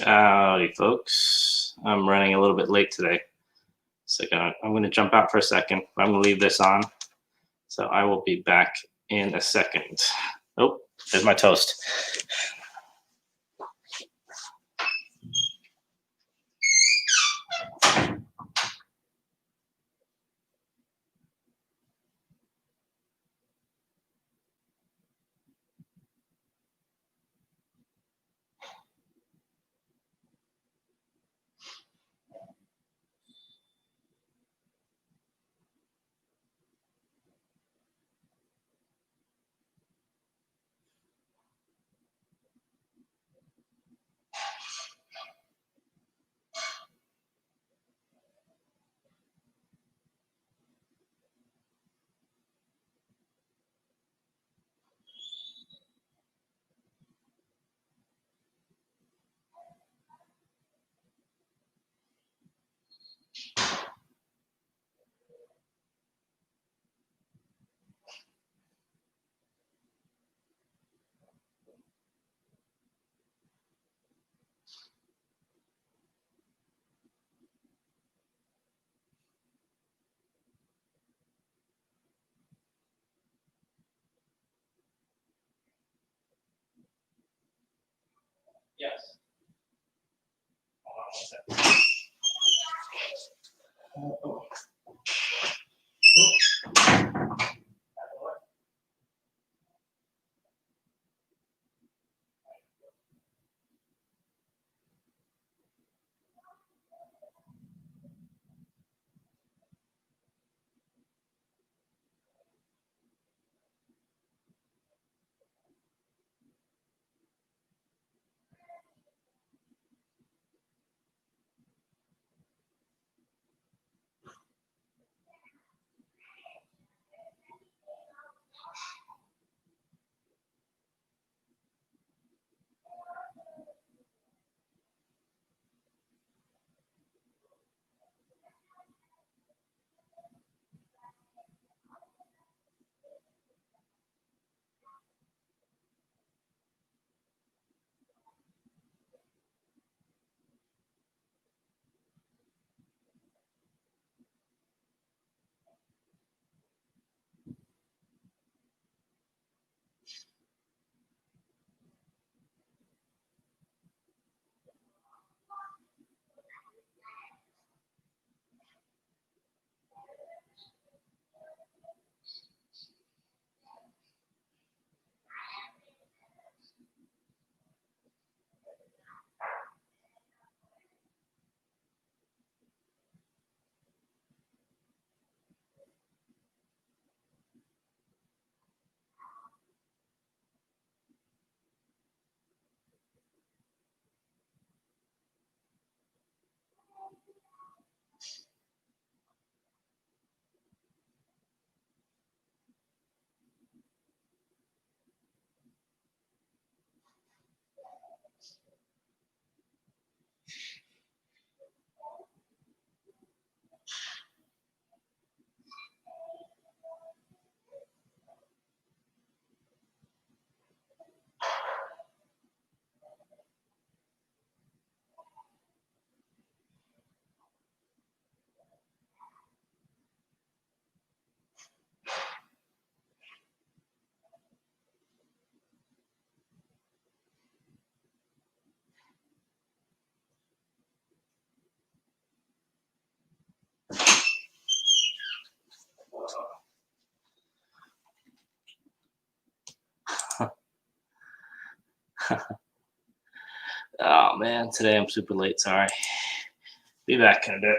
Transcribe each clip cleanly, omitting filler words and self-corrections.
Howdy, folks. I'm running a little bit late today, so I'm going to jump out for a second. I'm going to leave this on, so I will be back in a second. Oh, there's my toast. Yes. Hold on 1 second. Oh man, today I'm super late. Sorry. Be back in a bit.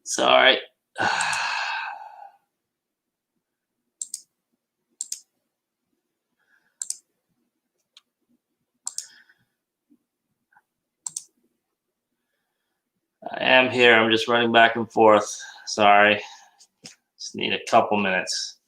Sorry. I am here. I'm just running back and forth. Sorry. Just need a couple minutes.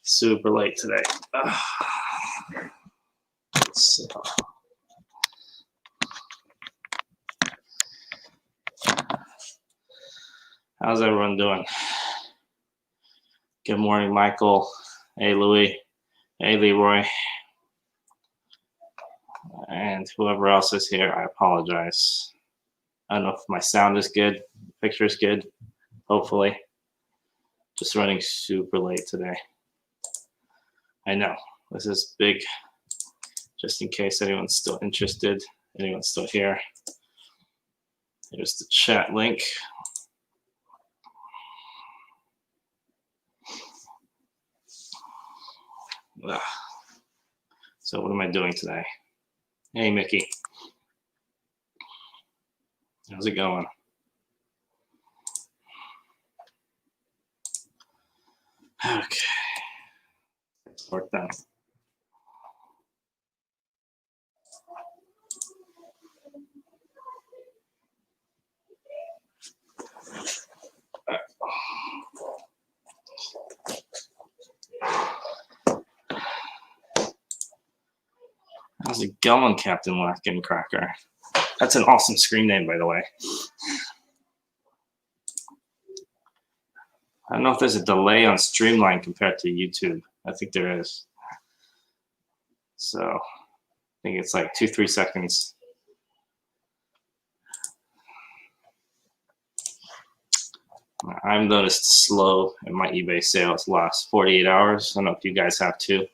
Super late today. So. How's everyone doing? Good morning, Michael. Hey, Louie. Hey, Leroy. And whoever else is here, I apologize. I don't know if my sound is good, picture is good, hopefully. Just running super late today. I know, this is big, just in case anyone's still interested, anyone's still here. Here's the chat link. So what am I doing today? Hey, Mickey. How's it going? Okay. Work done. How's it going, Captain Larkin Cracker? That's an awesome screen name, by the way. I don't know if there's a delay on Streamline compared to YouTube. I think there is. So I think it's like 2-3 seconds. I've noticed slow in my eBay sales last 48 hours. I don't know if you guys have too.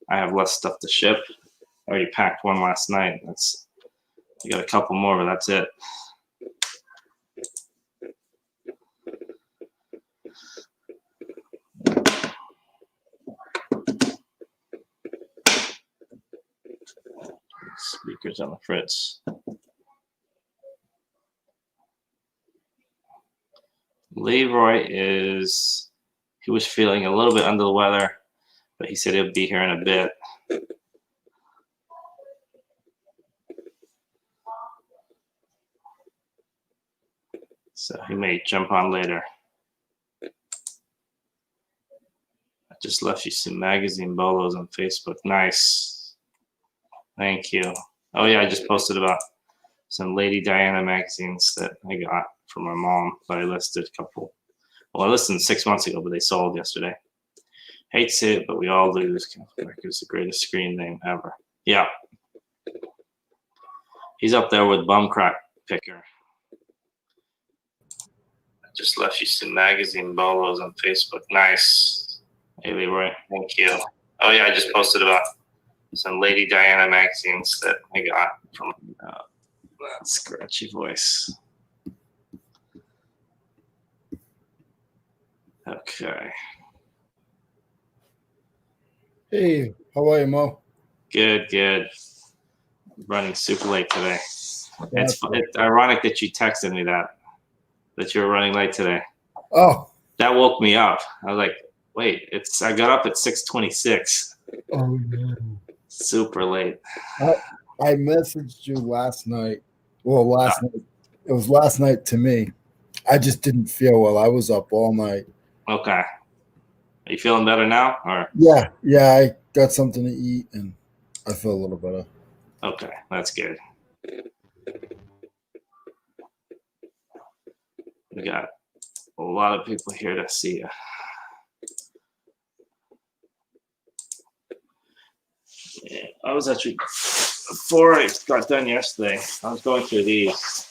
I have less stuff to ship. I already packed one last night. I got a couple more, but that's it. Speakers on the fritz. Leroy he was feeling a little bit under the weather, but he said he'll be here in a bit. So he may jump on later. I just left you some magazine bolos on Facebook. Nice. Thank you. Oh yeah, I just posted about some Lady Diana magazines that I got from my mom that I listed a couple. Well, I listed 6 months ago, but they sold yesterday. Hate to say it, but we all lose. Captain America's the greatest screen name ever. Yeah. He's up there with Bum Crack Picker. I just left you some magazine bolos on Facebook. Nice. Hey, Leroy. Thank you. Oh, yeah, I just posted about some Lady Diana magazines that I got from that scratchy voice. Okay. Hey, how are you, Mo? Good. Running super late today. It's ironic that you texted me that you were running late today. Oh. That woke me up. I was like, wait, I got up at 6:26. Oh, no. Super late. I messaged you last night. Well, last night. It was last night to me. I just didn't feel well. I was up all night. Okay. Are you feeling better now? Or Yeah, I got something to eat and I feel a little better. Okay, that's good. We got a lot of people here to see you. Yeah, I was actually, before I got done yesterday, I was going through these.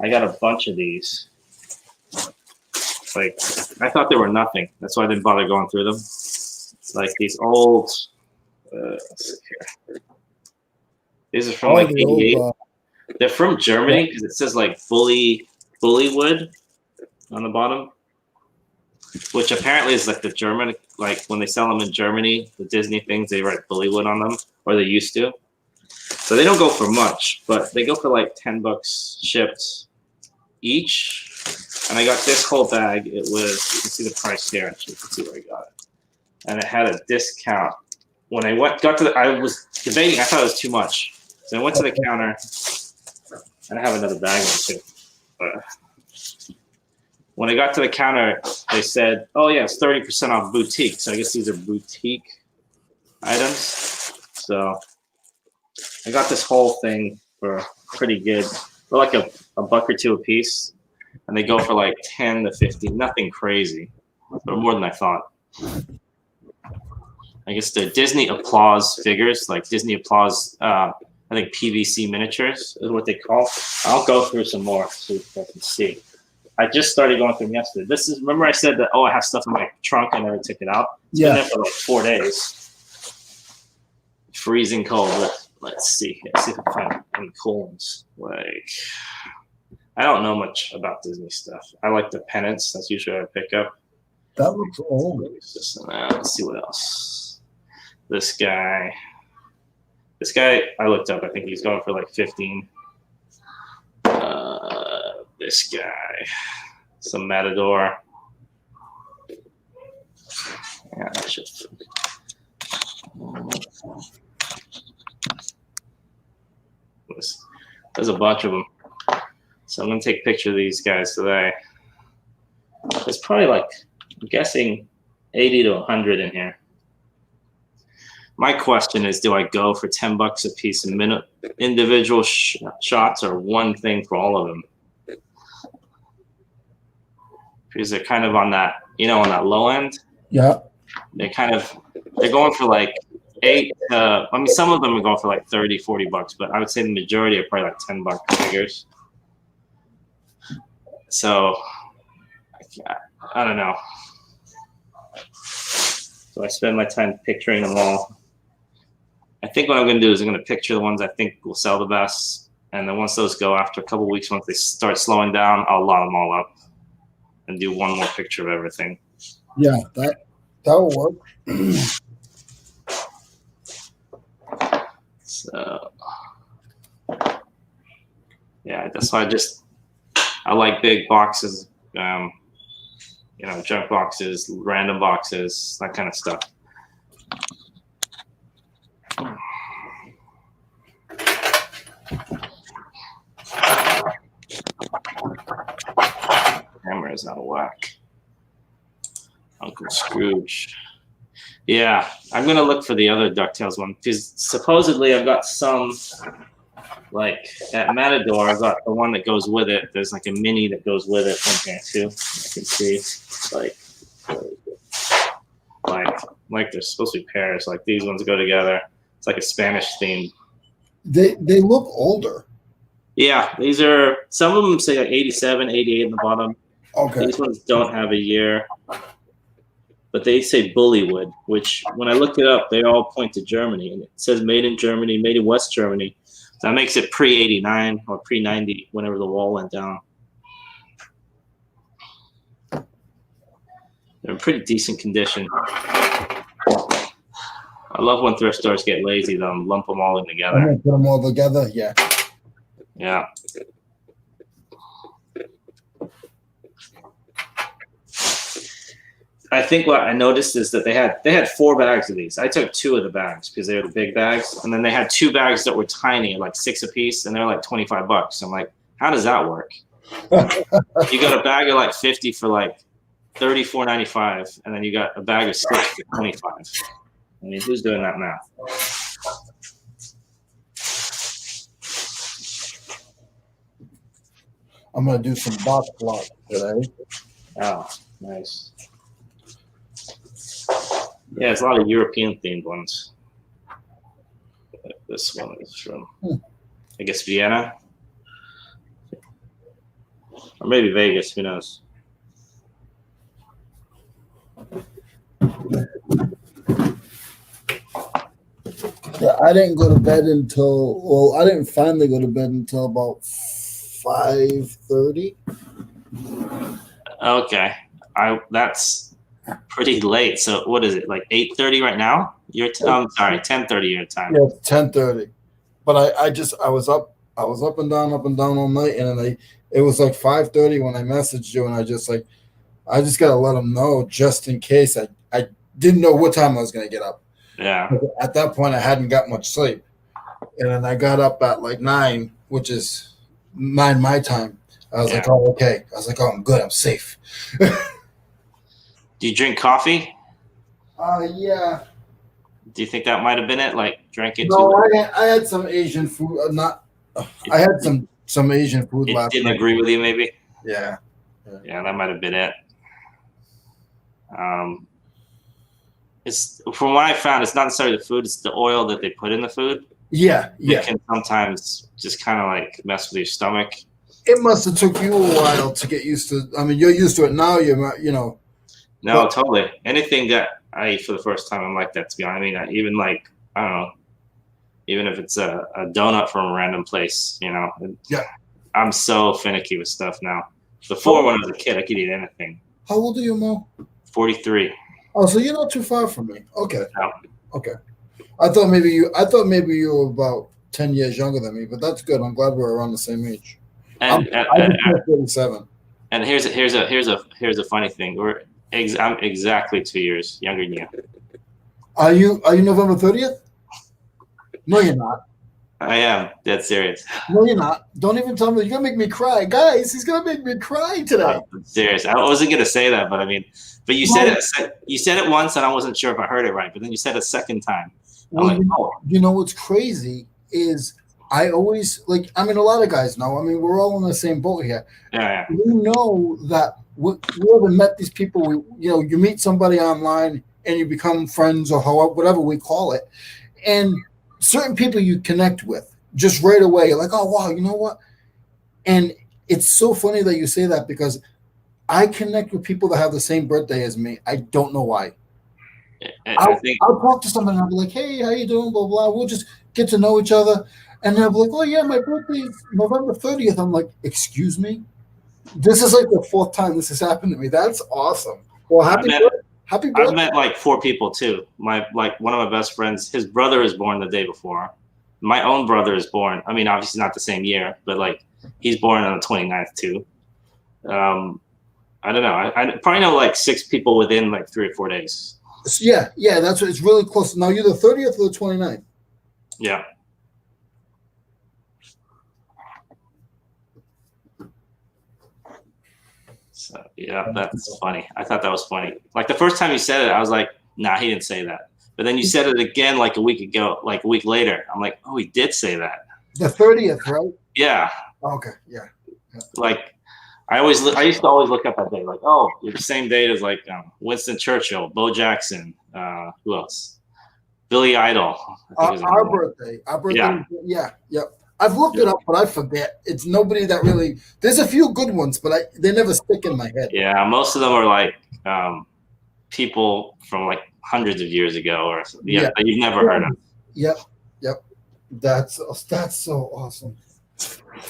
I got a bunch of these. Like, I thought they were nothing. That's why I didn't bother going through them. like these old, let's see here. These are from like 88. They're from Germany because it says like bully wood on the bottom, which apparently is like the German, like when they sell them in Germany, the Disney things, they write bullywood on them, or they used to. So they don't go for much, but they go for like $10 shipped each. And I got this whole bag. It was, you can see the price here. Actually, you can see where I got it. And it had a discount. When I I was debating. I thought it was too much. So I went to the counter, and I have another bag one too. But when I got to the counter, they said, "Oh yeah, it's 30% off boutique." So I guess these are boutique items. So I got this whole thing for pretty good. They're like a buck or two a piece, and they go for like 10 to 15. Nothing crazy, but more than I thought. I guess the Disney Applause figures, like Disney Applause, I think PVC miniatures is what they call. I'll go through some more so you guys can see. I just started going through them yesterday. This is, remember I said that, oh, I have stuff in my trunk, I never took it out. It's been there for like 4 days. Freezing cold. Let's see. Let's see if I can find any cool ones. Like, I don't know much about Disney stuff. I like the pennants. That's usually what I pick up. That looks old. Let's see what else. This guy, I looked up. I think he's going for like 15. This guy, some Matador. Yeah, I should. There's a bunch of them. So I'm gonna take a picture of these guys today. There's probably like, I'm guessing 80 to 100 in here. My question is, do I go for $10 a piece in individual shots or one thing for all of them? Because they're kind of on that, on that low end. Yeah. They're going for like 8. Some of them are going for like 30, $40, but I would say the majority are probably like $10 figures. So I don't know. So I spend my time picturing them all. I think what I'm going to do is I'm going to picture the ones I think will sell the best. And then once those go, after a couple of weeks, once they start slowing down, I'll lot them all up and do one more picture of everything. Yeah, that will work. So, yeah, that's why I like big boxes, junk boxes, random boxes, that kind of stuff. Camera is out of whack. Uncle Scrooge. Yeah, I'm gonna look for the other DuckTales one because supposedly I've got some, like at Matador, I've got the one that goes with it. There's like a mini that goes with it. Okay, too. I can see like they're supposed to be pairs. Like these ones go together. It's like a Spanish theme. They look older. Yeah, these are, some of them say like 87, 88 in the bottom. Okay. These ones don't have a year, but they say Bullywood, which when I looked it up, they all point to Germany, and it says made in Germany, made in West Germany. So that makes it pre-89 or pre-90, whenever the wall went down. They're in pretty decent condition. I love when thrift stores get lazy, though, and lump them all in together. I'm gonna put them all together, yeah. Yeah. I think what I noticed is that they had 4 bags of these. I took 2 of the bags because they were the big bags, and then they had 2 bags that were tiny, like 6 a piece, and they're like $25. I'm like, how does that work? You got a bag of like 50 for like $34.95, and then you got a bag of 6 for $25. I mean, who's doing that math? I'm gonna do some box blocks today. Oh, nice. Yeah, there's a lot of European themed ones. This one is from, I guess, Vienna. Or maybe Vegas, who knows? Yeah, I didn't go to bed until, I didn't finally go to bed until about 5:30. Okay. That's pretty late. So what is it, like 8:30 right now? I'm sorry, 10:30 your time. Yeah, 10:30. But I was up and down all night, and then it was like 5:30 when I messaged you, and I just gotta let them know just in case. I didn't know what time I was gonna get up. Yeah. At that point, I hadn't got much sleep, and then I got up at like 9, which is 9 my time. I was like, oh, okay. I was like, oh, I'm good. I'm safe. Do you drink coffee? Yeah. Do you think that might have been it? Like, drank it too No, much? I had some Asian food. I had some Asian food It last didn't night. agree with you, maybe? Yeah. Yeah, that might have been it. It's from what I found, it's not necessarily the food; it's the oil that they put in the food. Yeah. It can sometimes just kind of like mess with your stomach. It must have took you a while to get used to. I mean, you're used to it now. No, totally. Anything that I eat for the first time, I'm like that. To be honest, I mean, even like I don't know, even if it's a donut from a random place, Yeah. I'm so finicky with stuff now. Before, when I was a kid, I could eat anything. How old are you, Mo? 43. Oh, so you're not too far from me. Okay. No. Okay. I thought maybe you were about 10 years younger than me, but that's good. I'm glad we're around the same age. I'm 37. And here's a funny thing. I'm exactly 2 years younger than you. Are you November 30th? No, you're not. I am dead serious. No, you're not. Don't even tell me. You're gonna make me cry, guys. He's gonna make me cry today. I'm serious. I wasn't gonna say that, but I mean, you said it. You said it once, and I wasn't sure if I heard it right. But then you said it a second time. Well, you know what's crazy is I always a lot of guys know. I mean, we're all in the same boat here. Yeah. We know that we haven't met these people. You meet somebody online and you become friends or whatever we call it, and certain people you connect with just right away. You're like, oh wow, you know what? And it's so funny that you say that because I connect with people that have the same birthday as me. I don't know why. I'll talk to someone and I'll be like, hey, how you doing? Blah, blah. We'll just get to know each other. And they'll be like, oh, yeah, my birthday is November 30th. I'm like, excuse me? This is like the fourth time this has happened to me. That's awesome. Well, happy birthday. I've met like 4 people too. One of my best friends, his brother is born the day before. My own brother is born. I mean, obviously not the same year, but like he's born on the 29th too. I don't know. I probably know like 6 people within like 3 or 4 days. Yeah, that's what it's really close. Now you're the 30th or the 29th? Yeah. So yeah, that's funny. I thought that was funny. Like the first time you said it, I was like, nah, he didn't say that. But then you said it again like a week ago, like a week later. I'm like, oh, he did say that. The 30th, right? Yeah. Okay, yeah. Like I used to always look up that day, like, oh, you're the same date as like Winston Churchill, Bo Jackson, who else? Billy Idol. Our birthday. Yeah. I've looked it up, but I forget. It's nobody that really. There's a few good ones, but they never stick in my head. Yeah, most of them are like people from like hundreds of years ago, or that you've never heard of. Yep. That's so awesome.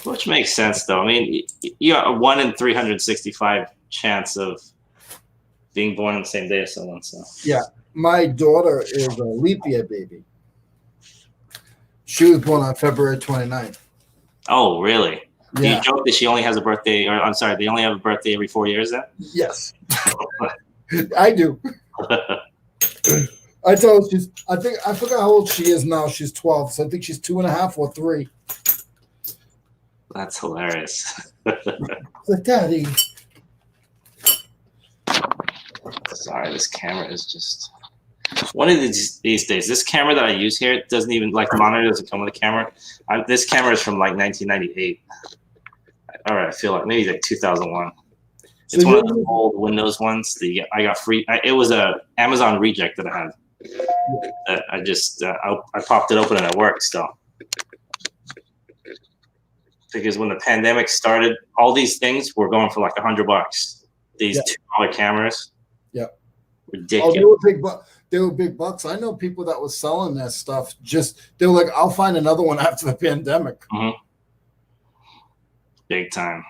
Which makes sense, though. I mean, you got a 1 in 365 chance of being born on the same day as someone. So yeah, my daughter is a leap year baby. She was born on February 29th. Oh, really? Yeah. Do you joke that she only has a birthday, or I'm sorry, they only have a birthday every 4 years then? Yes. I do. I told her I forgot how old she is now. She's 12, so I think she's 2.5 or 3. That's hilarious. Like, Daddy. Sorry, this camera is just. One of these days, this camera that I use here doesn't even, like, the monitor doesn't come with a camera. This camera is from, like, 1998. All right, I feel like maybe like 2001. It's one of the old Windows ones. I got free. It was a Amazon reject that I had. That I just I popped it open and it worked still. Because when the pandemic started, all these things were going for like $100. These $2 cameras. Yeah. Ridiculous. Oh, they were big bucks. I know people that were selling that stuff. They were like, I'll find another one after the pandemic. Mm-hmm. Big time.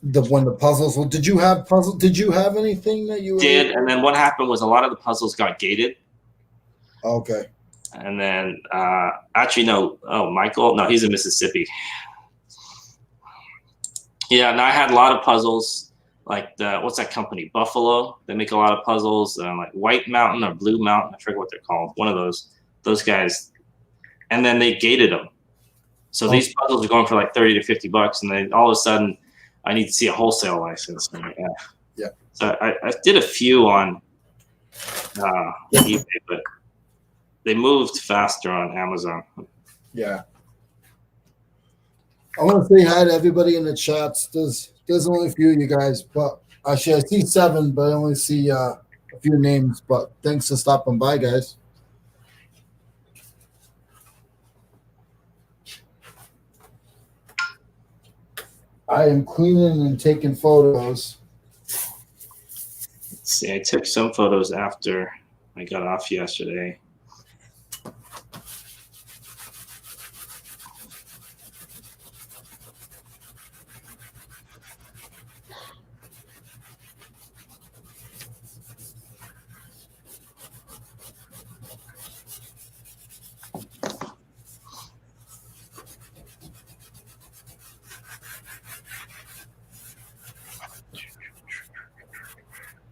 When the puzzles. Well, did you have puzzles? Did you have anything that you did? And then what happened was a lot of the puzzles got gated. Okay. And then actually no. Oh, Michael. No, he's in Mississippi. Yeah. And I had a lot of puzzles. Like what's that company? Buffalo. They make a lot of puzzles. Like White Mountain or Blue Mountain. I forget what they're called. One of those guys. And then they gated them. So these puzzles are going for like $30 to $50, and then all of a sudden, I need to see a wholesale license. I'm like, Yeah. So I did a few on eBay, but they moved faster on Amazon. Yeah. I want to say hi to everybody in the chats. There's only a few of you guys, but actually I see 7, but I only see a few names. But thanks for stopping by, guys. I am cleaning and taking photos. Let's see, I took some photos after I got off yesterday.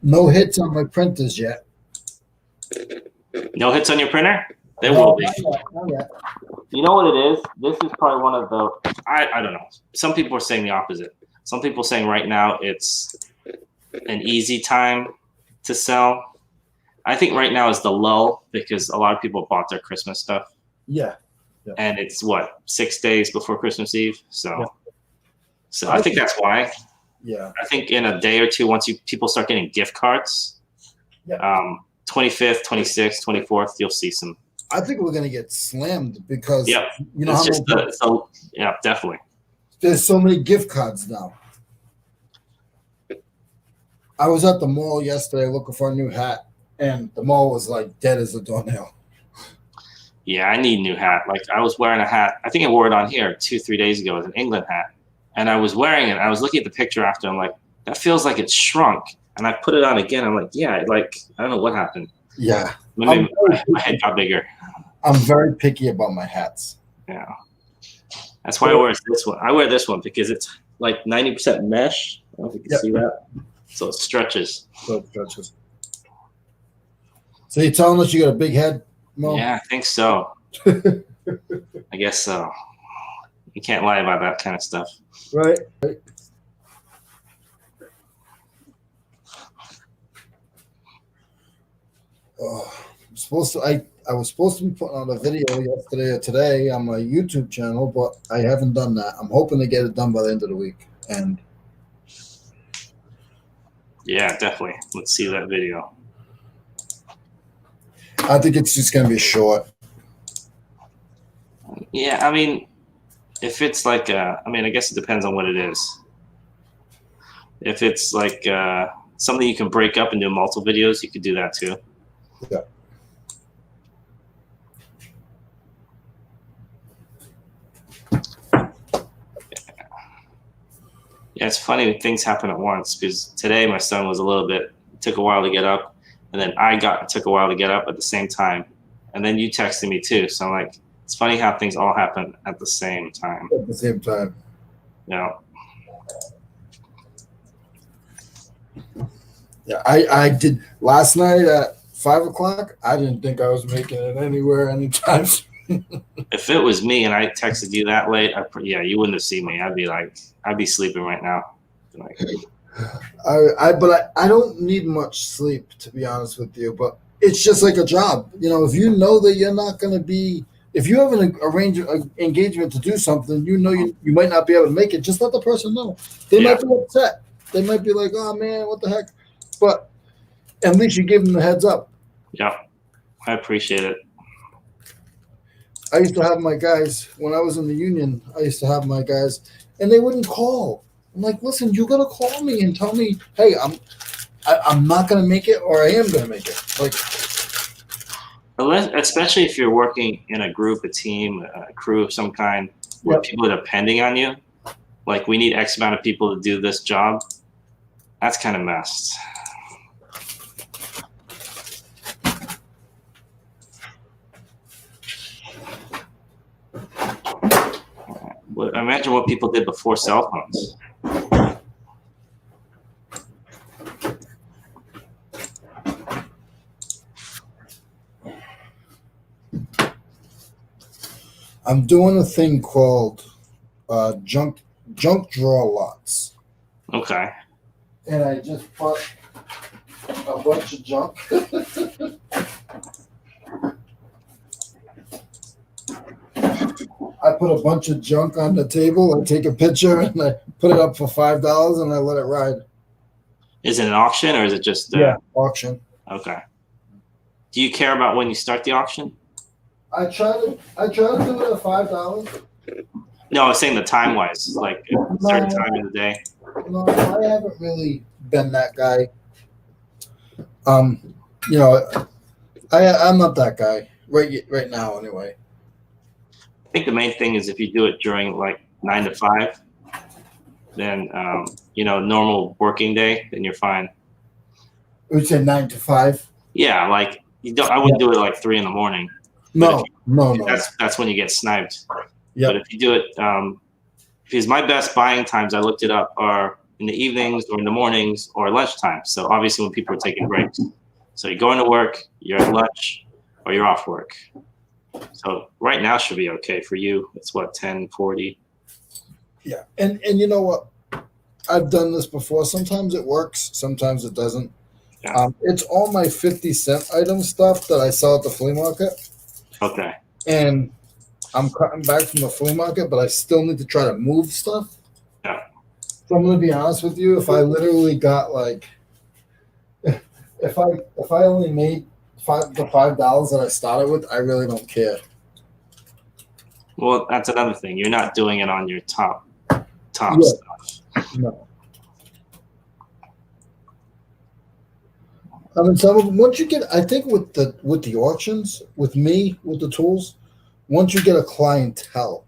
No hits on my printers yet. No hits on your printer? There will be. Not yet. You know what it is? This is probably one of the, I don't know. Some people are saying the opposite. Some people are saying right now it's an easy time to sell. I think right now is the lull because a lot of people bought their Christmas stuff. Yeah. And it's what, 6 days before Christmas Eve? So, Yeah. so I think that's why. Yeah. I think in a day or two, once people start getting gift cards, 25th, 26th, 24th, you'll see some. I think we're gonna get slammed because you know how just many, yeah, definitely. there's so many gift cards now. I was at the mall yesterday looking for a new hat, and the mall was like dead as a doornail. Yeah, I need a new hat. Like I was wearing a hat. I think I wore it on here 2-3 days ago. It was an England hat. And I was wearing it. I was looking at the picture after. I'm like, that feels like it's shrunk. And I put it on again. I'm like, yeah, like, I don't know what happened. Yeah. Maybe my head got bigger. I'm very picky about my hats. Yeah. That's why I wear this one. I wear this one because it's like 90% mesh. I don't know if you can see that. So it stretches. So you're telling us you got a big head, Mo? Yeah, I think so. I guess so. You can't lie about that kind of stuff. Right. I'm supposed to. I was supposed to be putting out a video yesterday or today on my YouTube channel, but I haven't done that. I'm hoping to get it done by the end of the week. And yeah, definitely. Let's see that video. I think it's just going to be short. Yeah, I mean, if it's like, I mean, I guess it depends on what it is. If it's like something you can break up into multiple videos, you could do that too. Yeah. Yeah, it's funny when things happen at once because today my son was took a while to get up, and then it took a while to get up at the same time, and then you texted me too. So I'm like, it's funny how things all happen at the same time. At the same time. Yeah. Yeah, I did last night at 5 o'clock. I didn't think I was making it anywhere anytime soon. If it was me and I texted you that late, you wouldn't have seen me. I'd be sleeping right now. Like, but I don't need much sleep, to be honest with you. But it's just like a job. You know, if you know that you're not going to be, if you have an engagement to do something, you know you might not be able to make it. Just let the person know. They might be upset. They might be like, "Oh man, what the heck?" But at least you give them the heads up. Yeah, I appreciate it. I used to have my guys when I was in the union. I used to have my guys, and they wouldn't call. I'm like, listen, you gotta call me and tell me, hey, I'm not gonna make it, or I am gonna make it. Like, especially if you're working in a group, a team, a crew of some kind, where people are depending on you. Like, we need X amount of people to do this job. That's kind of messed. Imagine what people did before cell phones. I'm doing a thing called junk draw lots, Okay. and I just put a bunch of junk. I put a bunch of junk on the table. I take a picture and I put it up for $5, and I let it ride. Is it an auction or is it just auction? Okay. Do you care about when you start the auction? I try to do it at $5. No, I was saying the time wise, like a certain time of the day. No, I haven't really been that guy. I'm not that guy right now anyway. I think the main thing is if you do it during like 9 to 5, then normal working day, then you're fine. We said 9 to 5. Yeah, like I wouldn't do it like 3 in the morning. No. That's when you get sniped. Yeah. But if you do it, because my best buying times, I looked it up, are in the evenings or in the mornings or lunchtime. So obviously when people are taking breaks. So you're going to work, you're at lunch, or you're off work. So right now should be okay for you. It's what, 10:40? Yeah. And you know what? I've done this before. Sometimes it works, sometimes it doesn't. Yeah. It's all my 50-cent item stuff that I sell at the flea market. Okay. And I'm cutting back from the flea market, but I still need to try to move stuff. Yeah. So I'm going to be honest with you. If I literally got like, if I only made $5 that I started with, I really don't care. Well, that's another thing. You're not doing it on your top stuff. No. I mean, some of them, once you get, I think with the auctions, with me, with the tools, once you get a clientele,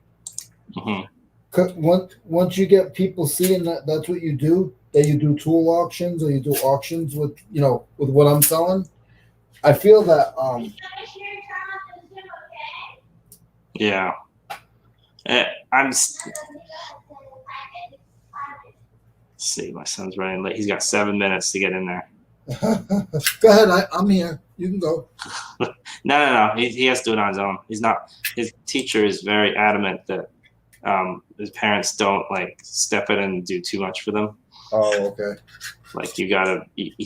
once you get people seeing that's what you do, that you do tool auctions or you do auctions with what I'm selling, I feel that yeah. Let's see, my son's running late. He's got 7 minutes to get in there. Go ahead, I'm here. You can go. No. He has to do it on his own. He's not. His teacher is very adamant that his parents don't like step in and do too much for them. Oh, okay. Like you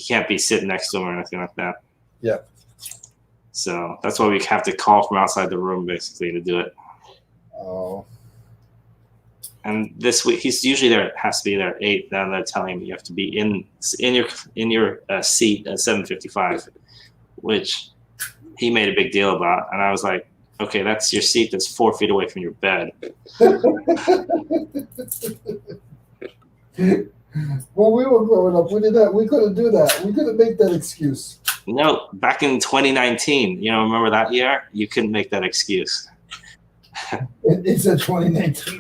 can't be sitting next to him or anything like that. Yeah. So that's why we have to call from outside the room basically to do it. Oh. And this week he's usually there. Has to be there at 8. Then they're telling him you have to be in your seat at 7:55, which he made a big deal about. And I was like, okay, that's your seat that's 4 feet away from your bed. When we were growing up, we did that. We couldn't do that. We couldn't make that excuse. No, back in 2019, remember that year? You couldn't make that excuse. It said 2019.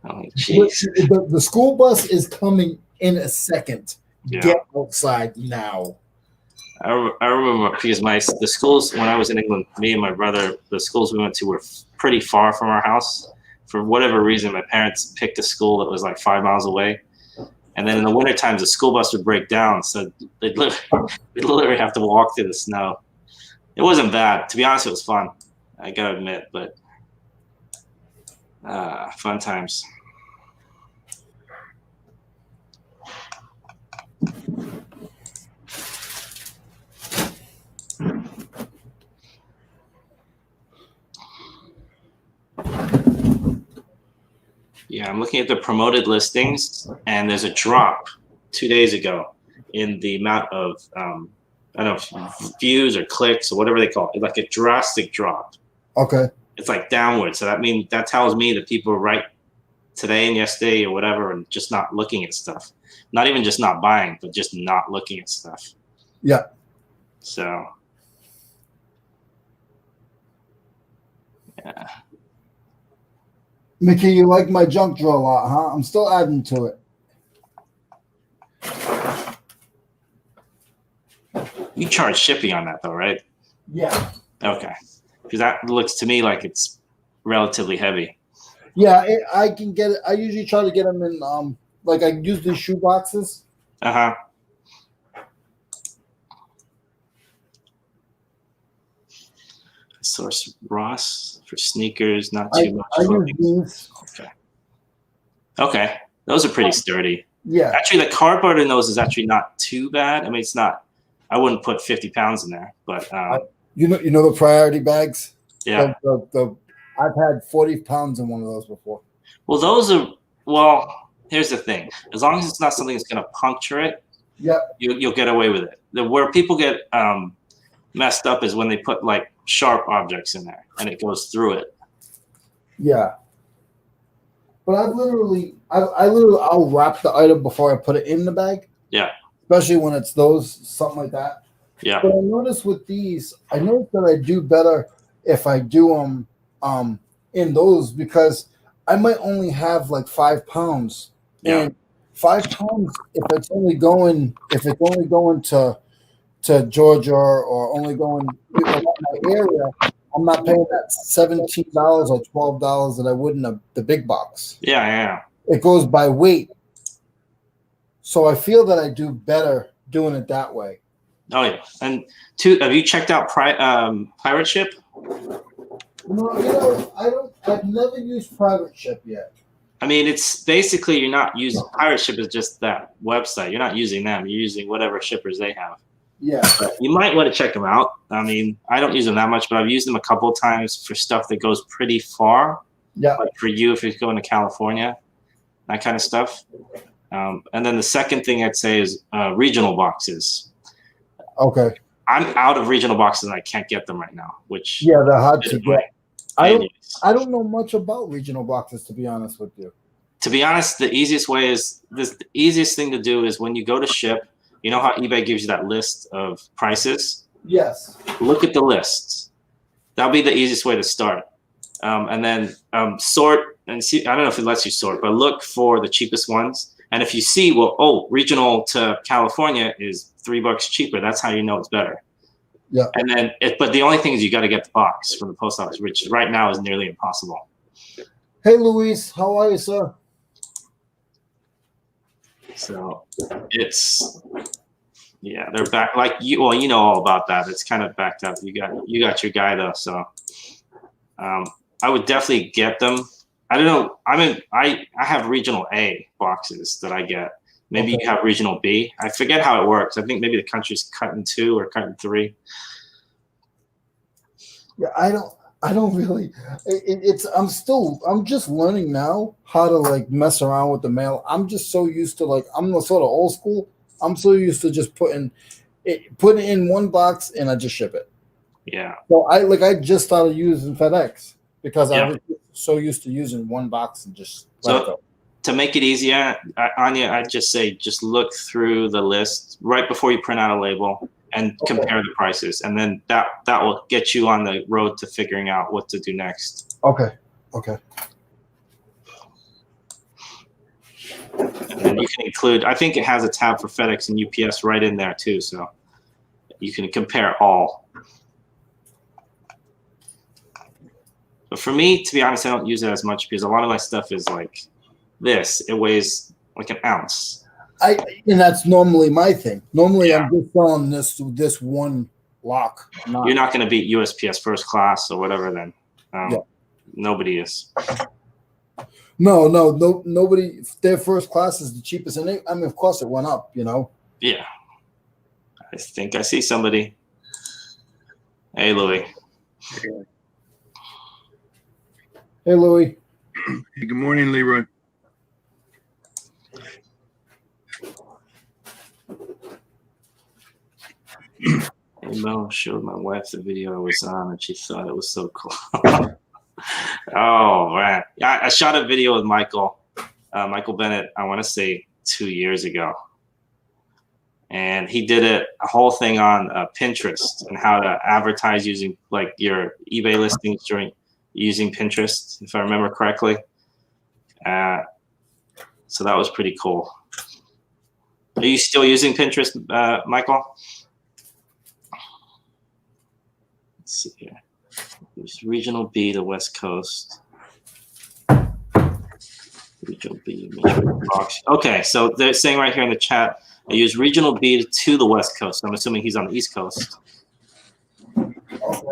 Oh, jeez. The school bus is coming in a second. Yeah. Get outside now. I remember because the schools when I was in England, me and my brother, the schools we went to were pretty far from our house. For whatever reason, my parents picked a school that was like 5 miles away. And then in the winter times, the school bus would break down. So we'd literally have to walk through the snow. It wasn't bad. To be honest, it was fun. I got to admit, but fun times. Yeah, I'm looking at the promoted listings, and there's a drop 2 days ago in the amount of I don't know, views or clicks or whatever they call it. Like a drastic drop. Okay. It's like downward. So that tells me that people are right today and yesterday or whatever, and just not looking at stuff. Not even just not buying, but just not looking at stuff. Yeah. So yeah. Mickey, you like my junk drawer a lot, huh? I'm still adding to it. You charge shipping on that though, right? Yeah. Okay. Because that looks to me like it's relatively heavy. Yeah, I can get it. I usually try to get them in, like I use these shoe boxes. Uh-huh. Source Ross for sneakers, not I too much. use these. Okay, those are pretty sturdy. Yeah. Actually, the cardboard in those is actually not too bad. I mean, it's not. I wouldn't put 50 pounds in there, but you know the priority bags. yeah. I've had 40 pounds in one of those before. Well, those are. Well, here's the thing. As long as it's not something that's going to puncture it, Yep. you'll get away with it. Where people get messed up is when they put like sharp objects in there and it goes through it. Yeah. But I'll wrap the item before I put it in the bag. Yeah. Especially when it's something like that. Yeah. But I notice with these, I notice that I do better if I do them in those, because I might only have like 5 pounds. Yeah. And 5 pounds, if it's only going to Georgia or only going around my area, I'm not paying that $17 or $12 that I would in the big box. Yeah. It goes by weight. So I feel that I do better doing it that way. Oh yeah. And have you checked out Pirate Ship? No, I've never used Private Ship yet. I mean, it's basically you're not using Pirate Ship is just that website. You're not using them. You're using whatever shippers they have. Yeah. But you might want to check them out. I mean, I don't use them that much, but I've used them a couple of times for stuff that goes pretty far. Yeah. Like for you, if you're going to California, that kind of stuff. And then the second thing I'd say is regional boxes. Okay. I'm out of regional boxes and I can't get them right now, which they're hard to get. I don't know much about regional boxes, to be honest with you. To be honest, the easiest thing to do is when you go to ship, you know how eBay gives you that list of prices? Yes. Look at the lists. That'll be the easiest way to start. And then sort and see. I don't know if it lets you sort, but look for the cheapest ones. And if you see, regional to California is $3 cheaper. That's how you know it's better. Yeah. And then, but the only thing is you got to get the box from the post office, which right now is nearly impossible. Hey, Luis, how are you, sir? So they're back. Like you know all about that. It's kind of backed up. You got your guy though. So I would definitely get them. I don't know. I have regional A boxes that I get. Maybe you have regional B. I forget how it works. I think maybe the country's cut in 2 or cut in 3. Yeah, I don't really. I'm just learning now how to like mess around with the mail. I'm just so used to I'm the sort of old school. I'm so used to just putting it in one box and I just ship it. Yeah. So I just started using FedEx because I was so used to using one box and just let it go. To make it easier, Anya, I'd just say just look through the list right before you print out a label and compare the prices, and then that will get you on the road to figuring out what to do next. Okay. And then you can include. I think it has a tab for FedEx and UPS right in there too, so you can compare all. But for me, to be honest, I don't use it as much because a lot of my stuff is like this. It weighs like an ounce. And that's normally my thing. Normally, I'm just selling this one lock. You're not going to beat USPS first class or whatever. Then nobody is. No, nobody. Their first class is the cheapest, and of course, it went up. Yeah, I think I see somebody. Hey, Louie. Hey, Louie. Hey, good morning, Leroy. Hey, Mo showed my wife the video I was on, and she thought it was so cool. Oh, man. I shot a video with Michael Bennett, I want to say 2 years ago. And he did a whole thing on Pinterest and how to advertise using like your eBay listings using Pinterest, if I remember correctly. So that was pretty cool. Are you still using Pinterest, Michael? Let's see here. There's regional B to West Coast. Regional B. Box. Okay, so they're saying right here in the chat, I use regional B to the West Coast. I'm assuming he's on the East Coast.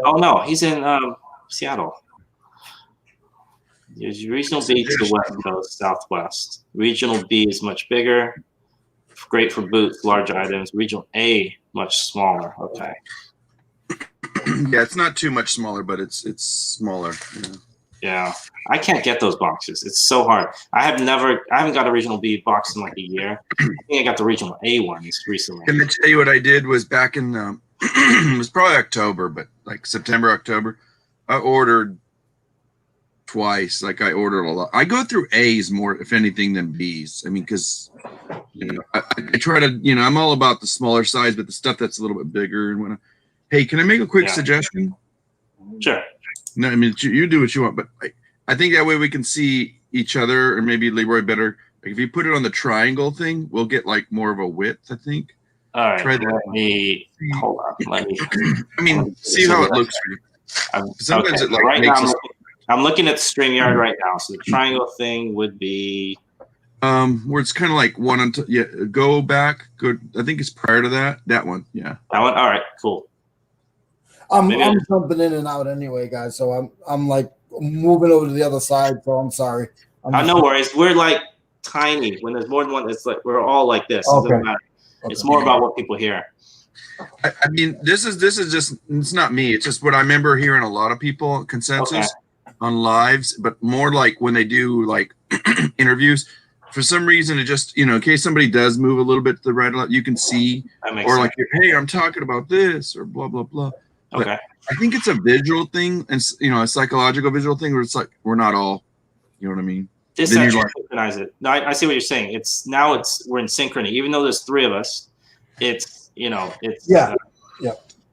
Oh no, he's in Seattle. There's regional B to the west coast, southwest. Regional B is much bigger, great for boots, large items. Regional A much smaller. Okay. Yeah, it's not too much smaller, but it's smaller. Yeah, I can't get those boxes. It's so hard. I haven't got a regional B box in like a year. I think I got the regional A ones recently. Can I tell you what I did was back in it was probably October, but like September, October, I ordered twice. Like I ordered a lot. I go through A's more, if anything, than B's. I mean, because I try to, I'm all about the smaller size, but the stuff that's a little bit bigger. And hey, can I make a quick suggestion? Sure. No, I mean you do what you want, but I think that way we can see each other, or maybe Leroy better. Like if you put it on the triangle thing, we'll get like more of a width. I think. All right. Let me hold on. Let me. I mean, see how it looks for you. Sometimes it like right makes now, us. I'm looking at StreamYard right now. So the triangle thing would be where it's kind of like one on go back. Go. I think it's prior to that. That one. Yeah. That one. All right. Cool. I'm jumping in and out anyway, guys. So I'm like moving over to the other side. So I'm sorry. No worries. We're like tiny. When there's more than one, it's like we're all like this. Okay. It doesn't matter. It's more about what people hear. I mean, this is just, it's not me. It's just what I remember hearing a lot of people consensus on lives, but more like when they do like interviews, for some reason, it just, in case somebody does move a little bit to the right, you can see, or like, hey, I'm talking about this or blah, blah, blah. But I think it's a visual thing and, a psychological visual thing where it's like, we're not all, you know what I mean? This actually synchronize it. No, I see what you're saying. We're in synchrony. Even though there's three of us, it's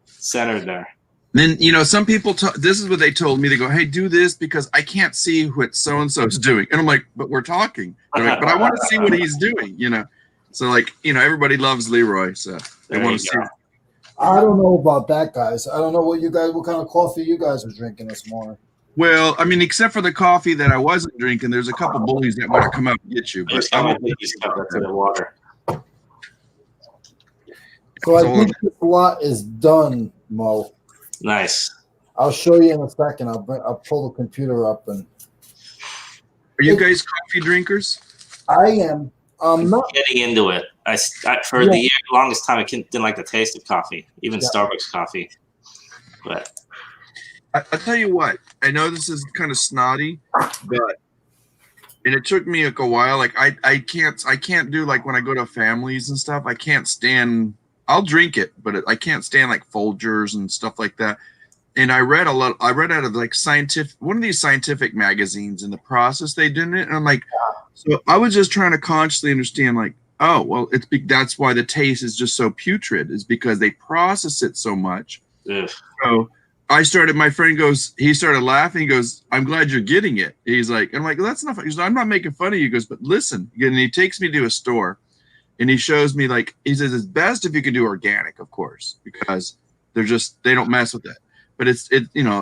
centered there. Then, some people, this is what they told me. They go, hey, do this because I can't see what so-and-so's doing. And I'm like, but we're talking. They're like, but I want to see what he's doing, So like, everybody loves Leroy. So they want to see. I don't know about that, guys. I don't know what kind of coffee you guys were drinking this morning. Well, I mean, except for the coffee that I wasn't drinking, there's a couple bullies that want to come out and get you. But water. So I think this lot is done, Mo. Nice. I'll show you in a second. I'll pull the computer up and. Are you guys coffee drinkers? I am. I'm not getting into it. For the longest time, I didn't like the taste of coffee, even Starbucks coffee. But I'll tell you what. I know this is kind of snotty, and it took me like a while. Like I can't do like when I go to families and stuff. I can't stand. I'll drink it, but I can't stand like Folgers and stuff like that. And I read out of like one of these scientific magazines, and the process they did it. And I'm like, so I was just trying to consciously understand, like, oh, well, that's why the taste is just so putrid, is because they process it so much. Ugh. So my friend he started laughing. He goes, I'm glad you're getting it. He's like, I'm like, well, that's not funny. He goes, I'm not making fun of you. He goes, but listen. And he takes me to a store and he shows me, like, he says, it's best if you can do organic, of course, because they don't mess with it. But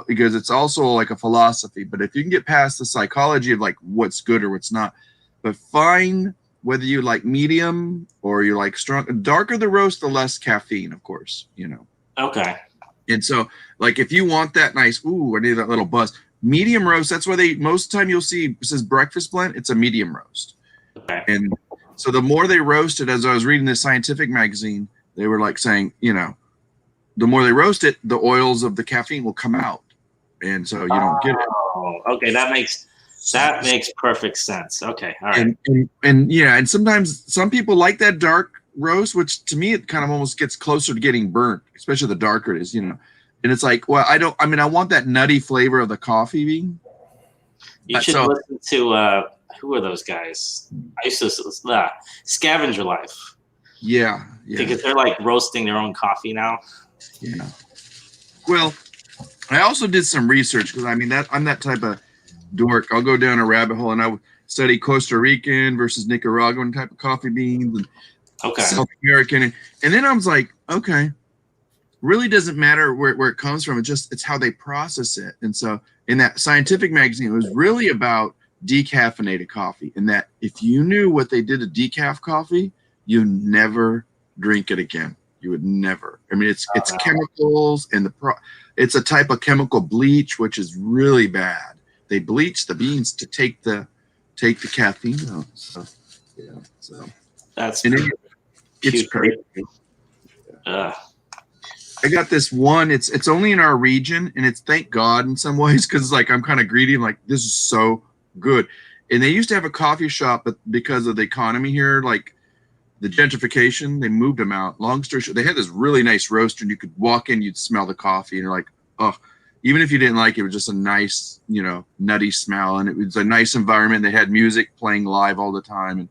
because it's also like a philosophy. But if you can get past the psychology of like what's good or what's not, but find whether you like medium or you like strong, darker the roast, the less caffeine, of course, Okay. And so, like, if you want that nice, I need that little buzz. Medium roast, that's why most of the time you'll see, it says breakfast blend, it's a medium roast. Okay. And so the more they roast it, as I was reading this scientific magazine, they were like saying, the more they roast it, the oils of the caffeine will come out. And so you don't get it. Oh, okay. That makes perfect sense. Okay. All right. And sometimes some people like that dark roast, which to me it kind of almost gets closer to getting burnt, especially the darker it is, And it's like, well, I want that nutty flavor of the coffee bean. You should listen to who are those guys? I used to Scavenger Life. Yeah. Because they're like roasting their own coffee now. Yeah. Well, I also did some research because I'm that type of dork. I'll go down a rabbit hole and I would study Costa Rican versus Nicaraguan type of coffee beans and South American. And then I was like, okay, really doesn't matter where it comes from. It's how they process it. And so in that scientific magazine, it was really about decaffeinated coffee, and that if you knew what they did to decaf coffee, you never drink it again. You would never. I mean, it's chemicals and it's a type of chemical bleach, which is really bad. They bleach the beans to take the caffeine out. So yeah, so That's it's crazy. Ugh. I got this one. It's only in our region, and it's thank God in some ways because like I'm kind of greedy. I'm like, this is so good. And they used to have a coffee shop, but because of the economy here, like the gentrification, they moved them out. Long story short, they had this really nice roaster, and you could walk in, you'd smell the coffee, and you're like, oh, even if you didn't like it, it was just a nice, nutty smell, and it was a nice environment. They had music playing live all the time. And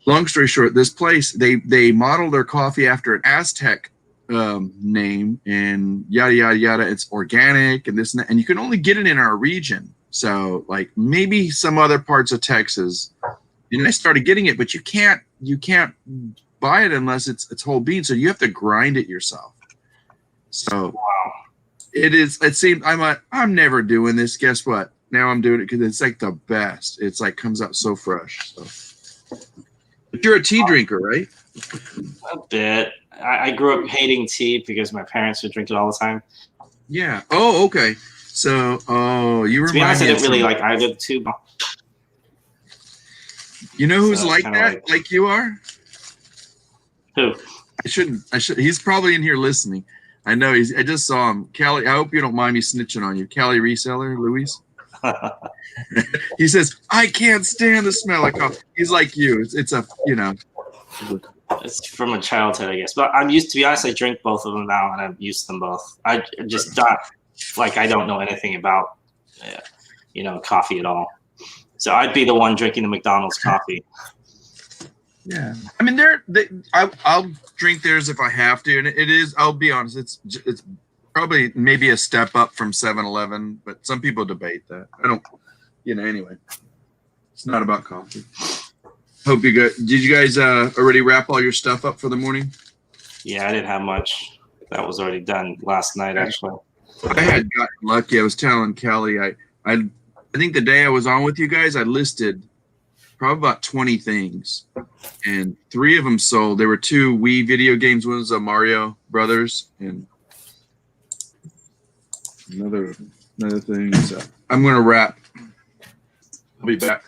long story short, this place, they modeled their coffee after an Aztec name, and yada yada yada. It's organic and this and that, and you can only get it in our region. So like maybe some other parts of Texas. And I started getting it, but you can't buy it unless it's whole bean. So you have to grind it yourself. So Wow. it seemed I'm never doing this. Guess what? Now I'm doing it because it's like the best. It's like comes out so fresh. So, but you're a tea drinker, right? A bit. I grew up hating tea because my parents would drink it all the time. Yeah. Oh, okay. So, you To be honest, remind I me didn't of really some- like either two. You know who's So like kinda that? Like you are? Who? I should. He's probably in here listening. I know I just saw him. Callie, I hope you don't mind me snitching on you. Callie Reseller, Louie. He says, I can't stand the smell of coffee. He's like you. It's a. It's from a childhood, I guess. But I'm used to be honest, I drink both of them now, and I've used them both. I just not like I don't know anything about, coffee at all. So I'd be the one drinking the McDonald's coffee. Yeah, I mean, I'll drink theirs if I have to, and it is. I'll be honest, it's probably maybe a step up from 7-Eleven, but some people debate that. I don't, Anyway, it's not about coffee. Hope you good. Did you guys already wrap all your stuff up for the morning? Yeah, I didn't have much. That was already done last night, actually. I had gotten lucky. I was telling Kelly, I think the day I was on with you guys, I listed probably about 20 things, and 3 of them sold. There were 2 Wii video games. One was a Mario Brothers, and another thing. So I'm gonna wrap. I'll be back.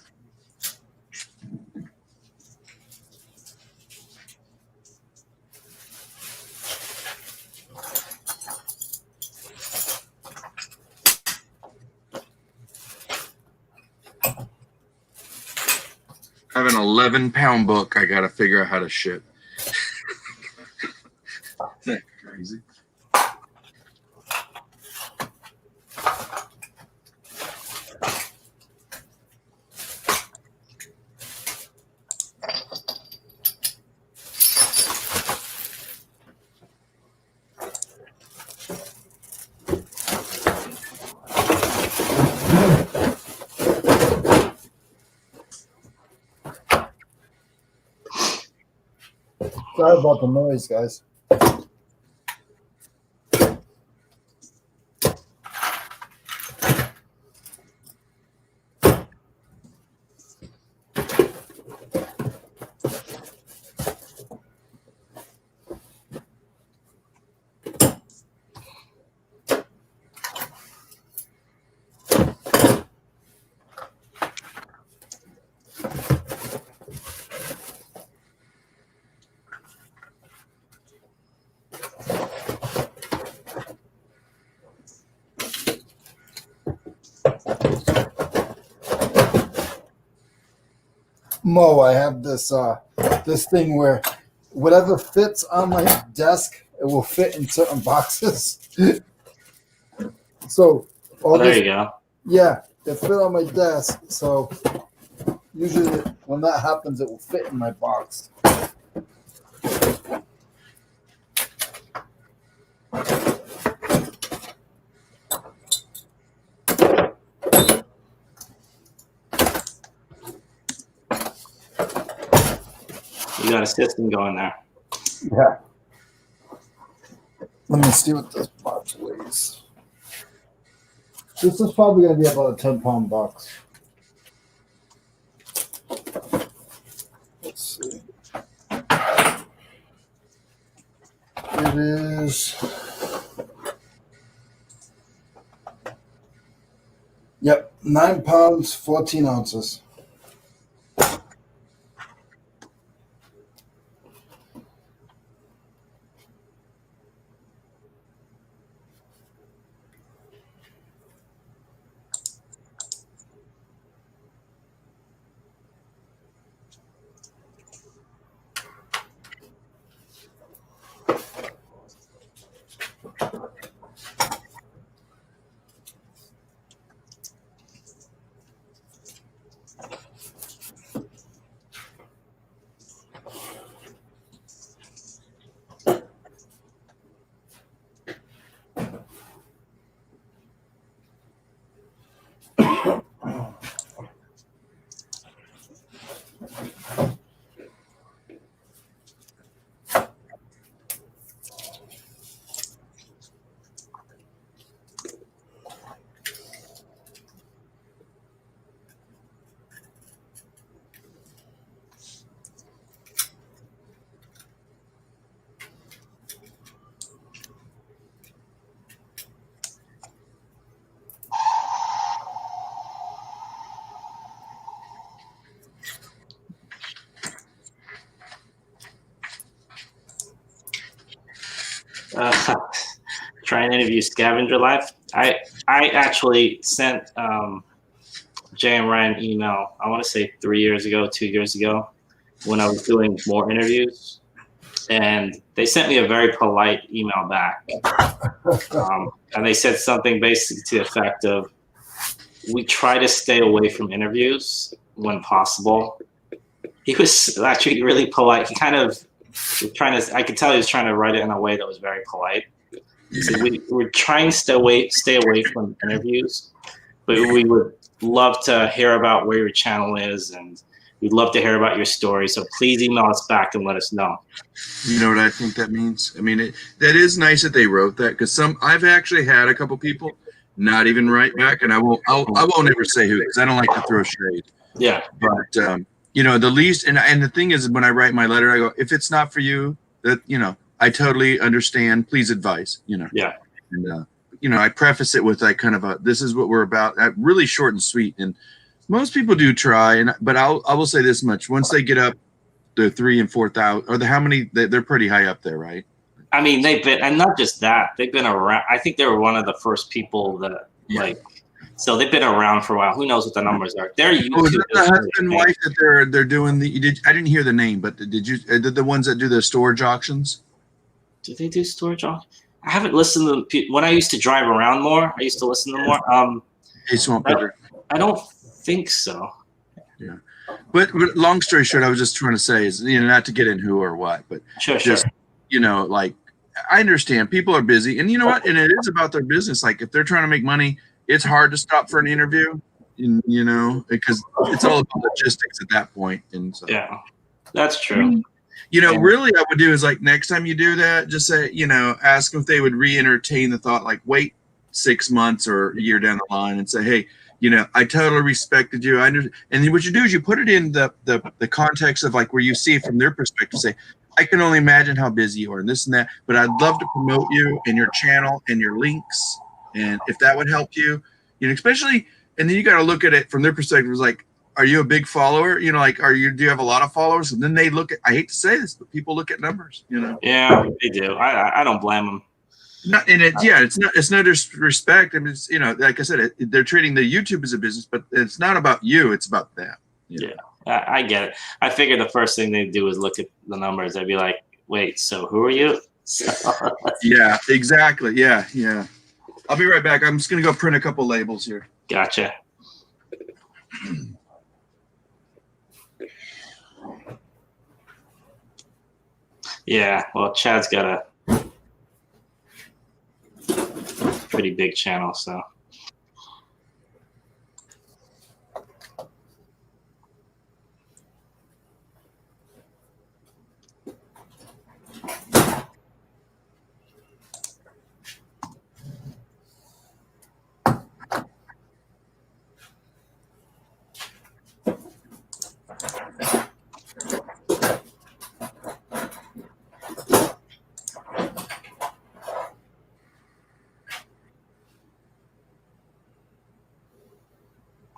I have an 11-pound book I gotta figure out how to ship. Isn't that crazy? Sorry about the noise, guys. Mo, I have this this thing where whatever fits on my desk, it will fit in certain boxes. So all There this, you go. yeah, it fit on my desk. So usually when that happens, it will fit in my box. You got a system going there. Yeah. Let me see what this box weighs. This is probably going to be about a 10-pound box. Let's see. ounces. Yep, 9 pounds, 14 ounces. Try and interview Scavenger Life. I actually sent Jay and Ryan an email, I want to say 3 years ago, 2 years ago, when I was doing more interviews. And they sent me a very polite email back. And they said something basically to the effect of, we try to stay away from interviews when possible. He was actually really polite. He kind of was trying to, I could tell he was trying to write it in a way that was very polite. He said, we're trying to stay away from interviews, but we would love to hear about where your channel is, and we'd love to hear about your story. So please email us back and let us know. You know what I think that means? I mean, that is nice that they wrote that, because I've actually had a couple people not even write back, and I won't ever say who, because I don't like to throw shade. Yeah. But you know, the least, and the thing is, when I write my letter, I go, if it's not for you, that, you know, I totally understand. Please advise. You know. Yeah. And you know, I preface it with like kind of a, this is what we're about, really short and sweet. And most people do try, but I will say this much: once they get up to 3,000 and 4,000, or how many, they're pretty high up there, right? I mean, they've been, and not just that, they've been around. I think they were one of the first people that so they've been around for a while. Who knows what the numbers are? They're YouTube. Oh, is that the husband and wife that they're doing the? I didn't hear the name, but did you? Did the ones that do the storage auctions? Do they do storage auctions? I haven't listened to them. When I used to drive around more, I used to listen to them more. Hey, Swamp Peter. I don't think so. Yeah, but long story short, I was just trying to say is, you know, not to get in who or what, but Sure. You know, like, I understand people are busy, and you know what, and it is about their business. Like, if they're trying to make money, it's hard to stop for an interview, you know, because it's all about logistics at that point. And so, yeah, that's true. You know, really, I would do is, like, next time you do that, just say, you know, ask them if they would re-entertain the thought, like, wait 6 months or a year down the line and say, hey, you know, I totally respected you. And then what you do is you put it in the context of, like, where you see it from their perspective. Say, I can only imagine how busy you are and this and that, but I'd love to promote you and your channel and your links. And if that would help you, you know, especially, and then you got to look at it from their perspective. It's like, are you a big follower? You know, like, do you have a lot of followers? And then they look at, I hate to say this, but people look at numbers, you know? Yeah, they do. I don't blame them. Not, and it's no disrespect. I mean, it's, you know, like I said, they're treating the YouTube as a business, but it's not about you. It's about them. You know? Yeah, I get it. I figured the first thing they'd do is look at the numbers. They'd be like, wait, so who are you? Yeah, exactly. Yeah. I'll be right back. I'm just going to go print a couple labels here. Gotcha. Yeah, well, Chad's got a pretty big channel, so.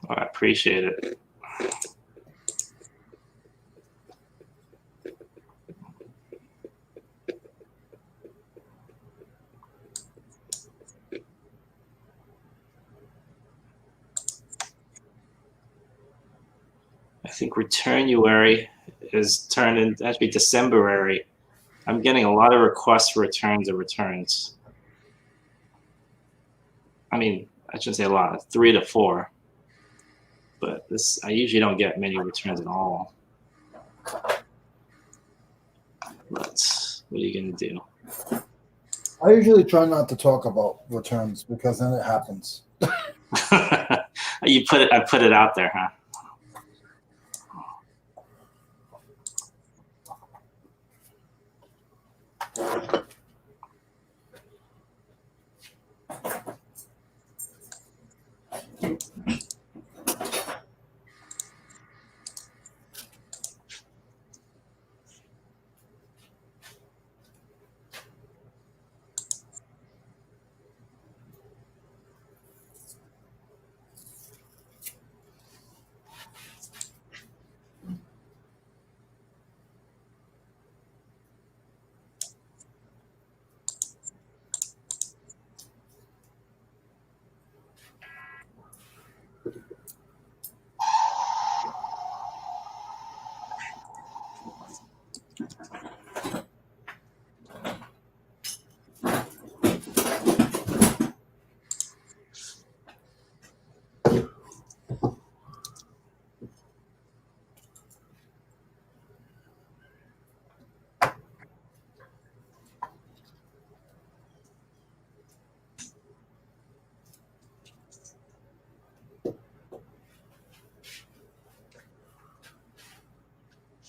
I appreciate it. I think Returnuary is turned in actually Decemberary. I'm getting a lot of requests for returns of returns. I mean, I shouldn't say a lot, 3 to 4. But this, I usually don't get many returns at all. But what are you gonna do? I usually try not to talk about returns because then it happens. I put it out there, huh?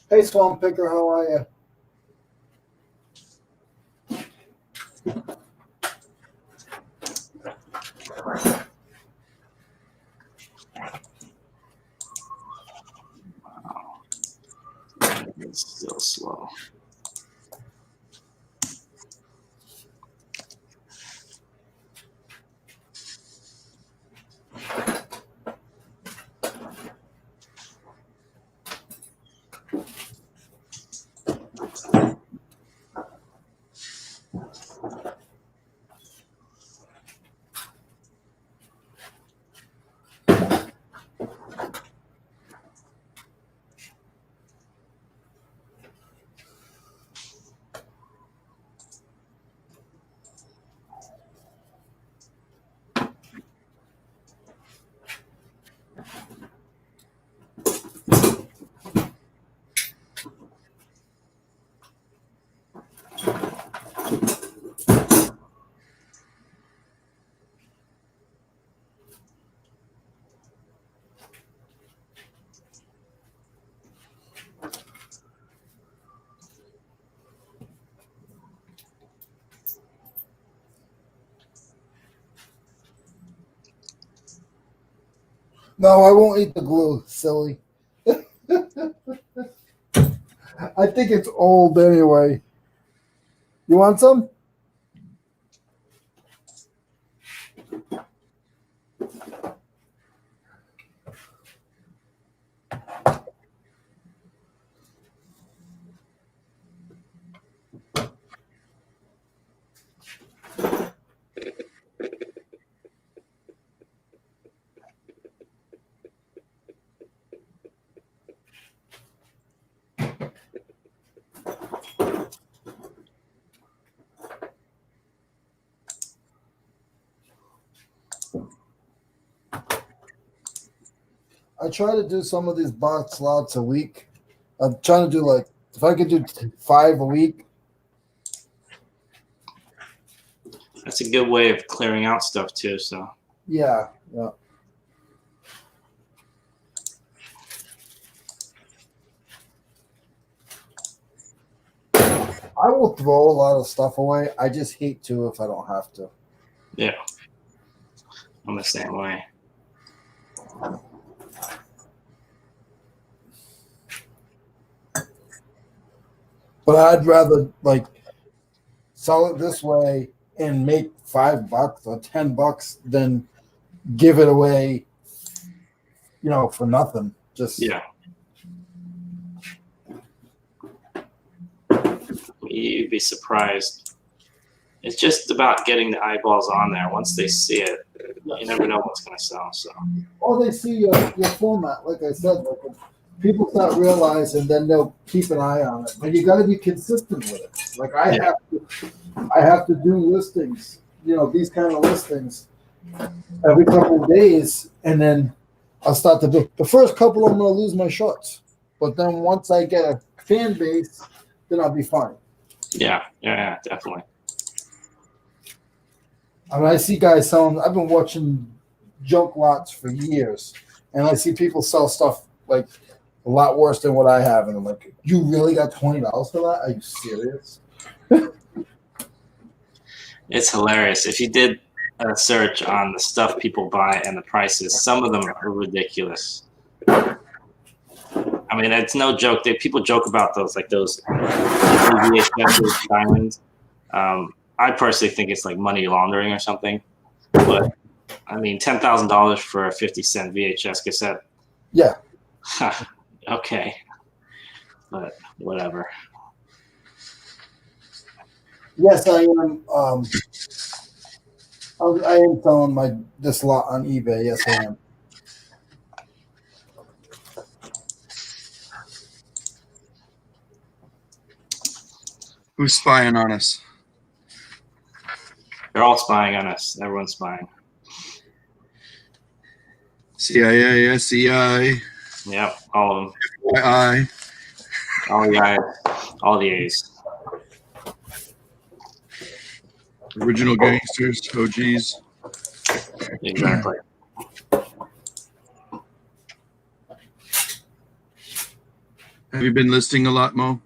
Hey, Swamp Picker, how are you? It's still slow. No, I won't eat the glue, silly. I think it's old anyway. You want some? I try to do some of these box slots a week. I'm trying to do like, if I could do 5 a week. That's a good way of clearing out stuff too. So Yeah. I will throw a lot of stuff away. I just hate to if I don't have to. yeah, I'm the same way. But I'd rather like sell it this way and make $5 or $10 than give it away for nothing. Just Yeah. You'd be surprised. It's just about getting the eyeballs on there. Once they see it, you never know what's going to sell. So. Or they see your format, like I said. Like people start realizing, then they'll keep an eye on it. But you got to be consistent with it. Like I have to do listings. These kind of listings every couple of days, and then I'll start to do. The first couple, I'm going to lose my shorts, but then once I get a fan base, then I'll be fine. Yeah, definitely. I mean, I see guys selling. I've been watching junk lots for years, and I see people sell stuff like a lot worse than what I have, and I'm like, "You really got $20 for that? Are you serious?" It's hilarious. If you did a search on the stuff people buy and the prices, some of them are ridiculous. I mean, it's no joke. People joke about those VHS diamonds. I personally think it's like money laundering or something. But I mean, $10,000 for a 50-cent VHS cassette. Yeah. Okay. But whatever. Yes, I am. I am selling this lot on eBay. Yes, I am. Who's spying on us? They're all spying on us. Everyone's spying. CIA, SCI. Yep, all of them. FBI. All the I's, all the A's. Original gangsters, OGs. Exactly. Have you been listing a lot, Mo?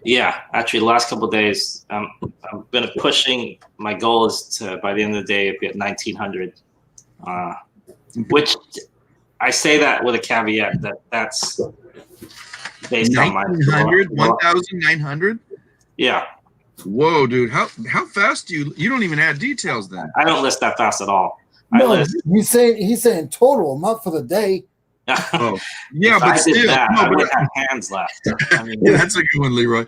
Yeah, actually, the last couple of days, I've been pushing. My goal is to, by the end of the day, be at 1,900. Which I say that with a caveat that's based on my 1,900? Yeah. Whoa, dude! How fast do you don't even add details then? I don't list that fast at all. No, he's saying total, not for the day. Oh, yeah, if but I still, did that, no, I but would have hands left. I mean, yeah, that's a good one, Leroy.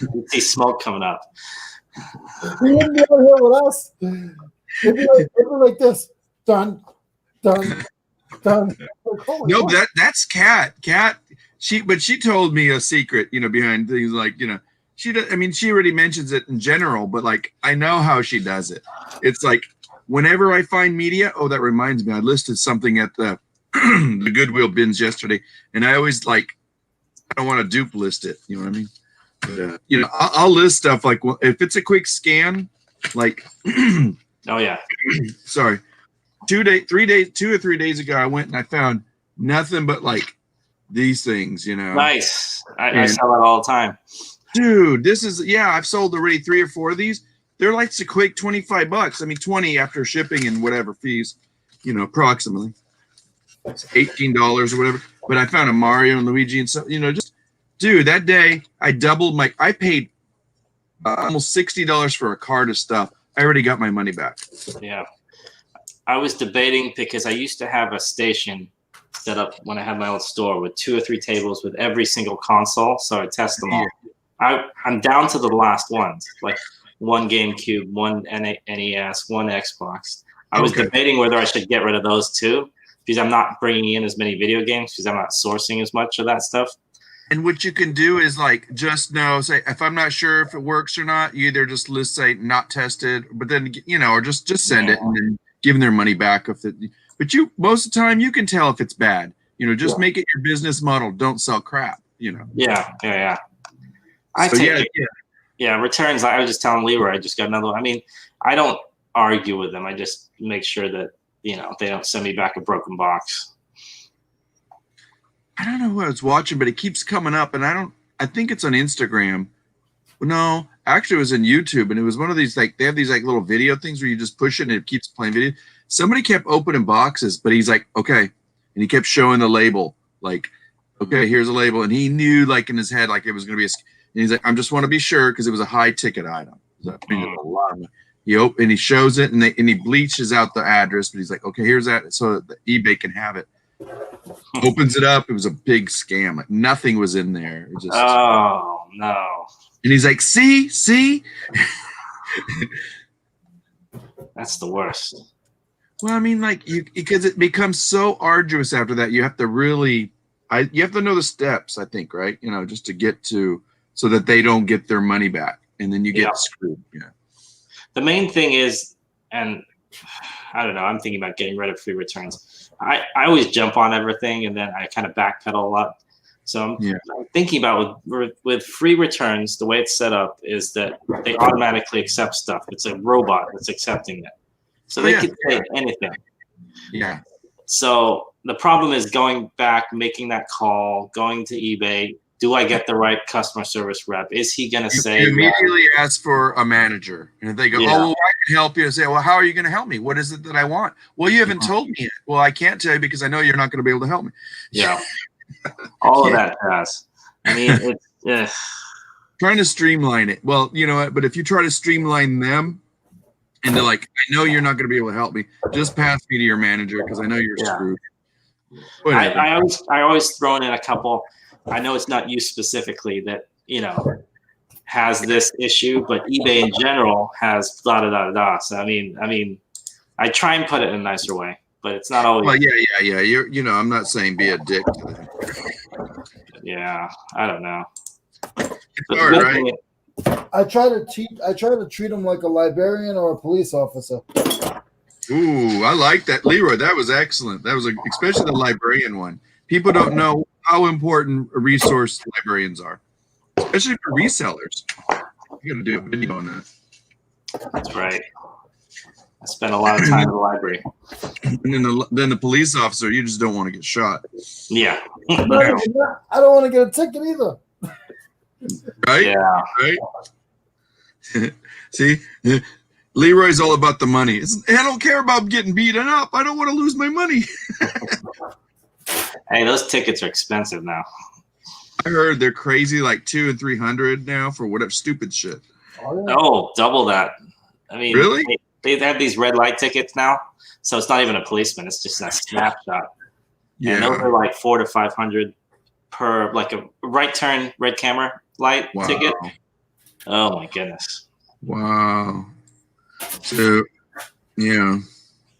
you see smoke coming up. He wouldn't be out here with us. It'd be like this. Done. Like, No, that's Kat. She told me a secret, behind things like, she already mentions it in general, but like I know how she does it. It's like whenever I find media, oh, that reminds me, I listed something at the the Goodwill bins yesterday, and I always I don't want to dupe list it. You know what I mean? But I'll list stuff like if it's a quick scan, like oh yeah, sorry, 2 or 3 days ago, I went and I found nothing but like these things, Nice. I sell that all the time. Dude, this is I've sold already 3 or 4 of these. They're like a quick $25. I mean, 20 after shipping and whatever fees, approximately. It's $18 or whatever. But I found a Mario and Luigi and so, dude, that day I doubled I paid almost $60 for a cart of stuff. I already got my money back. Yeah. I was debating because I used to have a station set up when I had my old store with 2 or 3 tables with every single console. So I test them all. I'm down to the last ones, like 1 GameCube, 1 NES, 1 Xbox. I was debating whether I should get rid of those too, because I'm not bringing in as many video games because I'm not sourcing as much of that stuff. And what you can do is just say if I'm not sure if it works or not, you either just list not tested, but then or just send it and then give them their money back if it. But most of the time you can tell if it's bad. Just make it your business model. Don't sell crap. Yeah. Returns. I was just telling Leroy I just got another one. I mean, I don't argue with them. I just make sure that they don't send me back a broken box. I don't know who I was watching, but it keeps coming up, and I think it's on Instagram. No, actually it was in YouTube, and it was one of these they have these little video things where you just push it and it keeps playing video. Somebody kept opening boxes, but he's like, okay, and he kept showing the label, okay, here's a label, and he knew in his head it was gonna be and he's like, I just want to be sure because it was a high ticket item. So I mean, a lot of money. And he shows it and he bleaches out the address, but he's like, okay, here's that, so the eBay can have it. Opens it up. It was a big scam. Like nothing was in there. It was just, Oh no, and he's like, see. that's the worst. Well, I mean, like because it becomes so arduous after that. You have to really, you have to know the steps. I think, right? You know, just to get to so that they don't get their money back, and then you get screwed. Yeah. The main thing is, and I don't know, I'm thinking about getting rid of free returns. I always jump on everything and then I kind of backpedal a lot. So I'm thinking about with free returns, the way it's set up is that they automatically accept stuff. It's a robot that's accepting it. So they can say anything. Yeah. So the problem is going back, making that call, going to eBay. Do I get the right customer service rep? Is he going to say? You immediately ask for a manager, and if they go, "Oh, well, I can help you," I say, "Well, how are you going to help me? What is it that I want?" "Well, you haven't told me yet." "Well, I can't tell you because I know you're not going to be able to help me." Yeah, all of that jazz. I mean, it's trying to streamline it. Well, you know what? But if you try to streamline them, and they're like, "I know you're not going to be able to help me. Just pass me to your manager because I know you're screwed." I always throw in a couple. I know it's not you specifically that, you know, has this issue, but eBay in general has da da da da. So I mean, I try and put it in a nicer way, but it's not always. Well, yeah. You know, I'm not saying be a dick to them. Yeah, I don't know. All right. I try to treat them like a librarian or a police officer. Ooh, I like that, Leroy. That was excellent. That was especially the librarian one. People don't know how important a resource librarians are, especially for resellers. You got to do a video on that. That's right. I spent a lot of time in the library. And then the police officer, you just don't want to get shot. Yeah. I don't want to get a ticket either. Right? Yeah. Right? See? Leroy's all about the money. I don't care about getting beaten up. I don't want to lose my money. Hey, those tickets are expensive now. I heard they're crazy, like $200 and $300 now for whatever stupid shit. Oh, double that. I mean, really? They have these red light tickets now, so it's not even a policeman. It's just a snapshot. Yeah, and those are like $400 to $500 per, like a right turn red camera light ticket. Oh my goodness! Wow. So, yeah,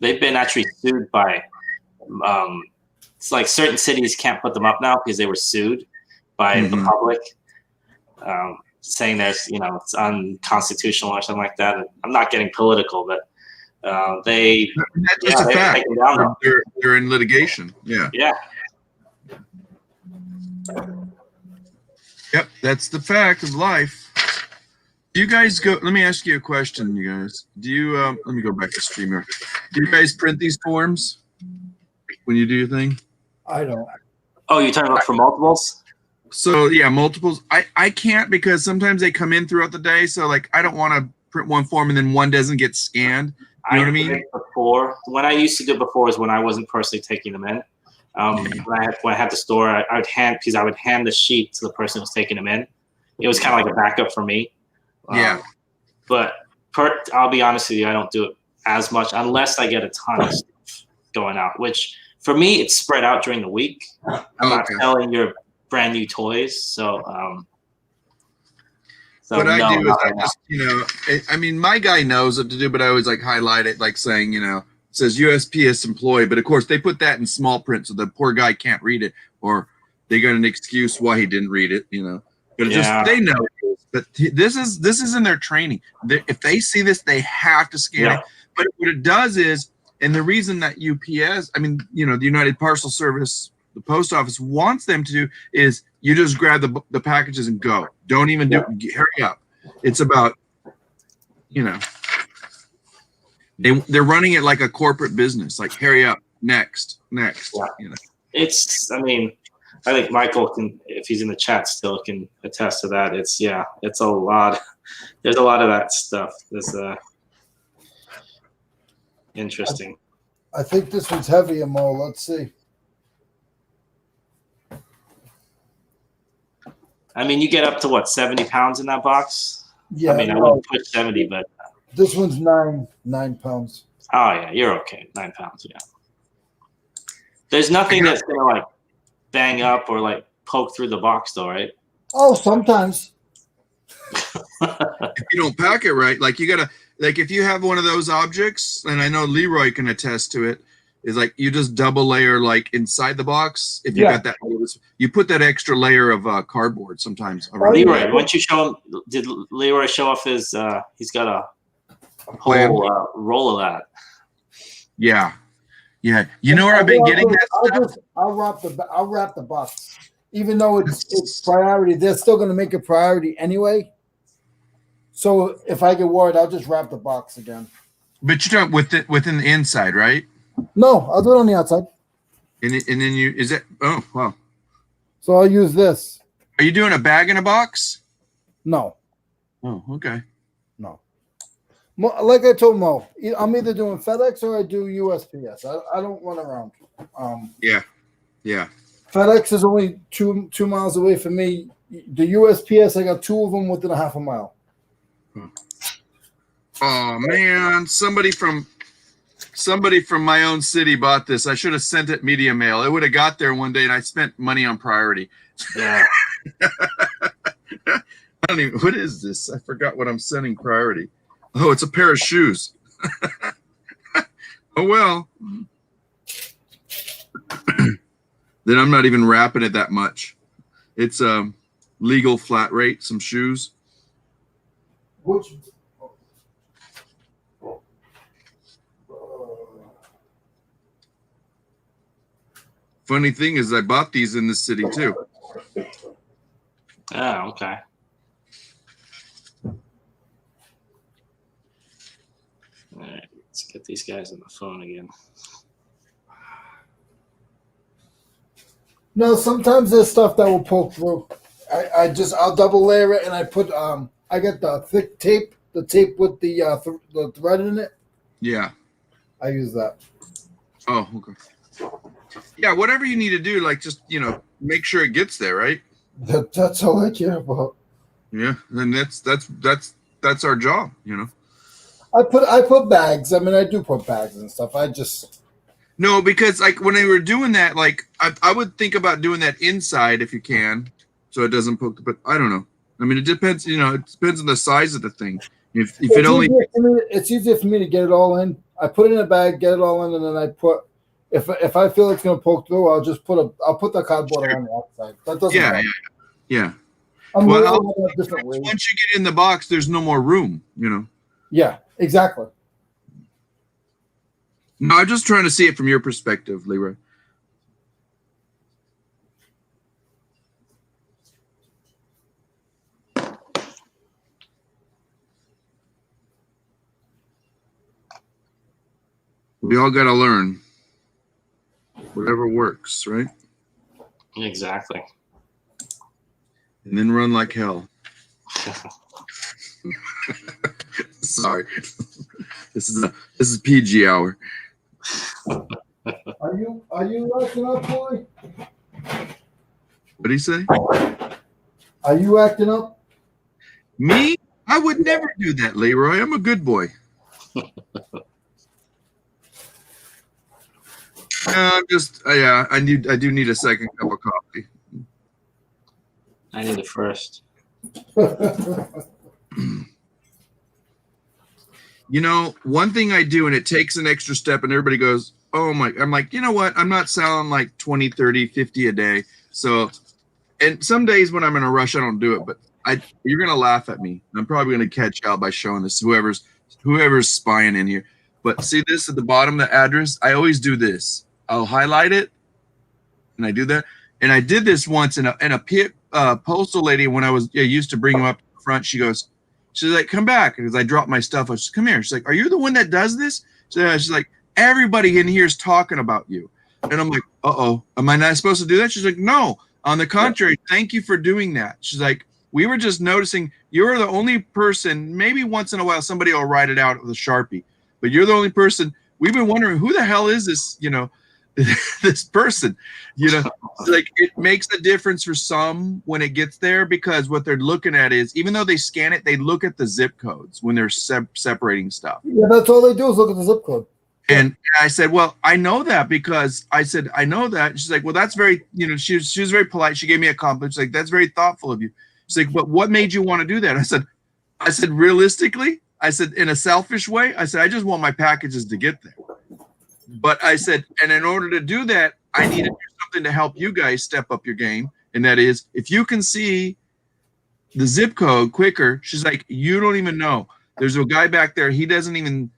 they've been actually sued by. It's like certain cities can't put them up now because they were sued by the public, saying there's, you know, it's unconstitutional or something like that. I'm not getting political, but they. That's just a fact. They're in litigation. Yeah. Yeah. Yep, that's the fact of life. Do you guys go? Let me ask you a question, you guys. Do you? Let me go back to Streamer. Do you guys print these forms when you do your thing? I don't. Oh, you're talking about for multiples? So yeah, multiples. I can't because sometimes they come in throughout the day. So like, I don't want to print one form and then one doesn't get scanned. You know what I mean? Before, when I used to do it before is when I wasn't personally taking them in. When I had the store, I would hand the sheet to the person who was taking them in. It was kind of like a backup for me. Yeah. But I'll be honest with you, I don't do it as much unless I get a ton of stuff going out, which for me, it's spread out during the week. I'm not selling your brand new toys. So, what I do is I just, you know, I mean, my guy knows what to do, but I always like highlight it, like saying, you know, it says USPS employee, but of course they put that in small print so the poor guy can't read it, or they got an excuse why he didn't read it, you know. But just they know it. But this is in their training. If they see this, they have to scan it. But what it does is, and the reason that UPS, I mean, you know, the United Parcel Service, the post office wants them to do is you just grab the packages and go. Don't even do hurry up. It's about, you know, they're running it like a corporate business, like hurry up, next. You know, it's, I mean, I think Michael can, if he's in the chat still, can attest to that. It's a lot. There's a lot of that stuff. There's interesting. I think this one's heavier, Mo. Let's see. I mean, you get up to what, 70 pounds in that box? Yeah. I mean, I wouldn't push 70, but this one's 9 pounds. Oh yeah, you're okay. 9 pounds, yeah. There's nothing that's gonna like bang up or like poke through the box, though, right? Oh, sometimes. If you don't pack it right, like you gotta, like if you have one of those objects, and I know Leroy can attest to it, is like you just double layer like inside the box. If you got that, you put that extra layer of cardboard sometimes. Leroy, why don't you show him? Did Leroy show off his? He's got a whole roll of that. Yeah. You know where I've been getting that stuff? I'll wrap the box, even though it's priority. They're still going to make it priority anyway. So if I get worried, I'll just wrap the box again. But you don't within the inside, right? No, I'll do it on the outside. And then oh wow. So I'll use this. Are you doing a bag in a box? No. Oh, okay. No. Like I told Mo, I'm either doing FedEx or I do USPS. I don't run around. Yeah. FedEx is only two miles away from me. The USPS, I got 2 of them within a half a mile. Oh man, somebody from my own city bought this. I should have sent it media mail. It would have got there one day, and I spent money on priority. Yeah. I don't even. What is this? I forgot what I'm sending priority. Oh, it's a pair of shoes. Oh well. Then I'm not even wrapping it that much. It's legal flat rate, some shoes. Which funny thing is I bought these in this city too. Oh, okay. All right, let's get these guys on the phone again. No, sometimes there's stuff that will poke through. I'll double layer it, and I put I get the thick tape, the tape with the thread in it. Yeah. I use that. Oh, okay. Yeah, whatever you need to do, like just make sure it gets there, right? That's all I care about. Yeah, and that's our job, I put bags. I mean, I do put bags and stuff. No, because like when they were doing that, like I would think about doing that inside if you can, so it doesn't poke. But I don't know. I mean, it depends. It depends on the size of the thing. If it only, it's easier for me to get it all in. I put it in a bag, get it all in, and then I put. If I feel it's going to poke through, I'll put the cardboard on the outside. That doesn't matter. Yeah. Well, once you get in the box, there's no more room. Yeah, exactly. No, I'm just trying to see it from your perspective, Leroy. We all got to learn whatever works, right? Exactly. And then run like hell. Sorry. This is PG hour. Are you acting up, boy? What did he say? Are you acting up? Me? I would never do that, Leroy. I'm a good boy. I'm just I do need a second cup of coffee. I need it first. One thing I do, and it takes an extra step, and everybody goes, oh my, I'm like, you know what? I'm not selling like 20, 30, 50 a day. So, and some days when I'm in a rush, I don't do it, but you're going to laugh at me. I'm probably going to catch out by showing this, whoever's spying in here. But see this at the bottom of the address? I always do this. I'll highlight it, and I do that. And I did this once, and a postal lady, when I used to bring them up to the front, she's like, come back. Because I dropped my stuff. I was come here. She's like, are you the one that does this? She's like, everybody in here is talking about you. And I'm like, uh-oh, am I not supposed to do that? She's like, no, on the contrary, thank you for doing that. She's like, we were just noticing you're the only person, maybe once in a while somebody will write it out with a Sharpie, but you're the only person. We've been wondering who the hell is this, this person, like it makes a difference for some when it gets there, because what they're looking at is, even though they scan it, they look at the zip codes when they're separating stuff. Yeah, that's all they do is look at the zip code. And I said, well, I know that because I said, I know that. And she's like, well, that's very, she was very polite. She gave me a compliment. She's like, that's very thoughtful of you. She's like, but what made you want to do that? I said, realistically, I said, in a selfish way, I said, I just want my packages to get there. But I said, and in order to do that, I need to do something to help you guys step up your game. And that is, if you can see the zip code quicker, she's like, you don't even know. There's a guy back there. He doesn't even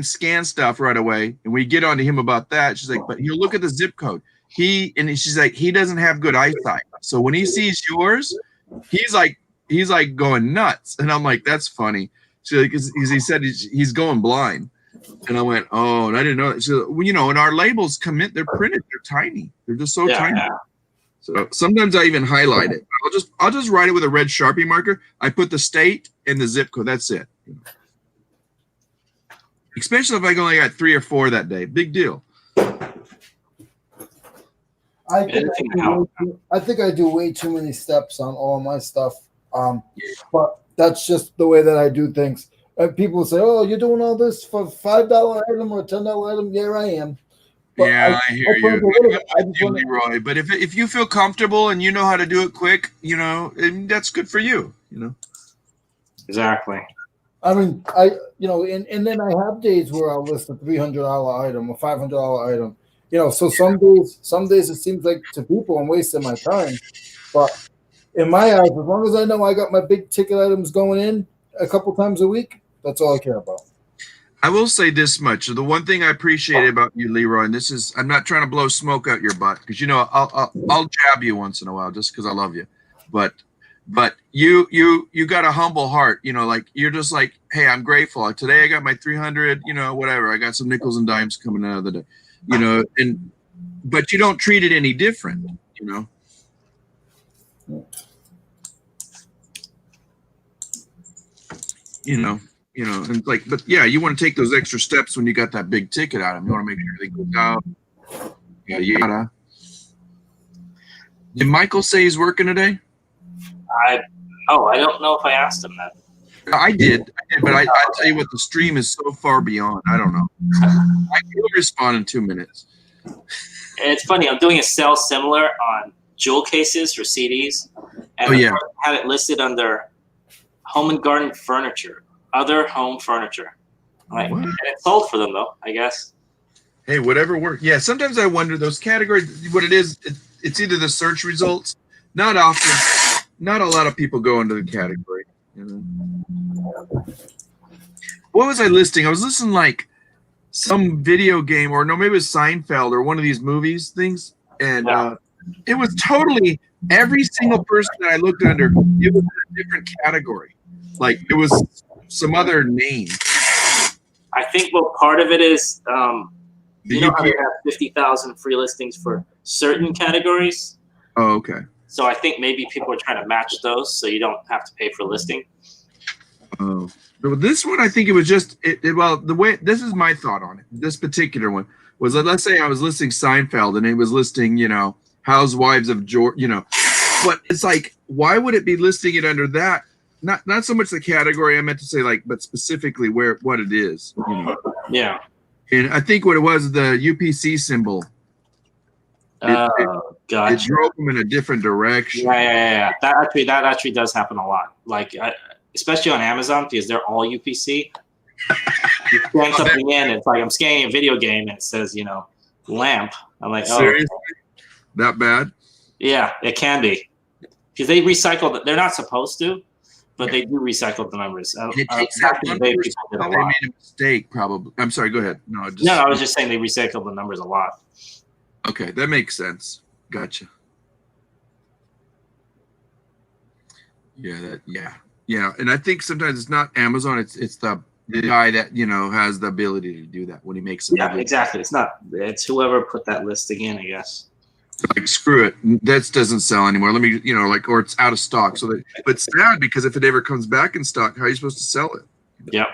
scan stuff right away. And we get on to him about that. She's like, but he'll look at the zip code. She's like, he doesn't have good eyesight. So when he sees yours, he's like going nuts. And I'm like, that's funny. She's like, because he said he's going blind. And I went, oh, and I didn't know that. So, and our labels they're printed. They're tiny. They're just so tiny. Yeah. So sometimes I even highlight it. I'll just write it with a red Sharpie marker. I put the state and the zip code. That's it. Especially if I only got 3 or 4 that day. Big deal. I think I do way too many steps on all my stuff. But that's just the way that I do things. And people say, "Oh, you're doing all this for $5 item or $10 item." Yeah, I am. But yeah, I hear you, Leroy. But if you feel comfortable and you know how to do it quick, that's good for you. Exactly. I mean, and then I have days where I'll list a $300 item, a $500 item. So some days it seems like to people I'm wasting my time, but in my eyes, as long as I know I got my big ticket items going in a couple times a week, that's all I care about. I will say this much: the one thing I appreciate about you, Leroy, and this is, I'm not trying to blow smoke out your butt, because I'll jab you once in a while just because I love you, but you got a humble heart. Like you're just like, hey, I'm grateful. Today I got my 300, whatever. I got some nickels and dimes coming out of the day, but you don't treat it any different, and like, but yeah, you want to take those extra steps when you got that big ticket item. You want to make sure everything goes out. Yada. Did Michael say he's working today? I don't know if I asked him that. I did, but I tell you what, the stream is so far beyond. I don't know. I will respond in 2 minutes. And it's funny. I'm doing a sale similar on jewel cases for CDs, and I have it listed under home and garden furniture, other home furniture. Right, and it sold for them though, I guess. Hey, whatever works. Yeah, sometimes I wonder those categories. What it is, it's either the search results. Not often. Not a lot of people go into the category. What was I listing? I was listing like some video game, or no, maybe it was Seinfeld or one of these movies things, and it was totally every single person that I looked under. It was in a different category, like it was some other name. I think part of it is how they have 50,000 free listings for certain categories. Oh, okay. So I think maybe people are trying to match those, so you don't have to pay for listing. Oh, this one, I think it was just well, the way, this is my thought on it. This particular one was, let's say I was listing Seinfeld and it was listing, Housewives of George, but it's like, why would it be listing it under that? Not so much the category I meant to say, like, but specifically what it is. Yeah. And I think what it was, the UPC symbol. Gotcha. It drove them in a different direction. Yeah. That actually does happen a lot. Like, especially on Amazon, because they're all UPC. You scan something in, it's like I'm scanning a video game, and it says, lamp. I'm like, oh, seriously? That bad? Yeah, it can be, because they recycle. They're not supposed to, but they do recycle the numbers. It takes that one person that they made a mistake, probably. I'm sorry. Go ahead. No, I was just saying they recycle the numbers a lot. Okay, that makes sense. Gotcha. Yeah. And I think sometimes it's not Amazon. It's the guy that has the ability to do that when he makes it. Yeah, exactly. It's whoever put that listing in, I guess. Like, screw it. That doesn't sell anymore. Let me, or it's out of stock. So, but it's sad, because if it ever comes back in stock, how are you supposed to sell it? Yep.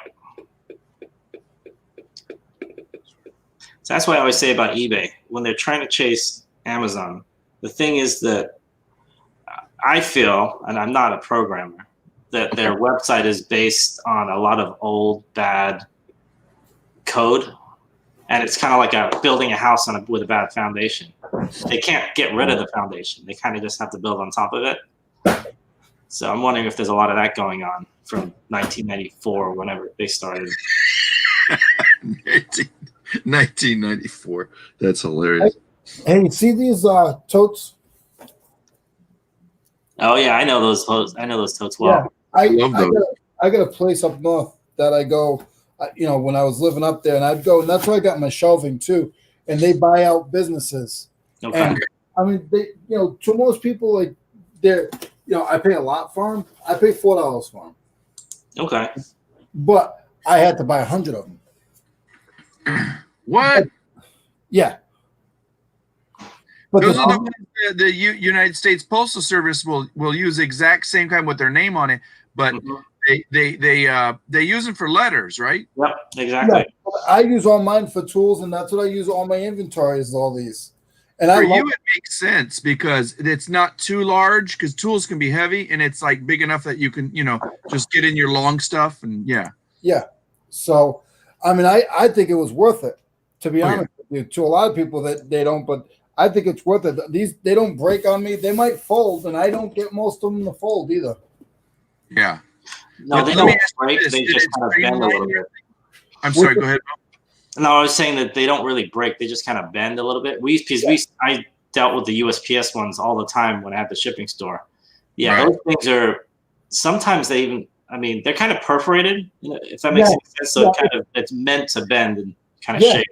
So that's what I always say about eBay. When they're trying to chase Amazon, the thing is that I feel, and I'm not a programmer, that their website is based on a lot of old, bad code. and it's kind of like building a house with a bad foundation. They can't get rid of the foundation. They kind of just have to build on top of it. So I'm wondering if there's a lot of that going on from 1994 or whenever they started. 1994. That's hilarious. Hey, see these totes? Oh yeah, I know those totes. I know those totes well. Yeah, I love those. I got a place up north that I go. When I was living up there, and I'd go, and that's where I got my shelving too. And they buy out businesses. Okay. And I mean, they, to most people, like they're, I pay a lot for them. I pay $4 for them. Okay. But I had to buy 100 of them. What? Yeah. But those are the ones that the United States Postal Service will use the exact same kind with their name on it, but they use them for letters, right? Yep, exactly. Yeah, I use all mine for tools, and that's what I use all my inventory is all these. And for you, it makes sense because it's not too large because tools can be heavy, and it's like big enough that you can, just get in your long stuff and yeah. Yeah. So, I mean, I think it was worth it, to be honest with you. To a lot of people that they don't, but I think it's worth it. They don't break on me. They might fold, and I don't get most of them to fold either. Yeah. No, they don't break. They just kind of bend a little bit. I'm sorry. Go ahead. No, I was saying that they don't really break. They just kind of bend a little bit. I dealt with the USPS ones all the time when I had the shipping store. Yeah, right. Those things are sometimes they even. I mean, they're kind of perforated. If that makes any sense. So it's meant to bend and kind of shake.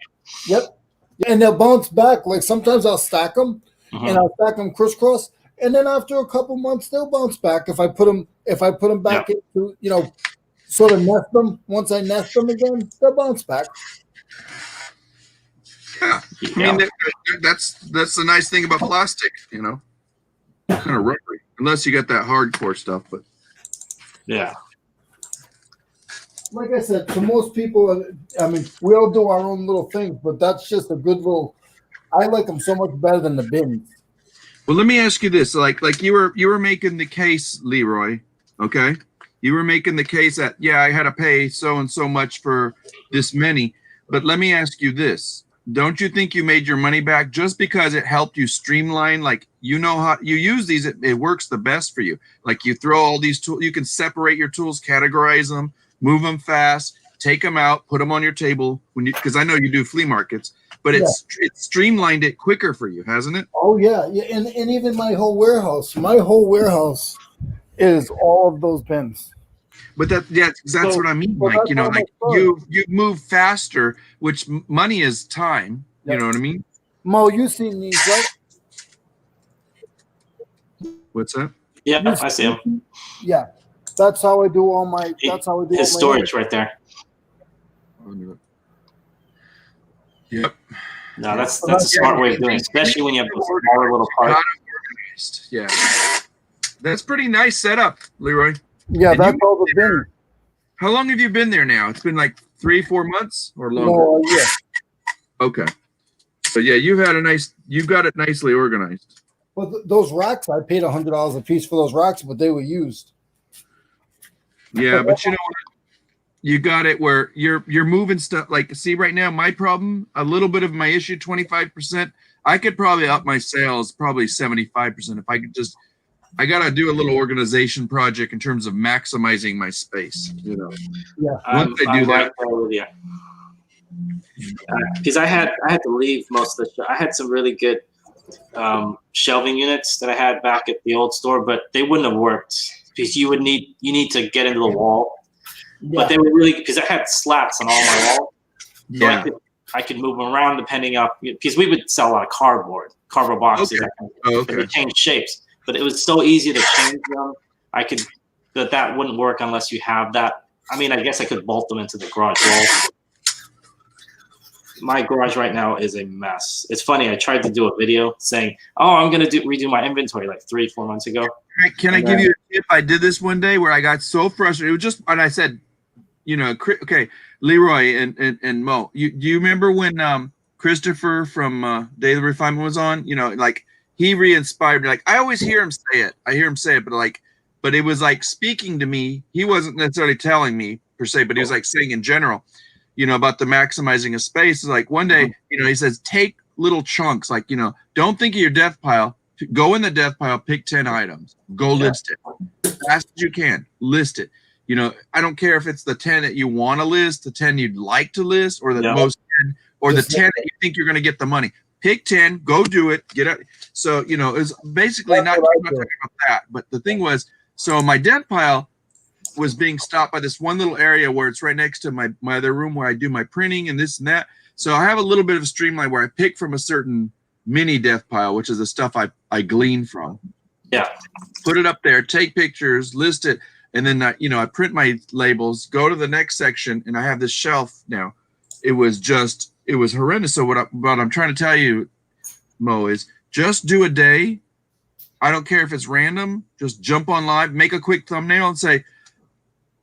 Yep. And they'll bounce back. Like sometimes I'll stack them, and I'll stack them crisscross, and then after a couple months they'll bounce back if I put them back into sort of nest them. Once I nest them again, they'll bounce back. Yeah, I mean that's the nice thing about plastic, kind of rubbery, unless you got that hardcore stuff. But yeah. Like I said, to most people, I mean, we all do our own little things, but that's just a good little. I like them so much better than the bins. Well, let me ask you this: like you were making the case, Leroy. Okay, you were making the case that I had to pay so and so much for this many. But let me ask you this: don't you think you made your money back just because it helped you streamline? Like how you use these, it works the best for you. Like you throw all these tools, you can separate your tools, categorize them. Move them fast, take them out, put them on your table because I know you do flea markets, but it's streamlined it quicker for you, hasn't it? Oh yeah, and even my whole warehouse is all of those bins. But that's what I mean. Like you move faster, which money is time. Yep. You know what I mean? Mo, you've seen these, right? What's that? Yeah, I see them. Yeah. That's how I do all my. That's how I do his storage right there. Yep. No, that's a smart way of doing it, especially when you have those smaller little parts. Yeah, that's pretty nice setup, Leroy. Yeah, that's all the bins. How long have you been there now? It's been like 3-4 months or longer. No, yeah. Okay. So yeah, you've got it nicely organized. But those racks, I paid $100 a piece for those racks, but they were used. Yeah, but you know what? You got it where you're moving stuff. Like, see, right now, my problem, a little bit of my issue, 25%. I could probably up my sales probably 75% if I could just. I got to do a little organization project in terms of maximizing my space. Yeah. Once I do that, because I had to leave most of the. I had some really good shelving units that I had back at the old store, but they wouldn't have worked. Because you need to get into the wall, but they were really because I had slats on all my walls. So I could move them around depending on because we would sell a lot of cardboard boxes. Okay. They change shapes, but it was so easy to change them. That wouldn't work unless you have that. I mean, I guess I could bolt them into the garage wall. My garage right now is a mess. It's funny. I tried to do a video saying, "Oh, I'm gonna redo my inventory" like 3-4 months ago. Can I give you a tip? I did this one day where I got so frustrated. It was just, and I said, okay, Leroy and Mo, do you remember when Christopher from Day of the Refinement was on? He re-inspired me. Like I always hear him say it. But it was like speaking to me. He wasn't necessarily telling me per se, but he was like saying in general. about the maximizing of space. Is like one day, he says, take little chunks, like, don't think of your death pile. Go in the death pile, pick 10 items, go list it as fast as you can, list it. I don't care if it's the 10 that you want to list, the 10 you'd like to list, or the most 10, or the 10 that you think you're going to get the money. Pick 10, go do it, get it. So, it's basically not talking about that. But the thing was, so my death pile was being stopped by this one little area where it's right next to my other room where I do my printing and this and that. So I have a little bit of a streamline where I pick from a certain mini death pile, which is the stuff I glean from. Yeah. Put it up there, take pictures, list it. And then, I print my labels, go to the next section, and I have this shelf now. It was horrendous. So what I'm trying to tell you, Mo, is just do a day. I don't care if it's random. Just jump on live, make a quick thumbnail, and say,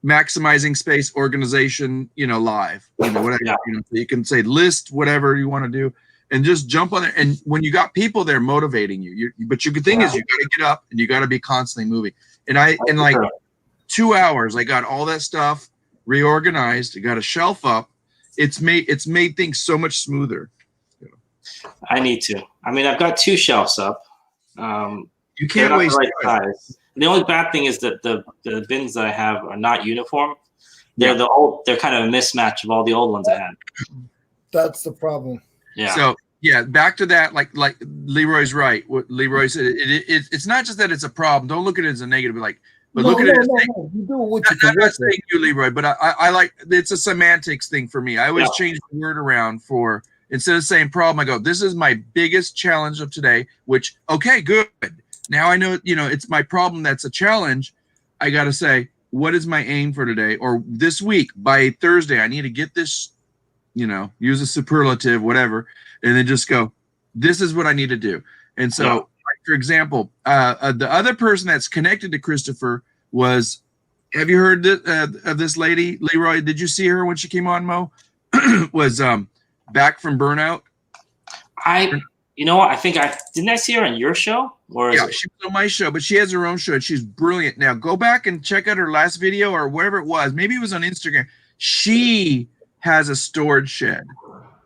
maximizing space organization, live, whatever. Yeah. You can say list whatever you want to do, and just jump on there. And when you got people there motivating you, but the thing is, you got to get up and you got to be constantly moving. And in like 2 hours, I got all that stuff reorganized. I got a shelf up. It's made things so much smoother. I need to. I mean, I've got 2 shelves up. You can't waste the right size. The only bad thing is that the bins that I have are not uniform. They're they're kind of a mismatch of all the old ones I had. That's the problem. Yeah. So back to that. Like Leroy's right. What Leroy said, it's not just that it's a problem. Don't look at it as a negative. But look at it as you do what you I'm not saying you, Leroy, but I like, it's a semantics thing for me. I always change the word around for, instead of saying problem, I go, this is my biggest challenge of today, which, okay, good. Now I know, it's my problem that's a challenge. I got to say, what is my aim for today or this week? By Thursday, I need to get this, use a superlative, whatever, and then just go, this is what I need to do. And so, like, for example, the other person that's connected to Christopher was, have you heard of this lady, Leroy? Did you see her when she came on, Mo? Was back from burnout. You know what? I think didn't I see her on your show? Or she was on my show, but she has her own show and she's brilliant. Now go back and check out her last video or wherever it was. Maybe it was on Instagram. She has a storage shed.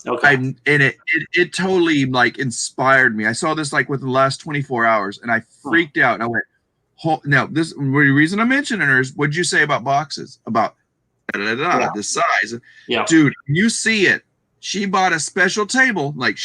Okay. And it totally like inspired me. I saw this like within the last 24 hours and I freaked out and I went, now this the reason I'm mentioning her is what'd you say about boxes? About the size. Yeah. Dude, you see it. She bought a special table, like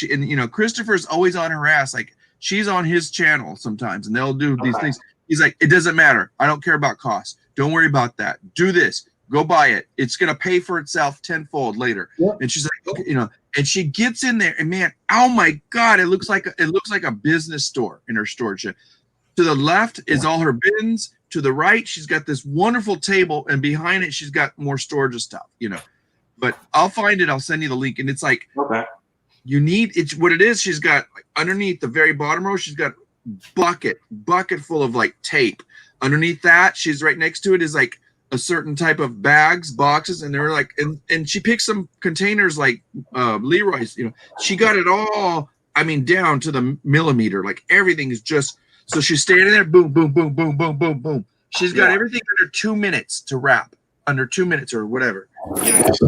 Christopher's always on her ass. Like she's on his channel sometimes, and they'll do these things. He's like, it doesn't matter. I don't care about cost. Don't worry about that. Do this. Go buy it. It's gonna pay for itself tenfold later. Yep. And she's like, okay, and she gets in there, and man, oh my God, it looks like a business store in her storage shed. To the left is all her bins. To the right, she's got this wonderful table, and behind it, she's got more storage of stuff. But I'll find it. I'll send you the link. And it's like, you need it's what it is. She's got like, underneath the very bottom row, she's got bucket full of like tape. Underneath that, she's right next to it is like a certain type of boxes, and they're like, and she picked some containers like Leroy's. She got it all. I mean, down to the millimeter. Like everything is just. So she's standing there. Boom, boom, boom, boom, boom, boom, boom. She's got everything under 2 minutes to wrap. Under 2 minutes or whatever. It's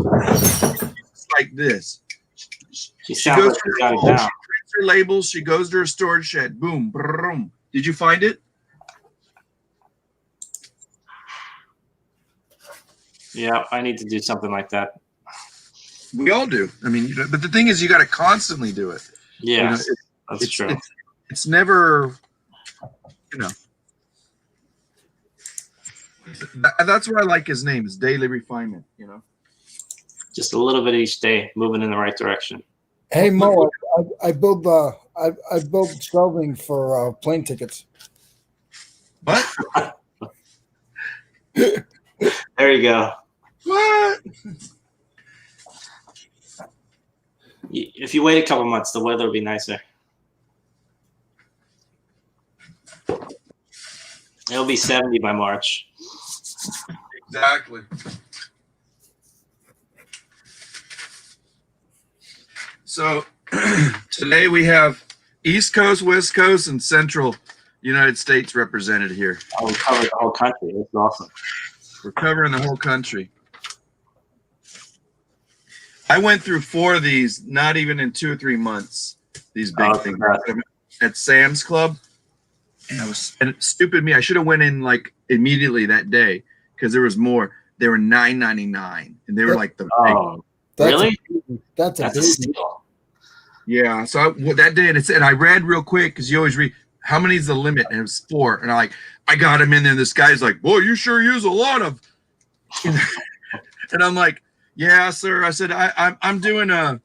like this. She goes to she prints her labels. She goes to her storage shed. Boom, boom. Did you find it? Yeah, I need to do something like that. We all do. I mean, but the thing is, you got to constantly do it. Yeah, that's true. It's never, That's what I like his name is Daily Refinement. Just a little bit each day, moving in the right direction. Hey Mo, I build shelving for plane tickets. What? There you go. What? If you wait a couple months, the weather will be nicer. It'll be 70 by March. Exactly. So today we have East Coast, West Coast, and Central United States represented here. Oh, we covered the whole country. That's awesome. We're covering the whole country. I went through 4 of these, not even in 2 or 3 months. These big things at Sam's Club, and stupid me. I should have went in like immediately that day because there was more. They were $9.99, and they were like the really? That's a steal. Yeah. So that day, and I read real quick because you always read how many is the limit, and it was 4. And I got him in there. And this guy's like, "Boy, you sure use a lot of." And I'm like, "Yeah, sir." I said, "I'm doing a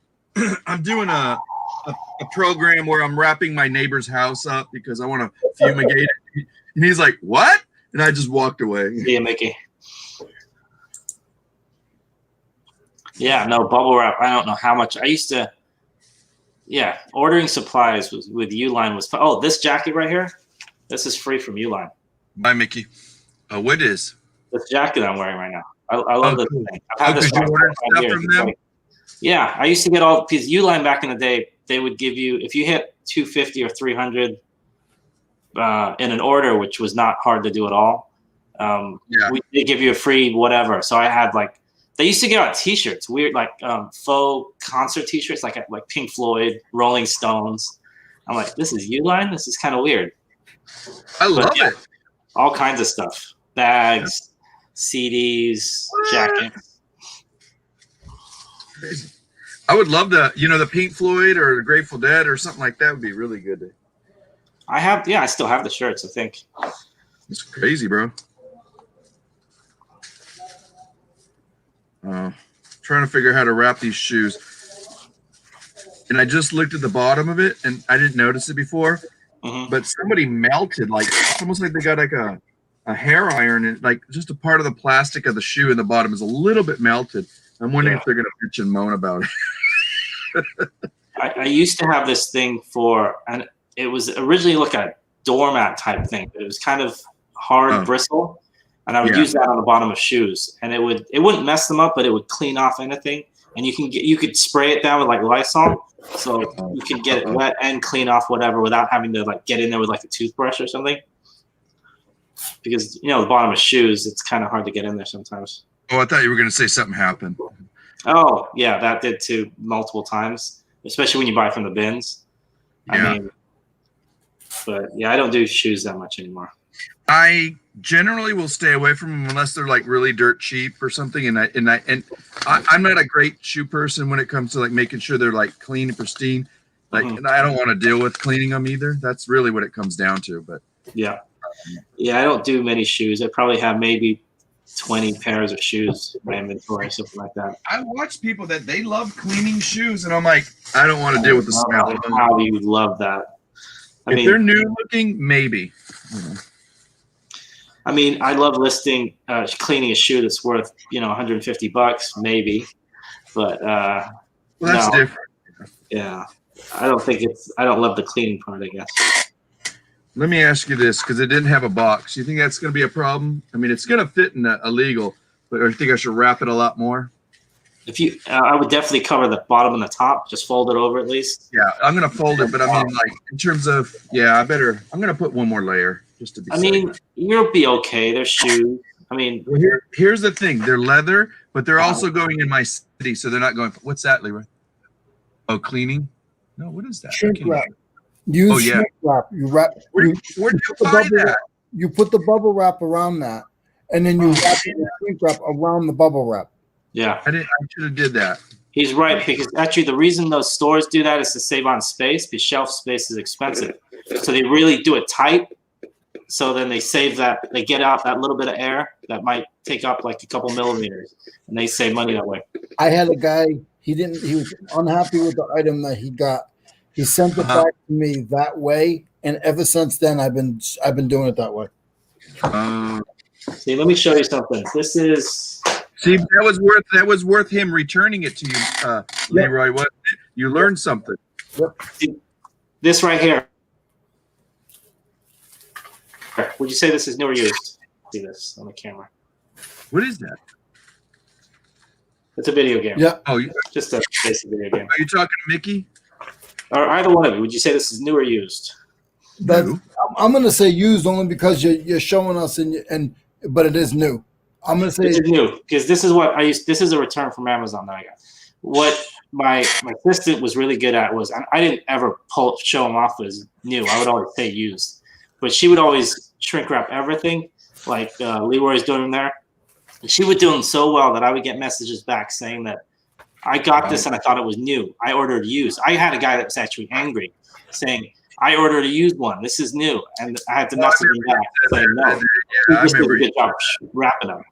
program where I'm wrapping my neighbor's house up because I want to fumigate it." And he's like, "What?" And I just walked away. Yeah, Mickey. Yeah, no, bubble wrap. I don't know how much. I used to, ordering supplies with Uline was, this jacket right here, this is free from Uline. Bye, Mickey. What is? This jacket I'm wearing right now. I love this cool. thing. I've had this you ordered stuff from them? Yeah, I used to get all, because Uline back in the day, they would give you, if you hit 250 or 300 in an order, which was not hard to do at all, they give you a free whatever. So I had they used to give out T-shirts, weird faux concert T-shirts, like Pink Floyd, Rolling Stones. I'm like, this is Uline? This is kind of weird. I love it. All kinds of stuff. Bags, CDs, jackets. Crazy. I would love the Pink Floyd or the Grateful Dead or something like that would be really good. I still have the shirts, I think. It's crazy, bro. Trying to figure out how to wrap these shoes. And I just looked at the bottom of it, and I didn't notice it before. Mm-hmm. But somebody melted, it's almost like they got a hair iron, and just a part of the plastic of the shoe in the bottom is a little bit melted. I'm wondering if they're going to bitch and moan about it. I used to have this thing and it was originally like a doormat type thing. It was kind of hard bristle. And I would use that on the bottom of shoes, and it wouldn't mess them up, but it would clean off anything. And you could spray it down with Lysol, so you could get it wet and clean off whatever without having to get in there with a toothbrush or something. Because the bottom of shoes, it's kind of hard to get in there sometimes. Oh, I thought you were going to say something happened. Oh yeah, that did too multiple times, especially when you buy from the bins. Yeah. But I don't do shoes that much anymore. I generally will stay away from them unless they're really dirt cheap or something. And I'm not a great shoe person when it comes to making sure they're clean and pristine. And I don't want to deal with cleaning them either. That's really what it comes down to. But yeah, I don't do many shoes. I probably have maybe 20 pairs of shoes in my inventory, something like that. I watch people that they love cleaning shoes, and I'm like, I don't want to deal with the smell. How do you love that? If they're new looking, maybe. I love listing cleaning a shoe that's worth $150 maybe, but that's different. Yeah, I don't love the cleaning part, I guess. Let me ask you this, because it didn't have a box. You think that's going to be a problem? It's going to fit in a legal, but I think I should wrap it a lot more. I would definitely cover the bottom and the top, just fold it over at least. Yeah, I'm going to fold it, but in terms of, I'm going to put one more layer just to be safe. You'll be okay. They're shoes. Here's the thing. They're leather, but they're also going in my city, so they're not going, what's that, Leroy? Oh, cleaning? No, what is that? Shrink wrap. Use shrink wrap. You wrap. Where do you buy that? You put the bubble wrap around that, and then you wrap the shrink wrap around the bubble wrap. Yeah. I should have did that. He's right, because actually the reason those stores do that is to save on space, because shelf space is expensive. So they really do it tight. So then they save that, they get out that little bit of air that might take up a couple millimeters, and they save money that way. I had a guy, he was unhappy with the item that he got. He sent it back to me that way, and ever since then I've been doing it that way. See, let me show you something. This is that was worth him returning it to you, Leroy. What you learned something. Yep. See, this right here. Would you say this is new or used? See this on the camera. What is that? It's a video game. Yeah. Oh, just a basic video game. Are you talking to Mickey? Or either one of you. Would you say this is new or used? I'm going to say used only because you're showing us, but it is new. I'm going to say it's new, because this is what I used. This is a return from Amazon that I got. what my assistant was really good at was I didn't ever show them off as new. I would always say used, but she would always shrink wrap everything like Leroy's doing there. And she would do them so well that I would get messages back saying that I got this and I thought it was new. I ordered used. I had a guy that was actually angry saying, I ordered a used one. This is new. And I had to message him back saying, no, you just did a good job wrapping them.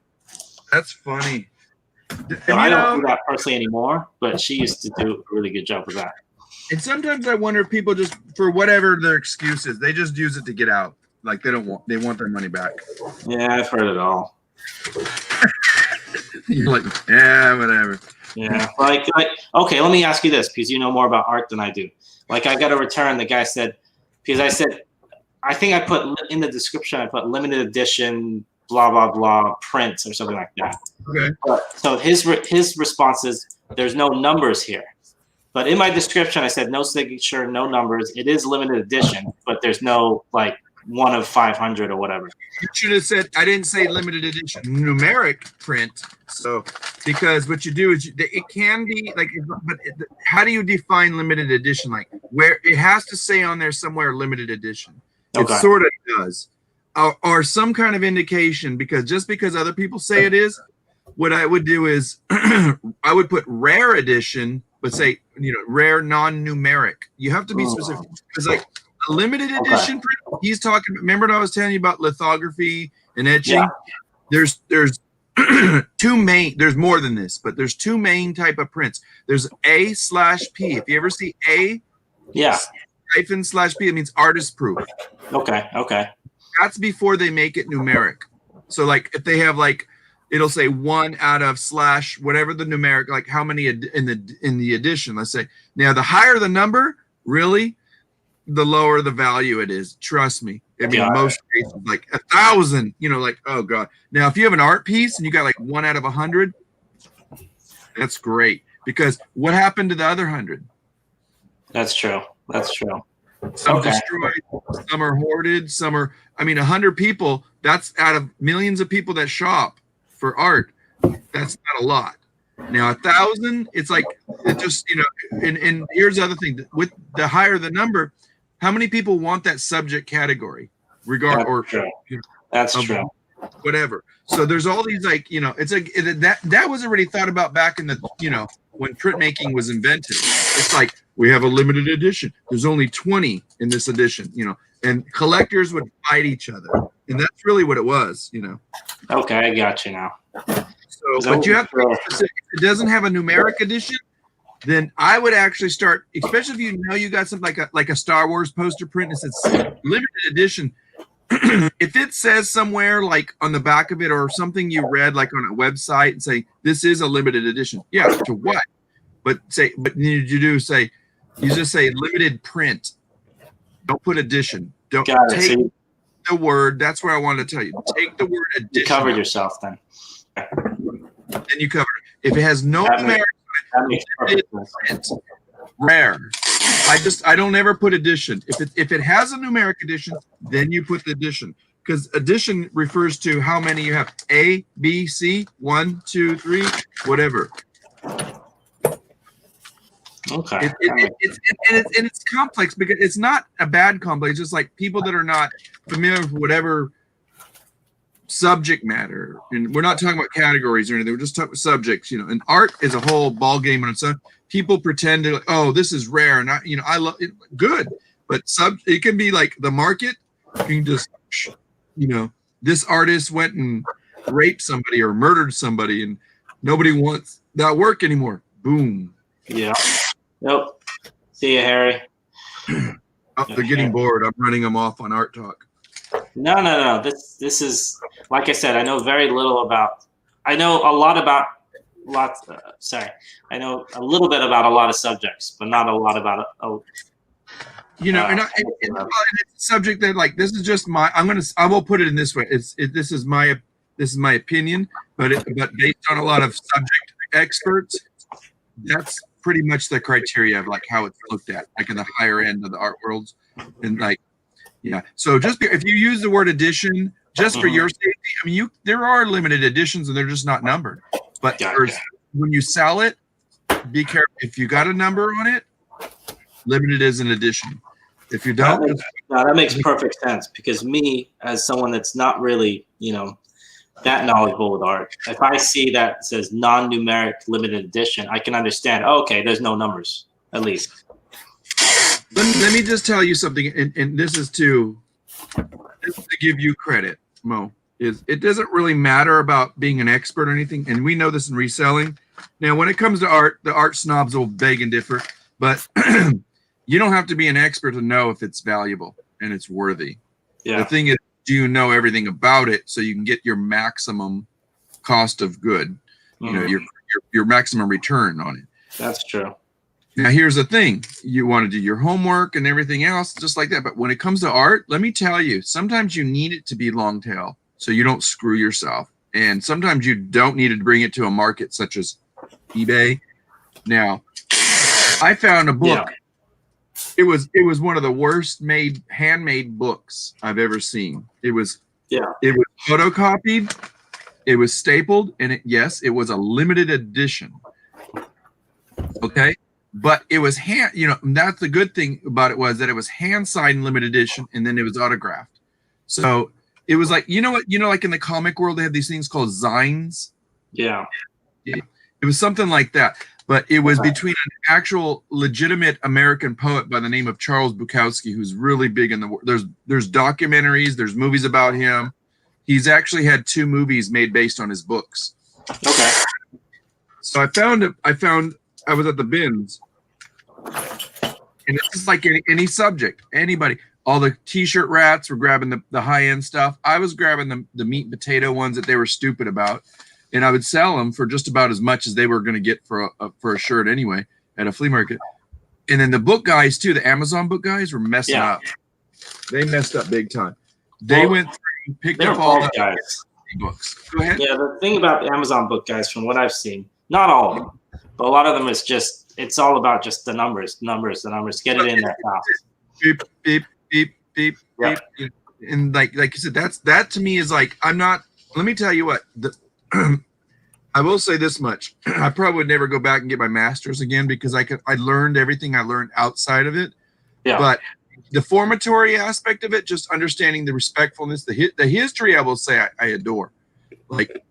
That's funny. So I don't do that personally anymore, but she used to do a really good job with that. And sometimes I wonder if people just, for whatever their excuse is, they just use it to get out. Like they want their money back. Yeah, I've heard it all. You're like, yeah, whatever. Yeah, like okay, let me ask you this, because you know more about art than I do. Like I got a return, the guy said, because I said, I think I put in the description, I put limited edition, blah, blah, blah, prints or something like that. Okay. So his response is, there's no numbers here. But in my description, I said no signature, no numbers. It is limited edition, but there's no like 1 of 500 or whatever. You should have said, I didn't say limited edition, numeric print. So, because what you do is it can be like, but how do you define limited edition? Like where it has to say on there somewhere limited edition. Okay. It sort of does. Or some kind of indication, because just because other people say it is, what I would do is I would put rare edition, but say, rare non-numeric. You have to be specific, because like a limited edition print, he's talking, remember what I was telling you about lithography and etching? Yeah. There's two main, there's more than this, but there's two main type of prints. There's A/P. If you ever see A, -/P, it means artist proof. Okay. That's before they make it numeric. So like if they have like, it'll say 1 out of / whatever the numeric, like how many in the edition, let's say. Now the higher the number, really, the lower the value it is. Trust me. I mean, most cases, like 1,000, like, oh God. Now, if you have an art piece and you got like 1 out of 100, that's great. Because what happened to the other 100? That's true. Some destroyed, some are hoarded, some are, 100 people, that's out of millions of people that shop for art. That's not a lot. Now, 1,000, it's like, it just, and here's the other thing. With the higher the number, how many people want that subject category? That's true. Whatever. So there's all these like, it's like that was already thought about back in the, when printmaking was invented. It's like, we have a limited edition. There's only 20 in this edition, and collectors would fight each other. And that's really what it was, Okay, I got you now. So, but you have to be specific. If it doesn't have a numeric edition, then I would actually start, especially if you got something like a Star Wars poster print and it says limited edition. If it says somewhere like on the back of it or something you read like on a website and say this is a limited edition, yeah, to what? But you just say limited print. Don't put edition. Don't take the word. That's where I wanted to tell you. Take the word edition. You covered yourself then. Then you cover it. If it has no numeric print, rare. I don't ever put edition. If it has a numeric edition, then you put the edition, because edition refers to how many you have. A, B, C, 1, 2, 3, whatever. Okay. It's complex, because it's not a bad complex. It's just like people that are not familiar with whatever subject matter, and we're not talking about categories or anything. We're just talking about subjects, And art is a whole ball game on its own. People pretend to, oh, this is rare, and I love it. Good, but it can be like the market. You can just, this artist went and raped somebody or murdered somebody, and nobody wants that work anymore. Boom. Yeah. Nope. See you, Harry. Oh, they're getting bored. I'm running them off on Art Talk. No. This is, like I said, I know very little about. I know a lot about I know a little bit about a lot of subjects, but not a lot about and it's a subject that, like, this is just I will put it in this way. This is my opinion, but based on a lot of subject experts, that's pretty much the criteria of like how it's looked at, like in the higher end of the art worlds, and like, yeah. So if you use the word edition just for your safety, there are limited editions and they're just not numbered. But when you sell it, be careful. If you got a number on it, limited as an edition. If you don't, that makes perfect sense, because me, as someone that's not really, that knowledgeable with art, if I see that it says non-numeric limited edition, I can understand, okay, there's no numbers, at least. Let me just tell you something, and this is to give you credit, Mo. Is it doesn't really matter about being an expert or anything, and we know this in reselling. Now, when it comes to art, the art snobs will beg and differ, but you don't have to be an expert to know if it's valuable and it's worthy. Yeah. The thing is, do you know everything about it so you can get your maximum cost of good, your maximum return on it. That's true. Now, here's the thing. You want to do your homework and everything else just like that. But when it comes to art, let me tell you, sometimes you need it to be long tail so you don't screw yourself. And sometimes you don't need to bring it to a market such as eBay. Now, I found a book. Yeah. It was one of the worst handmade books I've ever seen. It was photocopied, it was stapled, and it was a limited edition. Okay, but it was that's the good thing about it, was that it was hand signed limited edition, and then it was autographed. So it was like like in the comic world they have these things called zines. Yeah, it was something like that. But it was between an actual legitimate American poet by the name of Charles Bukowski, who's really big in the world. There's documentaries, there's movies about him. He's actually had 2 movies made based on his books. Okay. So I was at the bins, and it's just like any subject, anybody. All the t-shirt rats were grabbing the high-end stuff. I was grabbing the meat and potato ones that they were stupid about. And I would sell them for just about as much as they were going to get for a shirt anyway at a flea market. And then the book guys too, the Amazon book guys, were messing up. They messed up big time. They went through, picked up all the guys. Books. Go ahead. Yeah, the thing about the Amazon book guys, from what I've seen, not all of them, but a lot of them is it's all about just the numbers. Get it in there fast. Beep, beep, beep, beep, beep. And like you said, that to me is like, let me tell you what, I will say this much. I probably would never go back and get my master's again, because I learned everything I learned outside of it. Yeah. But the formatory aspect of it, just understanding the respectfulness, the history, I will say I adore. Like,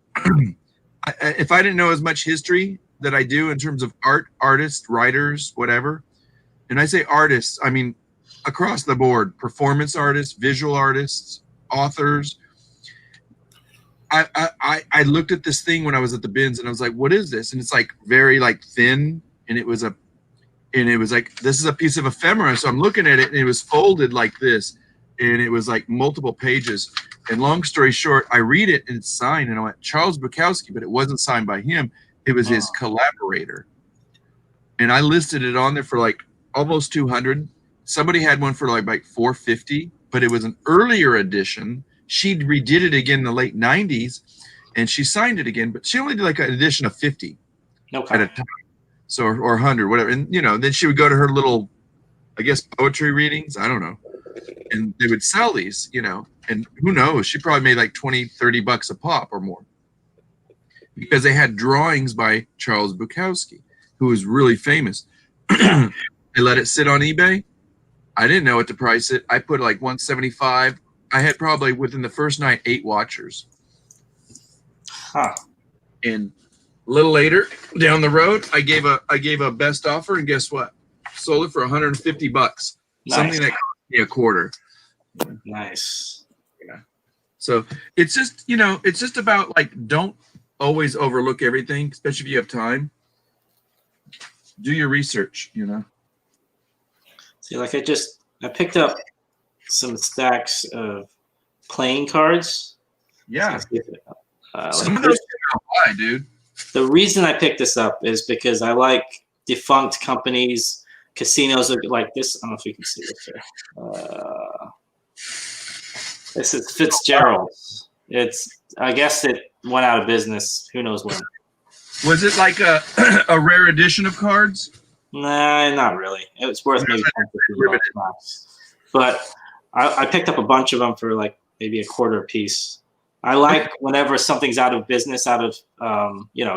if I didn't know as much history that I do in terms of artists, writers, whatever, and I say artists, I mean across the board, performance artists, visual artists, authors. I looked at this thing when I was at the bins, and I was like, what is this? And it's like very like thin, and it was like, this is a piece of ephemera. So I'm looking at it, and it was folded like this, and it was like multiple pages. And long story short, I read it, and it's signed, and I went, Charles Bukowski, but it wasn't signed by him. It was his collaborator. And I listed it on there for like almost 200. Somebody had one for like 450, but it was an earlier edition. She redid it again in the late 90s, and she signed it again, but she only did like an edition of 50 at a time. So, or 100, whatever. And, then she would go to her little, I guess, poetry readings. I don't know. And they would sell these, and who knows? She probably made like 20, 30 bucks a pop or more, because they had drawings by Charles Bukowski, who was really famous. They let it sit on eBay. I didn't know what to price it. I put like 175. I had probably within the first night 8 watchers. Huh. And a little later down the road, I gave a best offer, and guess what? Sold it for 150 bucks. Nice. Something that cost me a quarter. Nice. Yeah. So it's just about like, don't always overlook everything, especially if you have time. Do your research, See, like I picked up some stacks of playing cards. Yeah. Some of those don't lie, dude. The reason I picked this up is because I like defunct companies, casinos like this. I don't know if you can see this here. This is Fitzgerald's. I guess it went out of business. Who knows when? Was it like a rare edition of cards? Nah, not really. It was worth maybe $10. But I picked up a bunch of them for like maybe a quarter a piece. I like whenever something's out of business, a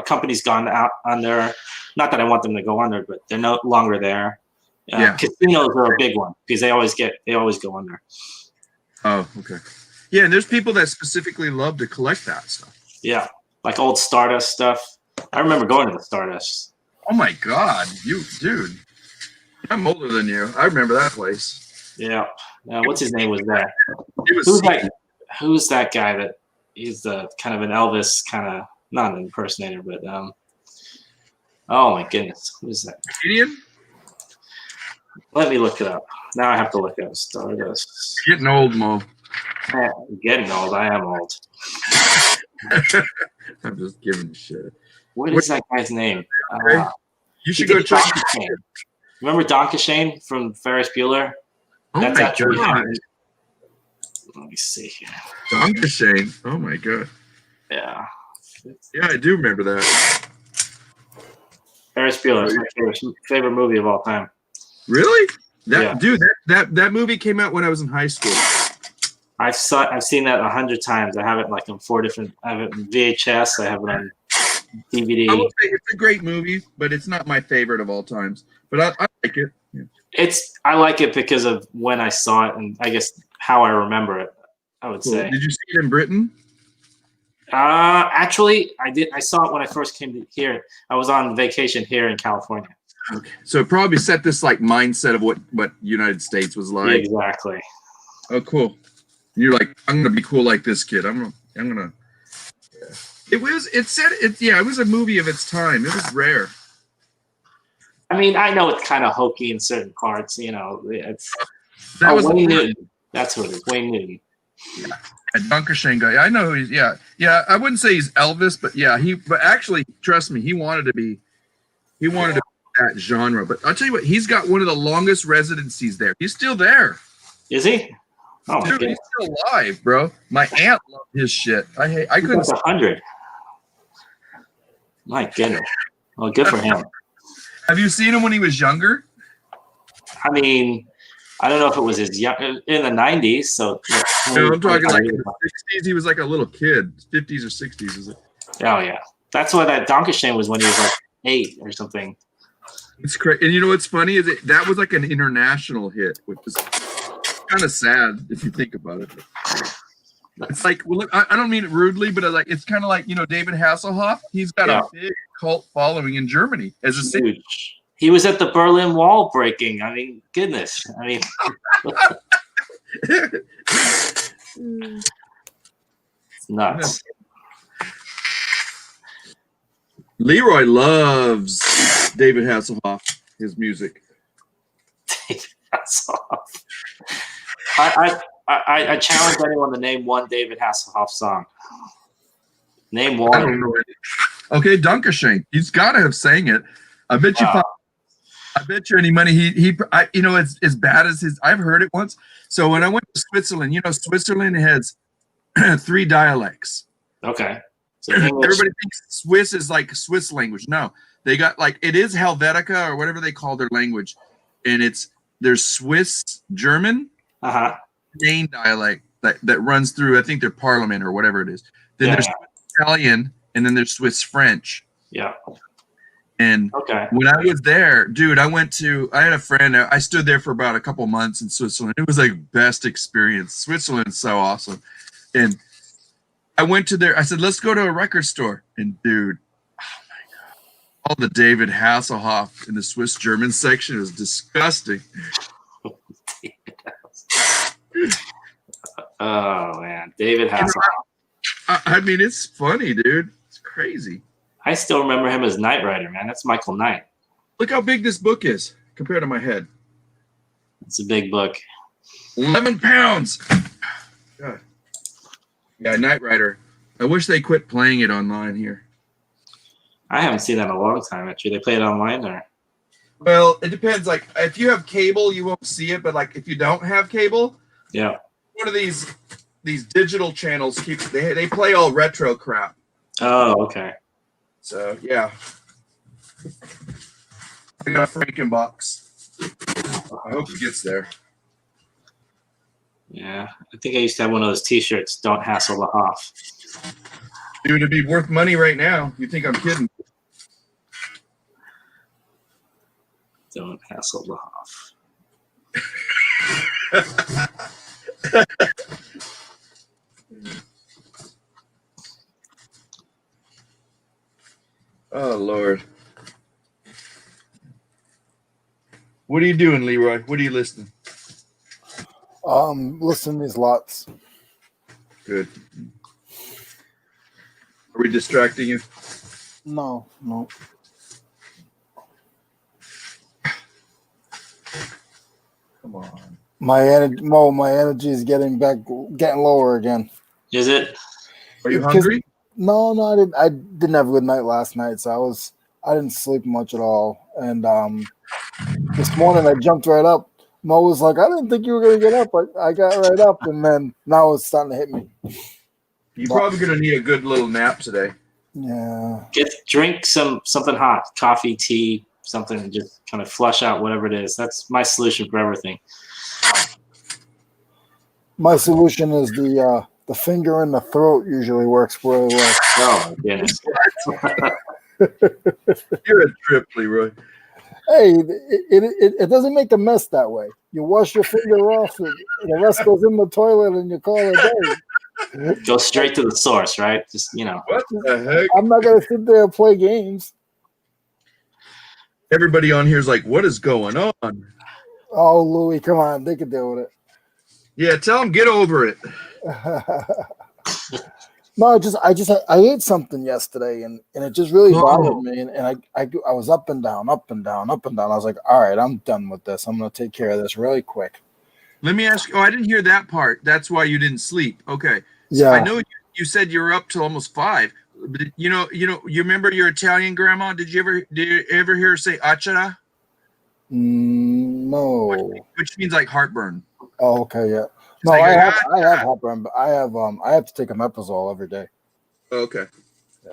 company's gone out on their Not that I want them to go under, but they're no longer there. Yeah. Casinos are a big one because they always go under. Oh, okay. Yeah, and there's people that specifically love to collect that stuff. Yeah, like old Stardust stuff. I remember going to the Stardust. Oh my God, dude! I'm older than you. I remember that place. Yeah. What's his name was there? It was Who's that guy that he's the kind of an Elvis kind of not an impersonator, but oh my goodness, who's that? Canadian? Let me look it up. Now I have to look up Stardust. You're getting old, Mo. I'm getting old. I am old. I'm just giving you shit. What is that guy's name? You should go check. Remember Donkashane from Ferris Bueller? Oh That's my actually God. him. Let me see here. Donkashane. Oh my God. Yeah. Yeah, I do remember that. Ferris Bueller is my favorite movie of all time. Really? Yeah. Dude, that movie came out when I was in high school. I've seen that 100 times. I have it like on 4 different. I have it in VHS. I have it on DVD. I will say it's a great movie, but it's not my favorite of all times. But I like it. Yeah. I like it because of when I saw it and I guess how I remember it. I would say. Did you see it in Britain? Actually, I did. I saw it when I first came to here. I was on vacation here in California. Okay. So it probably set this like mindset of what United States was like. Exactly. Oh, cool. You're like, I'm gonna be cool like this kid. I'm gonna. It was a movie of its time. It was rare. I mean, I know it's kind of hokey in certain parts. You know, it's Wayne Newton. That's what it is. Wayne Newton. Yeah, a Donkashane guy. I know he's yeah. I wouldn't say he's Elvis, but yeah, but actually, trust me, he wanted to be that genre. But I'll tell you what, he's got one of the longest residencies there. He's still there. Is he? Oh my Dude, goodness. he's still alive, bro. My aunt loved his shit. I couldn't. 100. My goodness. Well, good for him. Have you seen him when he was younger? I mean, I don't know if it was his young in the 90s. So No, I'm talking like in the 60s. He was like a little kid, 50s or 60s, is it? Oh yeah, that's why that Donkashane was when he was like 8 or something. It's crazy. And you know what's funny is that was like an international hit, which is kind of sad if you think about it. It's like, well, I don't mean it rudely, but it's kind of like, David Hasselhoff. He's got a big cult following in Germany as a singer. He was at the Berlin Wall breaking. I mean, goodness. I mean, it's nuts. Leroy loves David Hasselhoff, his music. David Hasselhoff. I challenge anyone to name one David Hasselhoff song. Name one. I don't know it. Okay, Donkashane. He's got to have sang it. I bet you. I bet you any money. It's as bad as his. I've heard it once. So when I went to Switzerland, Switzerland has 3 dialects. Okay. So everybody thinks Swiss is like Swiss language. No, they got it is Helvetica or whatever they call their language, and there's Swiss German. Main dialect that runs through, I think, their parliament or whatever it is. Then there's Italian, and then there's Swiss French. Yeah. And when I was there, dude, I had a friend. I stood there for about a couple months in Switzerland. It was like best experience. Switzerland's so awesome. And I went to there. I said, let's go to a record store. And dude, oh my God, all the David Hasselhoff in the Swiss German section is disgusting. Oh man, David Hasselhoff. I mean, it's funny, dude. It's crazy. I still remember him as Knight Rider, man. That's Michael Knight. Look how big this book is compared to my head. It's a big book. 11 pounds. God. Yeah, Knight Rider. I wish they quit playing it online here. I haven't seen that in a long time. Actually, they play it online, or? Well, it depends. Like, if you have cable, you won't see it. But like, if you don't have cable, one of these digital channels they play all retro crap. Oh, okay. So yeah, I got a Frankenbox. I hope it gets there. Yeah, I think I used to have one of those T-shirts. Don't hassle the Hoff. Dude, it'd be worth money right now. You think I'm kidding? Don't hassle the Hoff. Oh Lord. What are you doing, Leroy? What are you listening? Listen to these lots. Good. Are we distracting you? No. Come on. My energy is getting lower again. Is it? Are you hungry? No, I didn't. I didn't have a good night last night, so I didn't sleep much at all. And this morning I jumped right up. Mo was like, "I didn't think you were gonna get up," but I got right up, and then now it's starting to hit me. You're probably gonna need a good little nap today. Yeah. Drink something hot, coffee, tea, something, just kind of flush out whatever it is. That's my solution for everything. My solution is the finger in the throat usually works really well. Oh my goodness. You're a trip, Leroy. Hey, it doesn't make a mess that way. You wash your finger off, and the rest goes in the toilet, and you call it a day. Go straight to the source, right? Just What the heck? I'm not gonna sit there and play games. Everybody on here is like, what is going on? Oh, Louie, come on, they can deal with it. Yeah, tell them get over it. No, I ate something yesterday, and it just really bothered me, and I was up and down. I was like, all right, I'm done with this. I'm gonna take care of this really quick. Let me ask you. Oh, I didn't hear that part. That's why you didn't sleep. Okay. So Yeah. I know you said you were up till almost 5. But you remember your Italian grandma? Did you ever hear her say achara? No. Which means like heartburn. Oh, okay, yeah. No, like, I have heartburn, but I have to take a Meprazole every day. Okay. Yeah.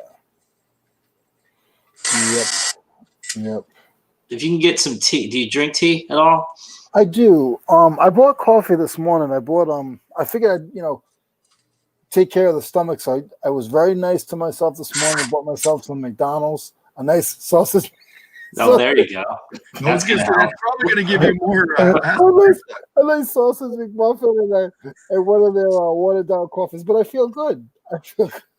Yep. If you can get some tea, do you drink tea at all? I do. I bought coffee this morning. I figured I'd, take care of the stomach. So I was very nice to myself this morning. Bought myself some McDonald's, a nice sausage. Oh, there you go. That's probably going to give you more. A nice sausage McMuffin and one of their watered down coffees. But I feel good.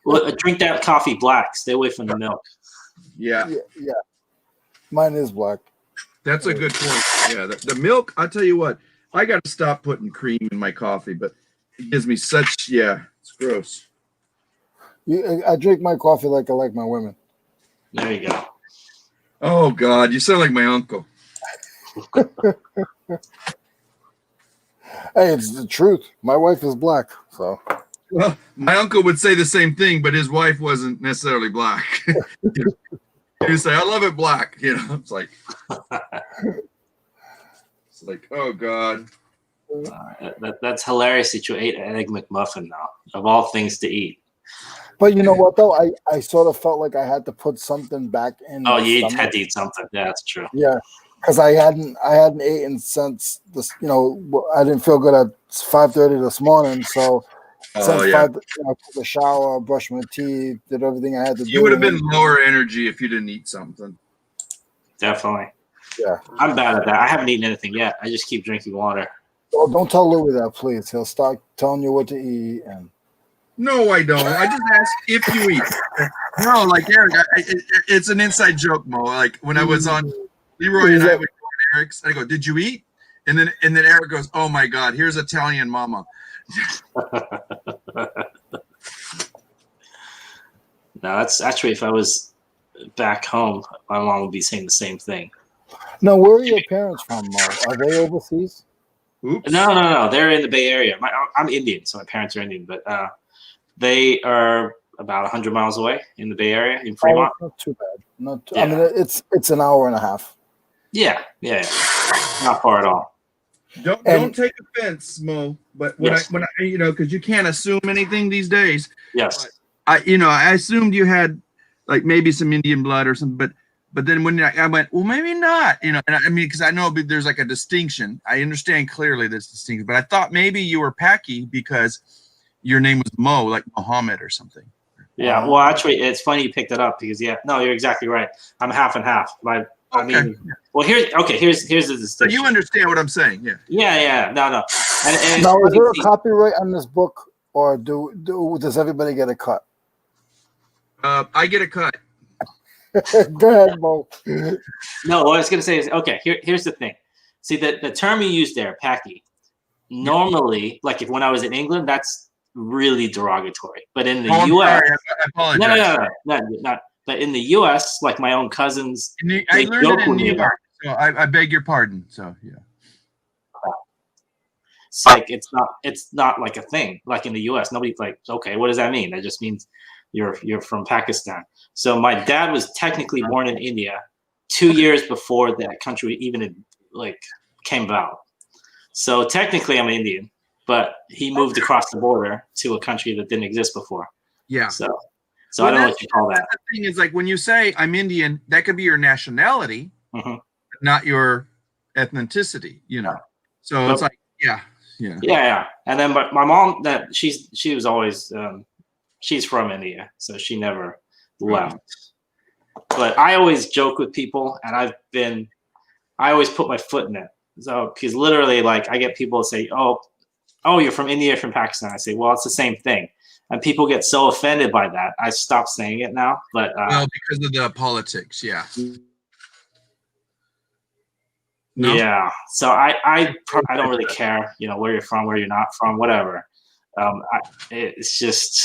Well, drink that coffee black. Stay away from the milk. Yeah. Mine is black. That's a good point. Yeah, the milk, I'll tell you what, I got to stop putting cream in my coffee, but it gives me such, it's gross. I drink my coffee like I like my women. There you go. Oh, God, you sound like my uncle. Hey, it's the truth. My wife is black, so. Well, my uncle would say the same thing, but his wife wasn't necessarily black. He would say, I love it black. It's like, oh, God. That's hilarious that you ate an Egg McMuffin now, of all things to eat. But you know what, though? I sort of felt like I had to put something back in. Oh, you had to eat something. Yeah, that's true. Yeah, because I hadn't eaten since this. I didn't feel good at 5:30 this morning. So since 5, took a shower, brushed my teeth, did everything I had to do. You would have been lower energy if you didn't eat something. Definitely. Yeah, I'm bad at that. I haven't eaten anything yet. I just keep drinking water. Well, don't tell Louie that, please. He'll start telling you what to eat and. No, I don't. I just ask if you eat. No, like Eric, it's an inside joke, Mo. Like when I was on Leroy and I would go to Eric's, I go, "Did you eat?" And then Eric goes, "Oh my God, here's Italian mama." No, that's actually, if I was back home, my mom would be saying the same thing. Now, where are your parents from, Mo? Are they overseas? Oops. No. They're in the Bay Area. I'm Indian, so my parents are Indian, but they are about 100 miles away in the Bay Area in Fremont. Not too bad. I mean, it's an hour and a half. Yeah. Not far at all. Don't take offense, Mo. But when I because you can't assume anything these days. Yes. I assumed you had like maybe some Indian blood or something, but then when I went, well, maybe not, and I mean, because I know there's like a distinction. I understand clearly this distinction, but I thought maybe you were Paki because your name was Mo, like Muhammad or something. Yeah. Well, actually, it's funny you picked it up because you're exactly right. I'm half and half. My I mean, well, here's the distinction. So you understand what I'm saying? Yeah. Yeah. No. And Now, is there a copyright on this book, or does everybody get a cut? I get a cut. Go ahead, Mo. No, what I was going to say is, okay, here's the thing. See, the term you used there, Packy, normally, like when I was in England, that's really derogatory. But in the U.S., I apologize. no. But in the U.S., like my own cousins, I learned it in New York, so I beg your pardon. So yeah. It's like it's not like a thing. Like in the U.S., nobody's like, okay, what does that mean? That just means you're from Pakistan. So my dad was technically born in India 2 years before that country even like came about. So technically I'm Indian, but he moved across the border to a country that didn't exist before. Yeah. So I don't know what you call that. The thing is, like when you say I'm Indian, that could be your nationality, not your ethnicity. So it's like yeah. And then but my mom, that she was always she's from India, so she never left. But I always joke with people, and I always put my foot in it. So because literally, like I get people to say, "Oh, you're from India, you're from Pakistan." I say, "Well, it's the same thing," and people get so offended by that. I stopped saying it now, but because of the politics, yeah. No? Yeah. So I don't really care, where you're from, where you're not from, whatever. It's just.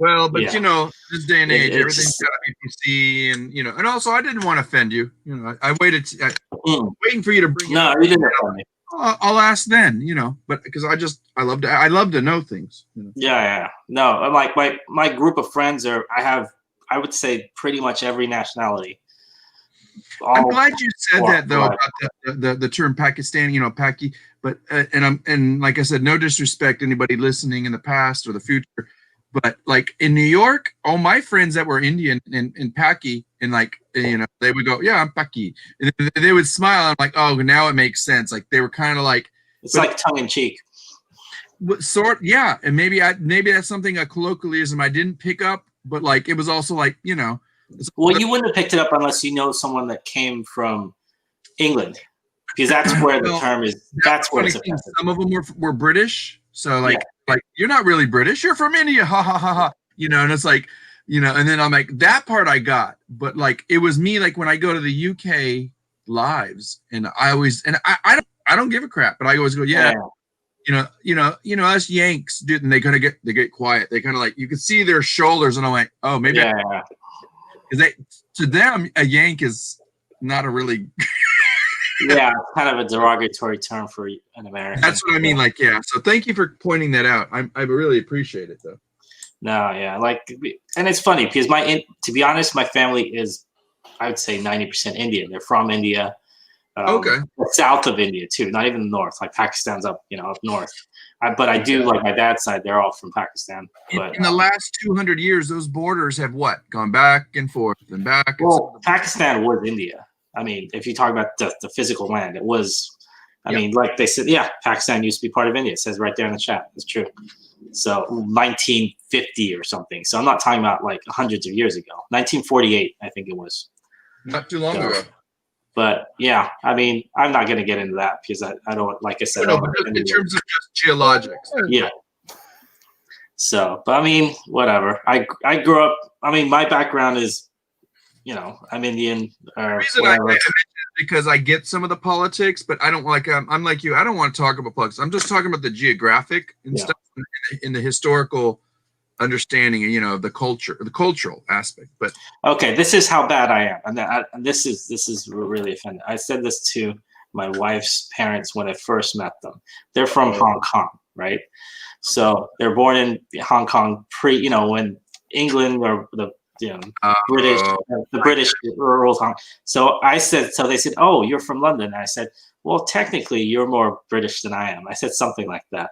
Well, but this day and age, everything's got to be PC, and also I didn't want to offend you. I waited, waiting for you to bring. No, you didn't offend me. I'll ask then, but because I love to know things. Yeah. No, like my group of friends I would say pretty much every nationality. I'm glad you said that though about the term Pakistani, Paki. But and like I said, no disrespect to anybody listening in the past or the future. But like in New York, all my friends that were Indian and Paki, and like they would go, "Yeah, I'm Paki," and they would smile. I'm like, "Oh, now it makes sense." Like they were kind of like it's like tongue in cheek. Yeah, and maybe that's something a colloquialism I didn't pick up, but like it was also like Well, you wouldn't have picked it up unless you know someone that came from England, because that's where the term is. That's where it's offensive. Some of them were British, so like you're not really British. You're from India, ha ha ha ha. And it's like, and then I'm like that part I got, but like it was me like when I go to the UK lives, and I always I don't give a crap, but I always go us Yanks, dude, and they get quiet. They kind of like you can see their shoulders, and I'm like, oh, maybe. Because to them, a Yank is not a really kind of a derogatory term for an American. That's what I mean. Like, yeah. So thank you for pointing that out. I really appreciate it, though. No, yeah, and it's funny because to be honest, my family is, I would say 90% Indian. They're from India. South of India too, not even north. Like Pakistan's up north. But I do like my dad's side. They're all from Pakistan. But in the last 200 years, those borders have gone back and forth and back. Well, Pakistan was India. I mean, if you talk about the physical land, it was. I mean, like they said, Pakistan used to be part of India. It says right there in the chat. It's true. So 1950 or something. So I'm not talking about like hundreds of years ago. 1948, I think it was. Not too long ago. But yeah, I mean, I'm not going to get into that because I don't, like I said, but in terms of just geologics. Yeah. So, but I mean, whatever. I grew up. I mean, my background is, I'm Indian or the reason whatever. I mentioned it because I get some of the politics, but I don't like. I'm like you. I don't want to talk about politics. I'm just talking about the geographic and stuff in the historical understanding, the cultural aspect. But okay, this is how bad I am, and this is really offending. I said this to my wife's parents when I first met them. They're from Hong Kong, right? So they're born in Hong Kong when England or the British ruled Hong Kong. So I said, so they said, "Oh, you're from London." And I said, "Well, technically, you're more British than I am." I said something like that,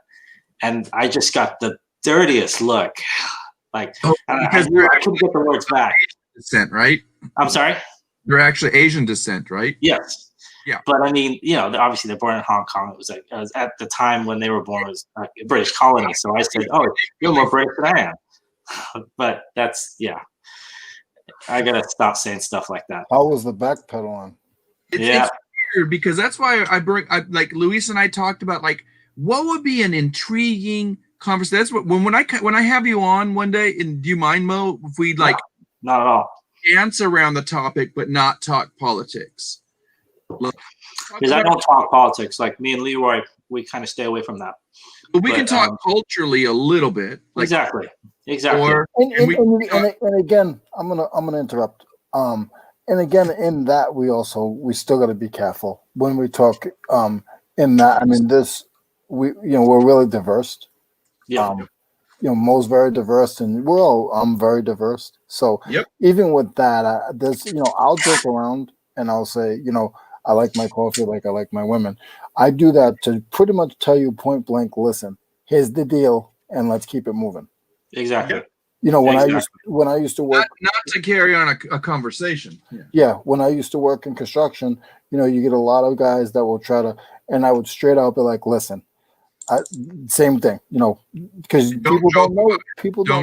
and I just got the dirtiest look. Like, I couldn't get the words back. Descent, right? I'm sorry? They're actually Asian descent, right? Yes. Yeah. But I mean, obviously they're born in Hong Kong. It was at the time when they were born, it was a British colony. So I said, "Oh, you're more British than I am." But that's, I gotta stop saying stuff like that. How was the backpedaling? Yeah. It's weird because that's why like Luis and I talked about like what would be an intriguing conversation. That's what when I have you on one day, and do you mind, Mo, if we like not at all dance around the topic but not talk politics? Because I don't talk politics. Like me and Leroy, we kind of stay away from that. But we can talk culturally a little bit. Like, exactly. And again, I'm gonna interrupt. And again, in that we still got to be careful when we talk. In that, I mean, we're really diverse. Yeah. Mo's very diverse, and I'm very diverse. So even with that, there's I'll joke around and I'll say I like my coffee like I like my women. I do that to pretty much tell you point blank, listen, here's the deal, and let's keep it moving. Exactly. When I used to work, not to carry on a conversation. When I used to work in construction, you get a lot of guys that will try to, and I would straight out be like, listen, same thing, because people don't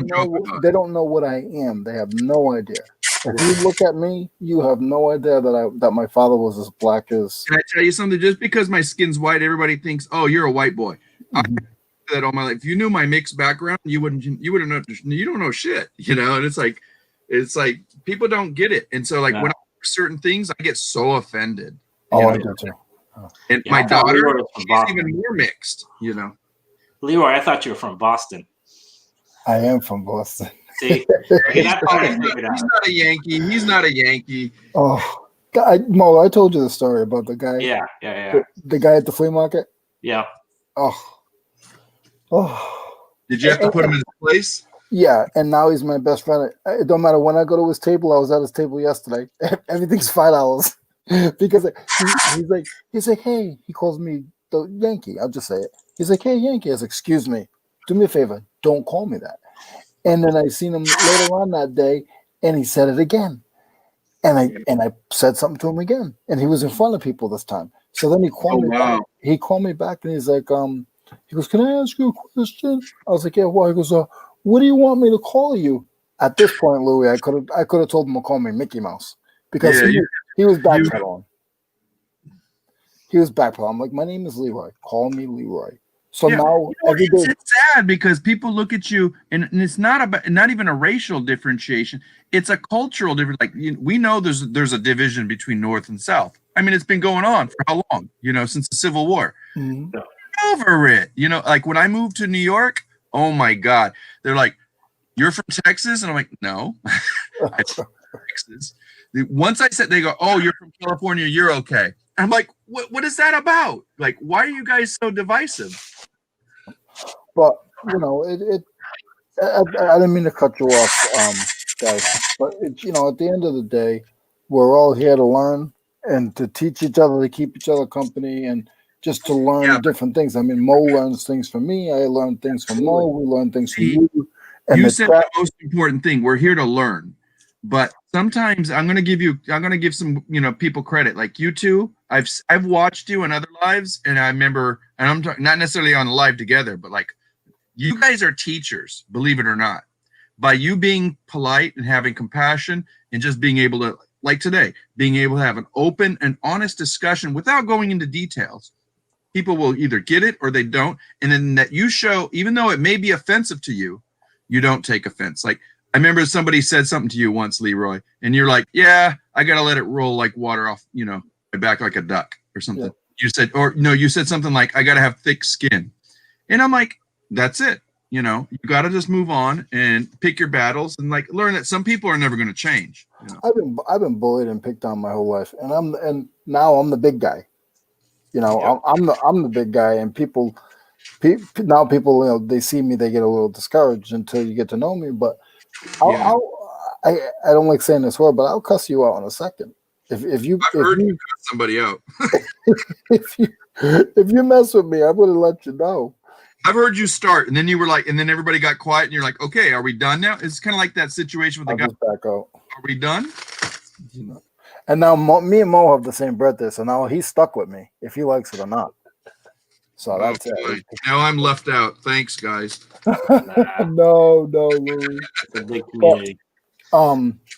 know, they don't know what I am. They have no idea. If you look at me, you have no idea that my father was as black as. Can I tell you something? Just because my skin's white, everybody thinks, "Oh, you're a white boy." Mm-hmm. I that all my life. If you knew my mixed background, you wouldn't know. You don't know shit, And it's like people don't get it, and so when I hear certain things, I get so offended. I do too. And my daughter, she's even more mixed. Leroy, I thought you were from Boston. I am from Boston. See, he's not a Yankee. He's not a Yankee. Oh, Mo, I told you the story about the guy. Yeah. The guy at the flea market. Yeah. Oh. Did you have to put him in his place? Yeah, and now he's my best friend. It don't matter when I go to his table. I was at his table yesterday. Everything's $5 because he's like, hey, he calls me the Yankee. I'll just say it. He's like, hey, Yankee. I was like, excuse me, do me a favor, don't call me that. And then I seen him later on that day, and he said it again. And I said something to him again, and he was in front of people this time. So then he called me back. He called me back, and he's like, he goes, can I ask you a question? I was like, yeah, well, he goes, what do you want me to call you? At this point, Louie, I could have told him to call me Mickey Mouse because he was backpedaling. He was backpedaling. I'm like, my name is Leroy. Call me Leroy. So now every day, it's sad because people look at you, and it's not even a racial differentiation. It's a cultural difference. Like we know there's a division between North and South. I mean, it's been going on for how long? Since the Civil War. Mm-hmm. Over it. Like when I moved to New York, oh my God, they're like, "You're from Texas," and I'm like, "No, I'm from Texas." Once I said, they go, "Oh, you're from California. You're okay." I'm like, "What is that about? Like, why are you guys so divisive?" But I didn't mean to cut you off, guys. But at the end of the day, we're all here to learn and to teach each other, to keep each other company, and just to learn different things. I mean, Mo learns things from me. I learn things from Mo. We learn things from you. And you said the most important thing. We're here to learn. But sometimes I'm going to give some, people credit. Like you two, I've watched you in other lives, and I remember, and I'm not necessarily on the live together, but like you guys are teachers, believe it or not. By you being polite and having compassion and just being able to, like today, being able to have an open and honest discussion without going into details, people will either get it or they don't. And then that you show, even though it may be offensive to you, you don't take offense. Like I remember somebody said something to you once, Leroy, and you're like, yeah, I got to let it roll like water off, my back like a duck or something. Yeah. You said something like, I got to have thick skin. And I'm like, that's it. You got to just move on and pick your battles and like learn that some people are never going to change. I've been bullied and picked on my whole life, and now I'm the big guy. I'm the big guy, and people now they see me, they get a little discouraged until you get to know me. But I don't like saying this word, but I'll cuss you out in a second. If you cuss somebody out, if you mess with me, I'm gonna let you know. I've heard you start, and then you were like, and then everybody got quiet, and you're like, okay, are we done now? It's kind of like that situation with the guy. Back out. Are we done? And now me and Mo have the same birthday, so now he's stuck with me if he likes it or not. So that's it. Now I'm left out. Thanks, guys. No, Louie. It's a big community.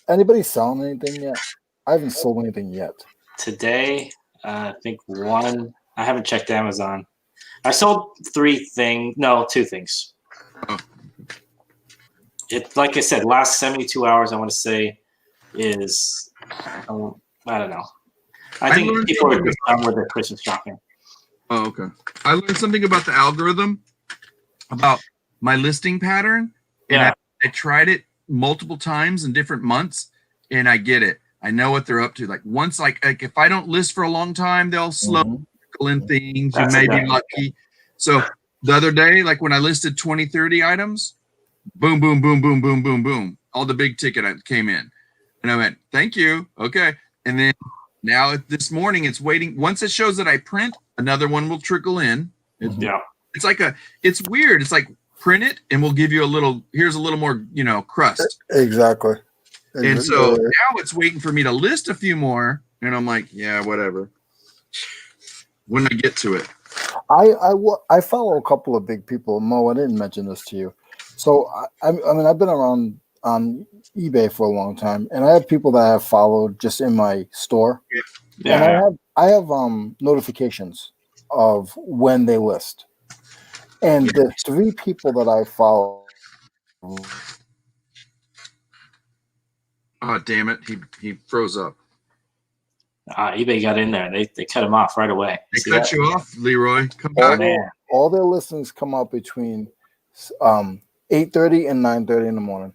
Anybody selling anything yet? I haven't sold anything yet. Today, I think one. I haven't checked Amazon. I sold 2 things. Oh. It, like I said, last 72 hours, I want to say, is, I don't know. I think learned people are something just done with their Christmas shopping. Oh, okay. I learned something about the algorithm, about my listing pattern, and Yeah. I tried it multiple times in different months, and I get it. I know what they're up to. Like once, like if I don't list for a long time, they'll slow in things. That's you may exactly be lucky. So the other day, like when I listed 20, 30 items, boom, boom, boom, boom, boom, boom, boom. All the big ticket came in. And I went, thank you. Okay. And then now this morning it's waiting. Once it shows that I print, another one will trickle in. It's like it's weird. It's like print it and we'll give you here's a little more, crust. Exactly. And so now it's waiting for me to list a few more. And I'm like, yeah, whatever. When I get to it. I follow a couple of big people. Mo, I didn't mention this to you. So I mean, I've been around on eBay for a long time, and I have people that I have followed just in my store. Yeah. And I have notifications of when they list. And the 3 people that I follow. Oh, damn it. He froze up. eBay got in there. They cut him off right away. They cut you off, Leroy. Come back. All their listings come out between 8:30 and 9:30 in the morning.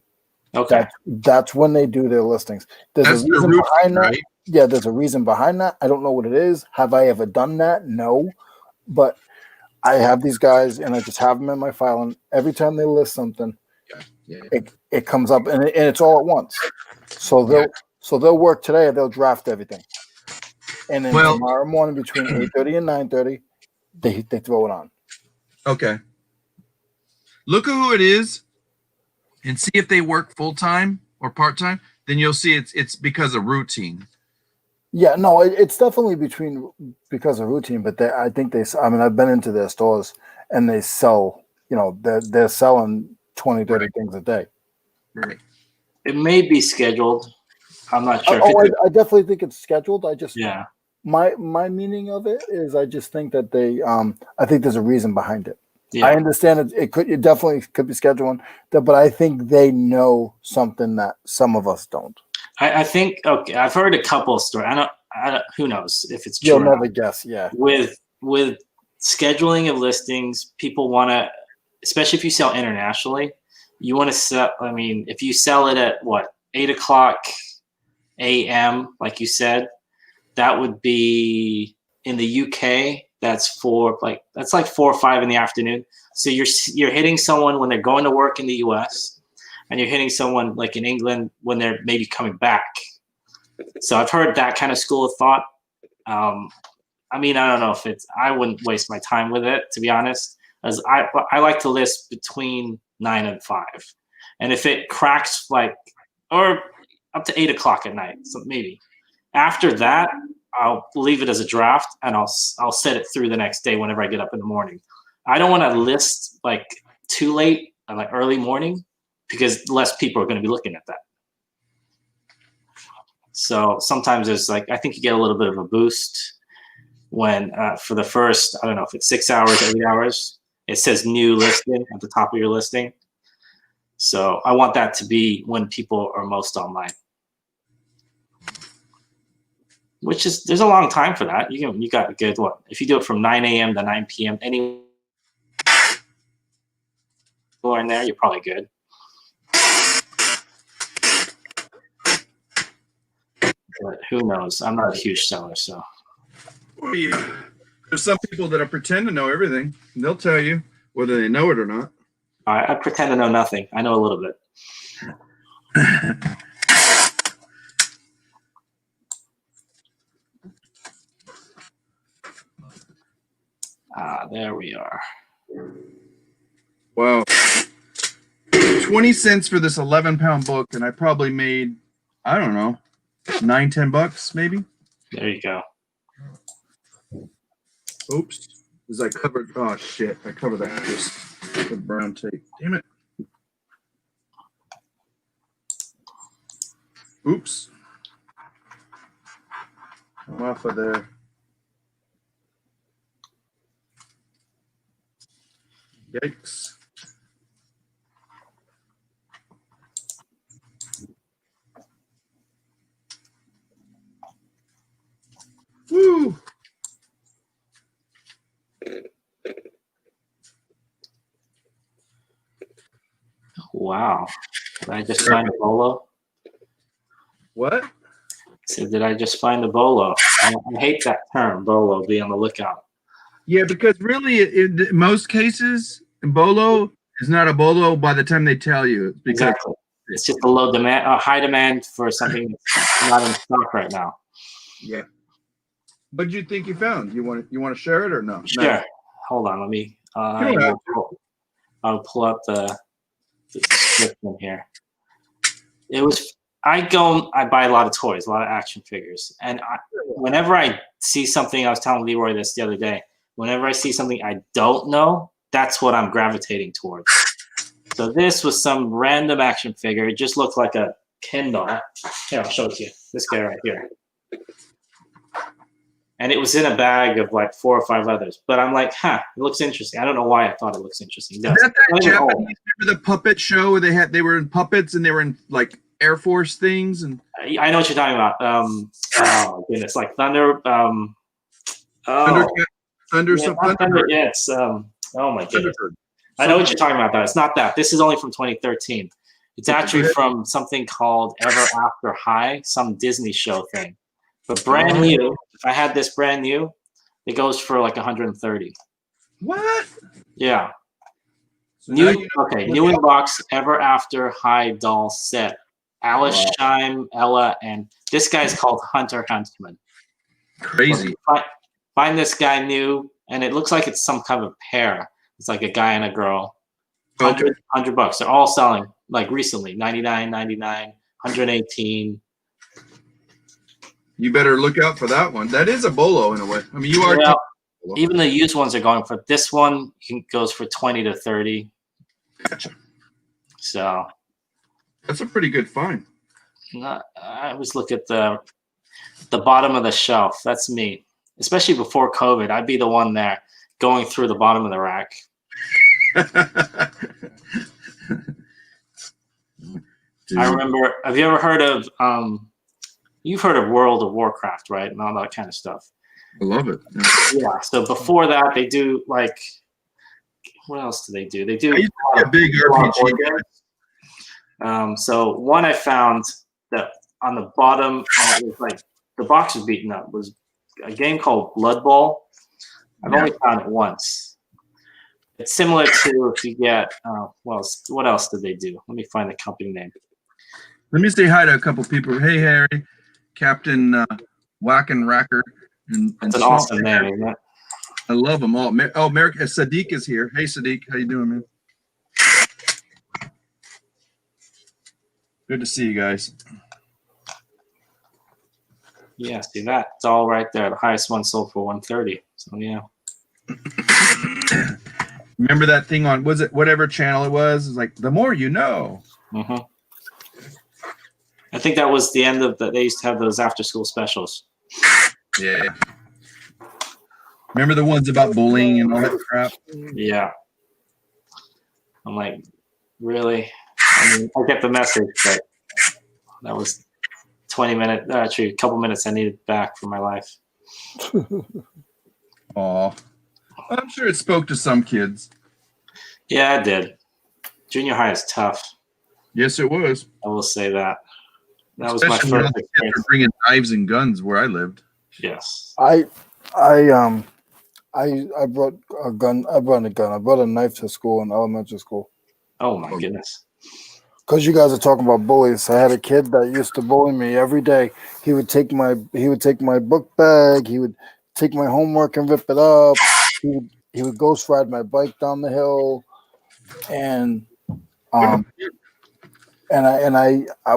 Okay. That's when they do their listings. There's a reason behind that. Right? Yeah, there's a reason behind that. I don't know what it is. Have I ever done that? No. But I have these guys, and I just have them in my file, and every time they list something, it comes up, and it's all at once. So they'll work today. They'll draft everything, and then tomorrow morning between 8:30 and 9:30, they throw it on. Okay. Look at who it is, and see if they work full time or part time. Then you'll see it's because of routine. Yeah, no, it's definitely because of routine, but I think I've been into their stores and they sell, they're selling 20, 30 things a day. Right. It may be scheduled. I'm not sure. I definitely think it's scheduled. Yeah. My meaning of it is I just think that I think there's a reason behind it. Yeah. I understand it definitely could be scheduled, but I think they know something that some of us don't. I think, okay, I've heard a couple of stories. I don't, who knows if it's true. You'll never guess, yeah. With scheduling of listings, people want to, especially if you sell internationally, you want to sell, if you sell it at 8:00 a.m., like you said, that would be in the UK, that's like 4 or 5 in the afternoon. So you're hitting someone when they're going to work in the US, and you're hitting someone like in England when they're maybe coming back. So I've heard that kind of school of thought. I don't know if I wouldn't waste my time with it, to be honest, as I like to list between 9 and 5. And if it cracks or up to 8:00 at night, so maybe. After that, I'll leave it as a draft and I'll set it through the next day whenever I get up in the morning. I don't want to list too late and early morning, because less people are going to be looking at that. So sometimes there's I think you get a little bit of a boost when for the first, I don't know if it's 6 hours, 8 hours, it says new listing at the top of your listing. So I want that to be when people are most online. Which is, there's a long time for that. You got a good if you do it from 9 a.m. to 9 p.m. anywhere in there, you're probably good. But who knows? I'm not a huge seller, so. Well, yeah. There's some people that pretend to know everything. They'll tell you whether they know it or not. I pretend to know nothing. I know a little bit. There we are. Wow. 20 cents for this 11-pound book, and I probably made, I don't know, $9-10 maybe. There you go. Oops. Because I covered, oh shit, I covered that with brown tape. Damn it. Oops. I'm off of there. Yikes. Woo! Wow. Did I just find a bolo? What? So did I just find a bolo? I hate that term, bolo. Be on the lookout. Yeah, because really, in most cases, bolo is not a bolo by the time they tell you. It's because Exactly. It's just a low demand, high demand for something that's not in stock right now. yeah. What did you think you found? You want to share it or no? Sure. No. Hold on. Let me. don't have I'll pull up the description here. It was. I buy a lot of toys, a lot of action figures, and whenever I see something, I was telling Leroy this the other day. Whenever I see something I don't know, that's what I'm gravitating towards. So this was some random action figure. It just looked like a Ken doll. Here, I'll show it to you. This guy right here. And it was in a bag of like 4 or 5 others. But I'm like, it looks interesting. I don't know why I thought it looks interesting. It does. Is that Japanese? Remember the puppet show where they were in puppets and they were in like Air Force things and I know what you're talking about. Oh goodness, like Thunder. Thunder something. Yeah, it's oh my goodness. I know what you're talking about. Though it's not that. This is only from 2013. It's actually from something called Ever After High, some Disney show thing. But brand new. If I had this brand new, it goes for like 130. What? Yeah. So new in box Ever After High doll set. Alice Shime, Ella, and this guy's called Hunter Huntsman. Crazy. So find this guy new, and it looks like it's some kind of pair. It's like a guy and a girl. $100. They're all selling like recently. $99, $99, $118. You better look out for that one. That is a bolo in a way. I mean, you are. Even the used ones are going for this one. Goes for 20 to 30. Gotcha. So that's a pretty good find. I always look at the bottom of the shelf. That's me, especially before COVID. I'd be the one there going through the bottom of the rack. I remember. Have you ever heard of? You've heard of World of Warcraft, right? And all that kind of stuff. I love it. Yeah. So before that, they do like. What else do they do? They do I used to be a big RPG guy. So one I found that on the bottom, it was like the box was beaten up. Was a game called Blood Bowl. I've only found it once. It's similar to if you get. What else did they do? Let me find the company name. Let me say hi to a couple people. Hey, Harry, Captain Whacken Racker. That's an awesome name, isn't it? I love them all. America Sadiq is here. Hey, Sadiq, how you doing, man? Good to see you guys. Yeah, see that? It's all right there. The highest one sold for 130. So yeah. Remember that thing on whatever channel it was? It's like the more you know. Mm-hmm. I think that was the end of they used to have those after school specials. Yeah. Remember the ones about bullying and all that crap? Yeah. I'm like, really? I mean, I get the message, but that was 20 minutes, actually a couple minutes I needed back from my life. Aw. I'm sure it spoke to some kids. Yeah, it did. Junior high is tough. Yes, it was. I will say that. That Especially was my when first kids experience. were bringing knives and guns where I lived. Yes. I brought a gun. I brought a knife to school in elementary school. Oh my goodness. Because you guys are talking about bullies. I had a kid that used to bully me every day. He would take my book bag. He would take my homework and rip it up. He would ghost ride my bike down the hill, and I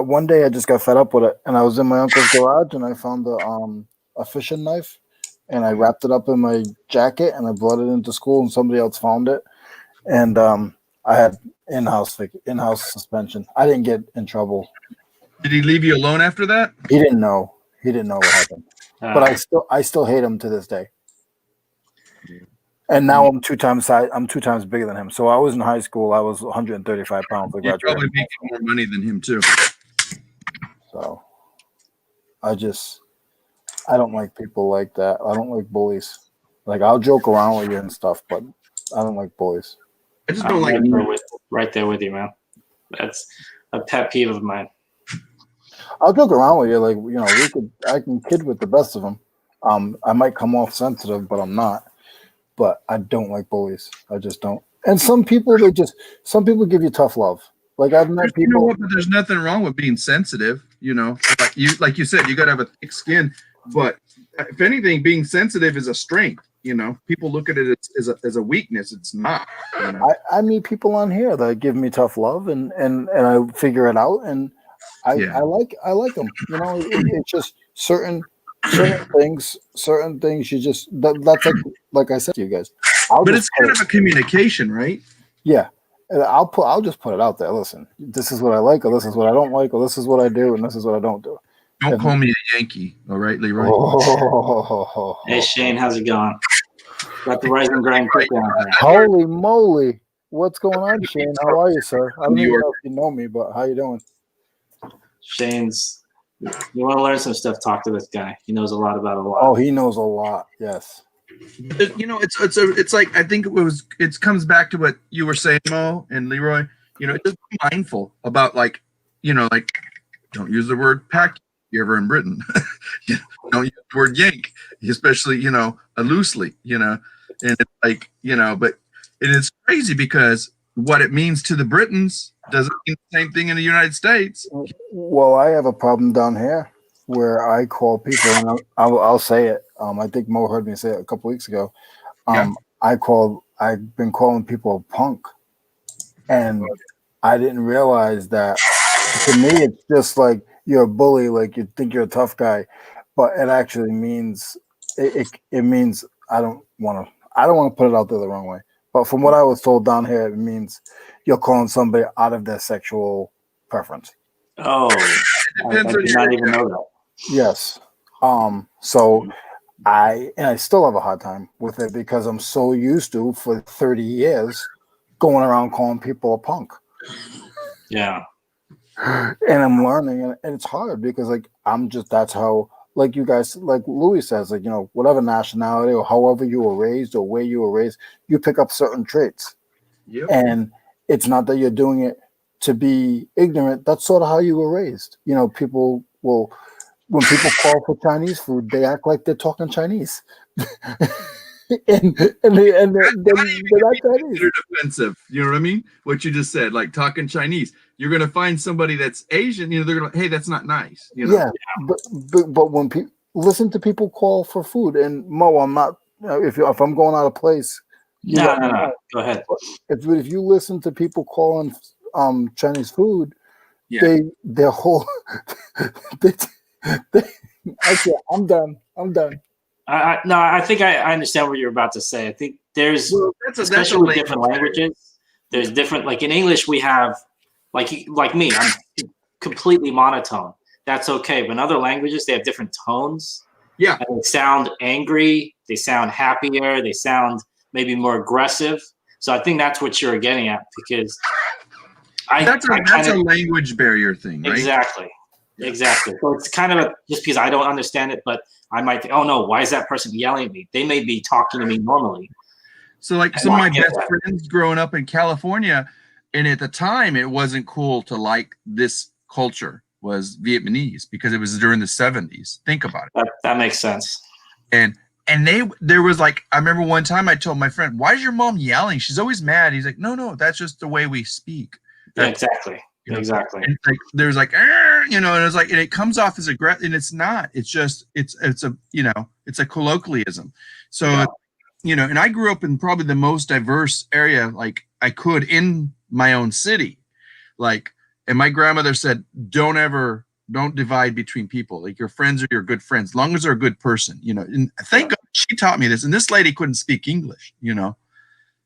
one day I just got fed up with it, and I was in my uncle's garage and I found a fishing knife, and I wrapped it up in my jacket and I brought it into school, and somebody else found it, and I had in-house suspension. I didn't get in trouble. Did he leave you alone after that? He didn't know. He didn't know what happened. But I still hate him to this day. And now I'm two times bigger than him. So I was in high school. I was 135 pounds. You're probably making more money than him too. So I don't like people like that. I don't like bullies. Like, I'll joke around with you and stuff, but I don't like bullies. I just don't like right there with you, man. That's a pet peeve of mine. I'll joke around with you, like, I can kid with the best of them. I might come off sensitive, but I'm not. But I don't like bullies. I just don't. And some people give you tough love. Like, I've met people. You know what? But there's nothing wrong with being sensitive. Like you said, you got to have a thick skin. But if anything, being sensitive is a strength. People look at it as a weakness. It's not. I meet people on here that give me tough love, and I figure it out, and I like them. It's just certain things you just that's like I said to you guys. But it's kind of a communication, right? Yeah. I'll just put it out there. Listen, this is what I like, or this is what I don't like, or this is what I do, and this is what I don't do. Don't call me a Yankee, all right, Leroy? Hey, Shane, how's it going? Got the Rise and Grind pick down here. Holy moly. What's going on, Shane? How are you, sir? I don't even know if you know me, but how you doing? Shane's, you want to learn some stuff, talk to this guy. He knows a lot about a lot. Oh, he knows a lot, yes. It's like, I think it comes back to what you were saying, Mo and Leroy. Just be mindful about, like, don't use the word pack you're ever in Britain. Don't use the word yank, especially, loosely, and it's like, but it's crazy because what it means to the Britons doesn't mean the same thing in the United States. Well, I have a problem down here where I call people, and I'll say it. I think Mo heard me say it a couple weeks ago. I've been calling people a punk, and I didn't realize that. To me, it's just like you're a bully, like you think you're a tough guy, but it actually means it means I don't want to put it out there the wrong way. But from what I was told down here, it means you're calling somebody out of their sexual preference. Oh, I did not even know that. Yes. So I still have a hard time with it because I'm so used to, for 30 years, going around calling people a punk. Yeah. And I'm learning, and it's hard because, like, that's how, like you guys, like Louie says, like, whatever nationality or however you were raised or where you were raised, you pick up certain traits. Yep. And it's not that you're doing it to be ignorant. That's sort of how you were raised. People will, when people call for Chinese food, they act like they're talking Chinese. and they're not Chinese. Defensive. You know what I mean? What you just said, like talking Chinese. You're going to find somebody that's Asian, they're going to, hey, that's not nice. Yeah, but when people listen to people call for food, and Mo, I'm not, if I'm going out of place. No. Go ahead. If you listen to people calling Chinese food, their whole, okay, I'm done. I think I understand what you're about to say. I think there's, especially with different languages, there's different, like in English, we have, like me, I'm completely monotone. That's okay. But in other languages, they have different tones. Yeah. And they sound angry. They sound happier. They sound maybe more aggressive. So I think that's what you're getting at, because that's a language barrier thing, right? Exactly. So it's kind of just because I don't understand it, but I might think, oh no, why is that person yelling at me? They may be talking to me normally. So like some of my best friends growing up in California, and at the time it wasn't cool to like this culture, was Vietnamese, because it was during the 70s. Think about it. That makes sense. And there was like, I remember one time I told my friend, why is your mom yelling? She's always mad. He's like, no, that's just the way we speak. Yeah, exactly. Exactly. And like there's like, and it's like, and it comes off as aggressive, and it's not. It's just it's a colloquialism. So and I grew up in probably the most diverse area like I could in my own city, like, and my grandmother said, don't divide between people. Like, your friends are your good friends, as long as they're a good person, and thank God she taught me this. And this lady couldn't speak English,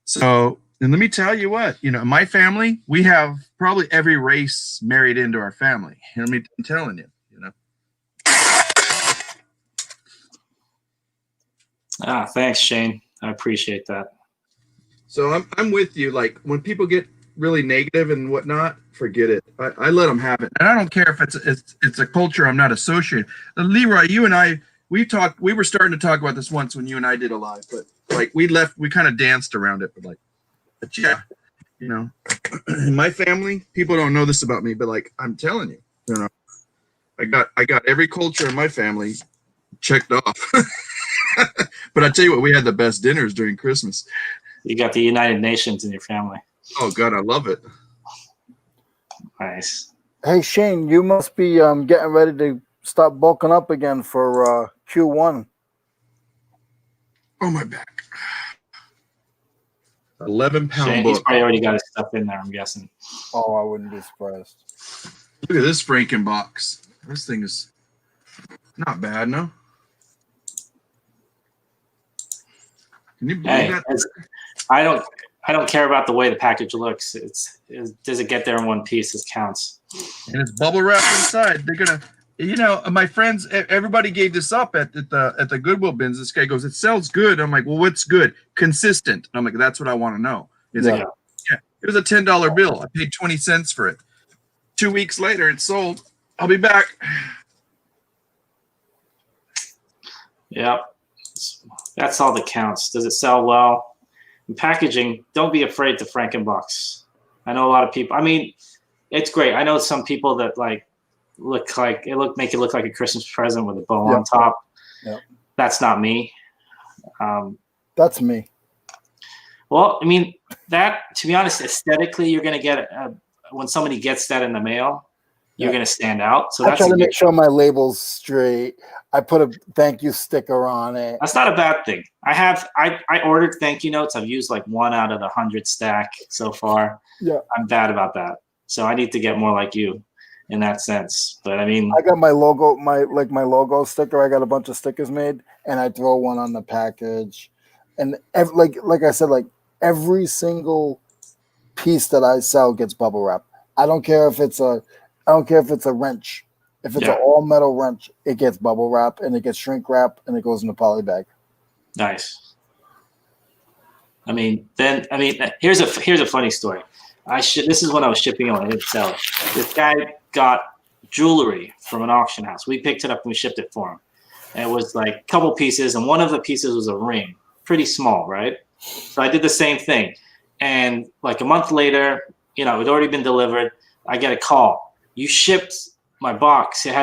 so And let me tell you what, my family, we have probably every race married into our family. I'm telling you, Thanks, Shane. I appreciate that. So I'm with you. Like when people get really negative and whatnot, forget it. I let them have it, and I don't care if it's a culture I'm not associated. Leroy, you and I, we were starting to talk about this once when you and I did a live, but like we kind of danced around it, but yeah, in my family, people don't know this about me, but like I'm telling you, I got every culture in my family checked off. But I tell you what, we had the best dinners during Christmas. You got the United Nations in your family. Oh God, I love it. Nice. Hey Shane, you must be getting ready to start bulking up again for Q1. Oh, my back. 11-pound Shane, book. he's probably already got his stuff in there, I'm guessing. Oh, I wouldn't be surprised. Look at this Frankenbox. This thing is not bad, no? Can you believe that? I don't care about the way the package looks. Does it get there in one piece? This counts. And it's bubble wrapped inside. They're gonna, my friends, everybody gave this up at the Goodwill bins. This guy goes, "It sells good." I'm like, "Well, what's good? Consistent." I'm like, "That's what I want to know." He's like, "Yeah, it was a $10 bill. I paid 20 cents for it. 2 weeks later, it's sold. I'll be back." Yep. That's all that counts. Does it sell well? In packaging, don't be afraid to Frankenbox. I know a lot of people. I mean, it's great. I know some people that make it look like a Christmas present with a bow on top. Yep. That's not me. That's me. Well, I mean, that, to be honest, aesthetically, you're going to get when somebody gets that in the mail, you're going to stand out. So I try to make sure my label's straight. I put a thank you sticker on it. That's not a bad thing. I ordered thank you notes. I've used like 1 out of the 100 stack so far. Yeah. I'm bad about that. So I need to get more like you in that sense. But I mean, I got my logo, my logo sticker. I got a bunch of stickers made, and I throw one on the package. And like I said, like every single piece that I sell gets bubble wrap. I don't care if it's a wrench. If it's an all metal wrench, it gets bubble wrap and it gets shrink wrap and it goes in a poly bag. Nice. Here's a funny story. This is when I was shipping on. I didn't sell it. This guy got jewelry from an auction house. We picked it up and we shipped it for him. And it was like a couple pieces, and one of the pieces was a ring, pretty small, right? So I did the same thing. And like a month later, it had already been delivered. I get a call. You shipped my box. It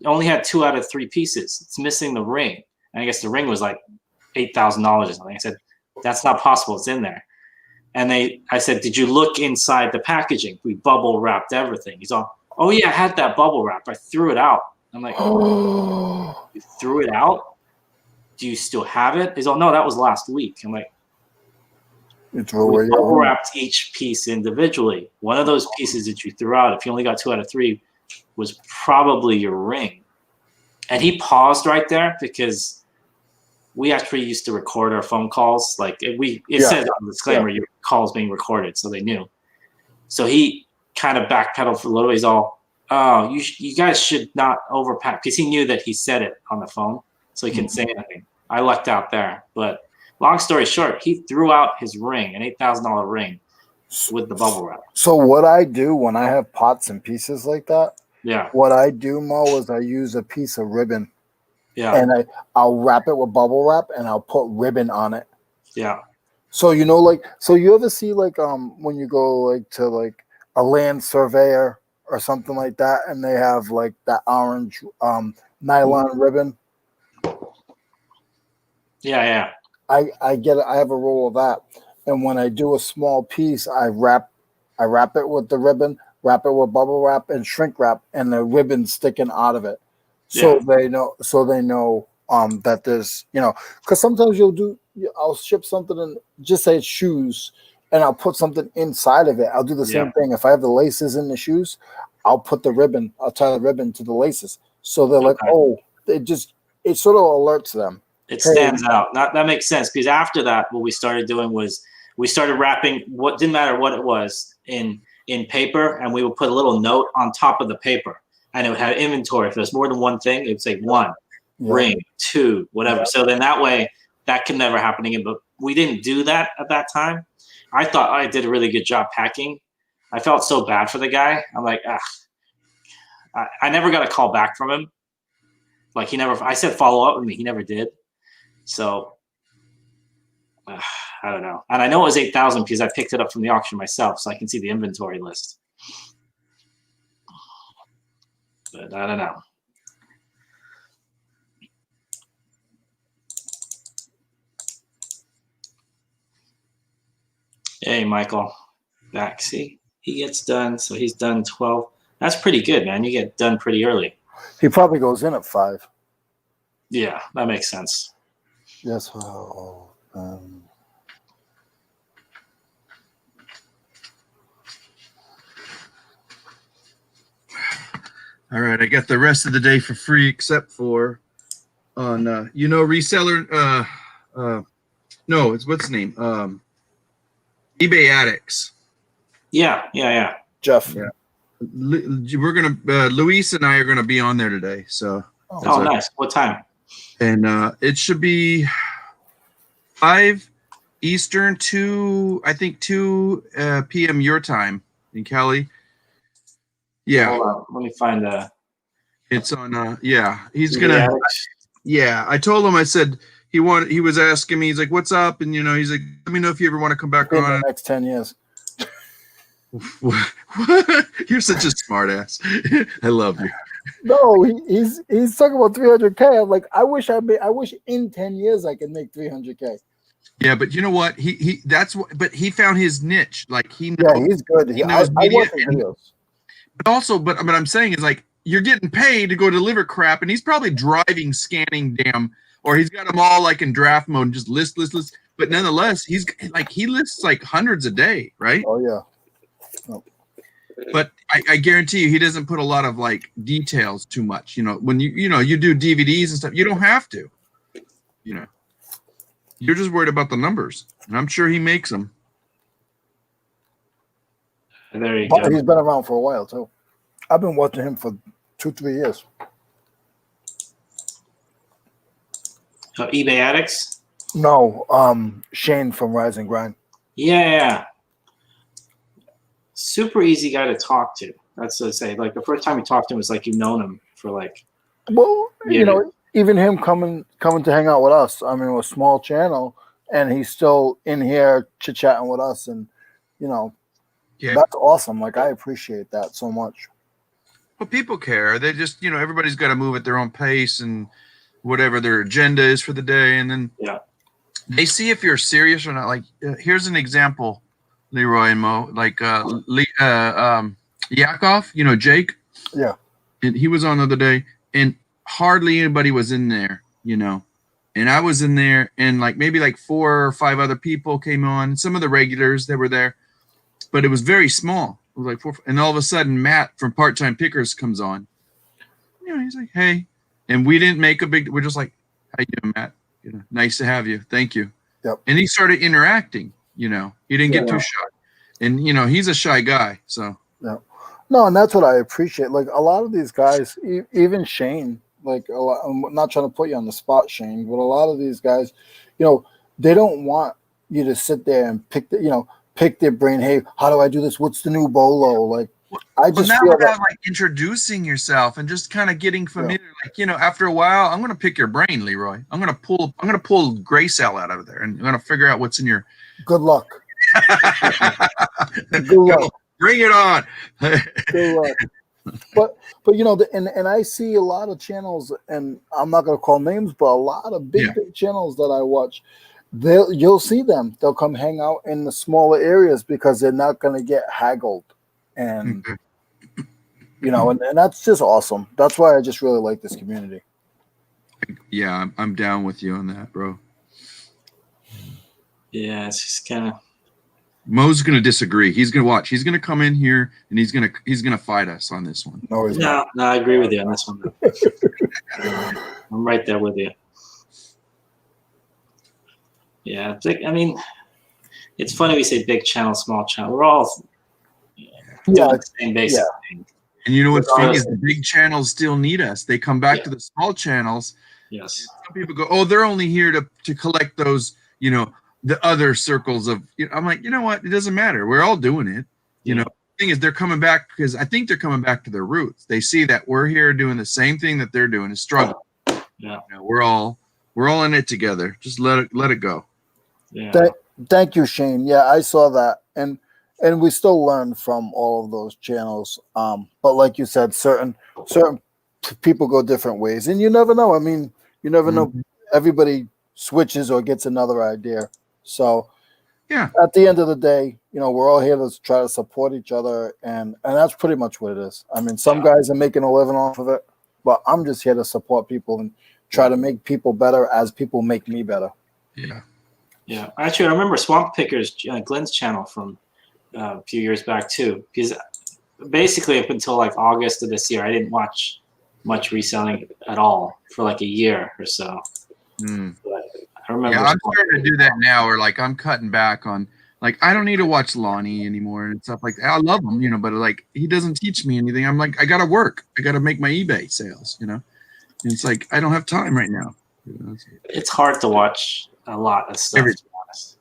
only had 2 out of 3 pieces. It's missing the ring. And I guess the ring was like $8,000 or something. I said, that's not possible. It's in there. And I said, did you look inside the packaging? We bubble wrapped everything. He's all, oh yeah, I had that bubble wrap. I threw it out. I'm like, oh, you threw it out? Do you still have it? He's all, no, that was last week. I'm like, we bubble wrapped each piece individually. One of those pieces that you threw out, if you only got 2 out of 3, was probably your ring. And he paused right there because we actually used to record our phone calls. Like it says on the disclaimer, your call is being recorded, so they knew. So he kind of backpedaled for a little. He's all, oh, you guys should not overpack, because he knew that he said it on the phone, so he couldn't say anything. I lucked out there. But long story short, he threw out his ring, an $8,000 ring with the bubble wrap. So what I do when I have pots and pieces like that, what I do, Mo, is I use a piece of ribbon. Yeah. And I'll wrap it with bubble wrap and I'll put ribbon on it. Yeah. So so you ever see when you go to a land surveyor or something like that, and they have like that orange nylon ribbon? Yeah. I have a roll of that. And when I do a small piece, I wrap it with the ribbon, wrap it with bubble wrap and shrink wrap, and the ribbon sticking out of it. So they know that there's, because sometimes I'll ship something and just say it's shoes, and I'll put something inside of it. I'll do the same thing. If I have the laces in the shoes, I'll tie the ribbon to the laces. So they're like, oh, it sort of alerts them. It stands out. That makes sense, because after that, what we started doing was we started wrapping what didn't matter what it was in paper, and we would put a little note on top of the paper, and it would have inventory. If there's more than one thing, it would say 1 ring, 2, whatever. So then that way that can never happen again. But we didn't do that at that time. I thought I did a really good job packing. I felt so bad for the guy. I'm like, I never got a call back from him. Like he never. I said follow up with me. He never did. So I don't know. And I know it was 8,000 because I picked it up from the auction myself, so I can see the inventory list. But I don't know. Hey, Michael. Back. See, he gets done. So he's done 12. That's pretty good, man. You get done pretty early. He probably goes in at 5. Yeah, that makes sense. Yes. All right, I got the rest of the day for free except for on Reseller. No, it's what's his name? eBay Addicts. Yeah. Jeff. Yeah. We're gonna Luis and I are gonna be on there today. So nice. What time? And it should be 5 Eastern, 2 p.m. your time in Cali. Yeah. Hold on. Let me find It's on. He's gonna. Yeah, I told him. I said he was asking me. He's like, "What's up?" And he's like, "Let me know if you ever want to come back In on." the next 10 years. You're such a smart ass. I love you. No, he's talking about 300K. I'm like, I wish in 10 years I could make 300K. Yeah, but you know what? But he found his niche. Like he knows. Yeah, he's good. He knows I media. watch his videos. But what I'm saying is like you're getting paid to go deliver crap, and he's probably driving, scanning or he's got them all like in draft mode and just list. But nonetheless, he lists like hundreds a day, right? Oh yeah. Oh. But I guarantee you, he doesn't put a lot of like details too much. When you do DVDs and stuff, you don't have to. You're just worried about the numbers, and I'm sure he makes them. There you go. He's been around for a while too. I've been watching him for 2-3 years. So eBay Addicts? No, Shane from Rise and Grind. Yeah. Super easy guy to talk to. That's to say, like the first time you talked to him was like you've known him for like. Well, even him coming to hang out with us. I mean, it was a small channel, and he's still in here chit chatting with us, and that's awesome. Like I appreciate that so much. Well, people care. They just everybody's got to move at their own pace and whatever their agenda is for the day, and then they see if you're serious or not. Like here's an example, Leroy and Mo, like Yakov, Jake. Yeah. And he was on the other day, and hardly anybody was in there, and I was in there, and like maybe like 4 or 5 other people came on, some of the regulars that were there, but it was very small. It was like 4, and all of a sudden Matt from Part Time Pickers comes on. He's like, "Hey," and we didn't make a big. We're just like, "How you doing, Matt? Nice to have you. Thank you." Yep. And he started interacting. He didn't get too shy, and he's a shy guy, so. Yeah. No, and that's what I appreciate. Like a lot of these guys, even Shane. Like I'm not trying to put you on the spot, Shane, but a lot of these guys, they don't want you to sit there and pick their brain. Hey, how do I do this? What's the new bolo? Like, I just feel about like introducing yourself and just kind of getting familiar. Yeah. Like, after a while, I'm going to pick your brain, Leroy. I'm going to pull gray cell out of there, and I'm going to figure out what's in your. Good luck. Good luck. Bring it on. Good luck. But and I see a lot of channels, and I'm not going to call names, but a lot of big channels that I watch. You'll see them. They'll come hang out in the smaller areas because they're not going to get haggled, and and that's just awesome. That's why I just really like this community. Yeah, I'm down with you on that, bro. Yeah, it's just kind of. Mo's going to disagree. He's going to watch. He's going to come in here and he's going to fight us on this one. No, I agree with you on this one. I'm right there with you. Yeah, it's funny we say big channel, small channel. We're all doing Yeah, the same basic thing. And you know what's funny is Regardless- the big channels still need us. They come back to the small channels. Yes. Some people go, oh, they're only here to collect those, you know, the other circles of. You know, I'm like, you know what? It doesn't matter. We're all doing it. You know, the thing is, they're coming back because I think they're coming back to their roots. They see that we're here doing the same thing that they're doing, is struggle. Yeah. You know, we're all in it together. Just let it go. Yeah. Thank you, Shane. Yeah, I saw that, and we still learn from all of those channels. But like you said, certain people go different ways, and you never know. I mean, you never know. Everybody switches or gets another idea. So, yeah, at the end of the day, you know, we're all here to try to support each other, and that's pretty much what it is. I mean, some guys are making a living off of it, but I'm just here to support people and try to make people better as people make me better. Yeah. Yeah. Actually, I remember Swamp Pickers, Glenn's channel from a few years back too, because basically up until like August of this year, I didn't watch much reselling at all for like a year or so. But I remember. Yeah, I'm starting to do that now, or like I'm cutting back on, like, I don't need to watch Lonnie anymore and stuff like that. I love him, you know, but like he doesn't teach me anything. I'm like, I gotta work. I gotta make my eBay sales, you know. And it's like I don't have time right now. You know, it's hard to watch a lot of stuff, to be honest.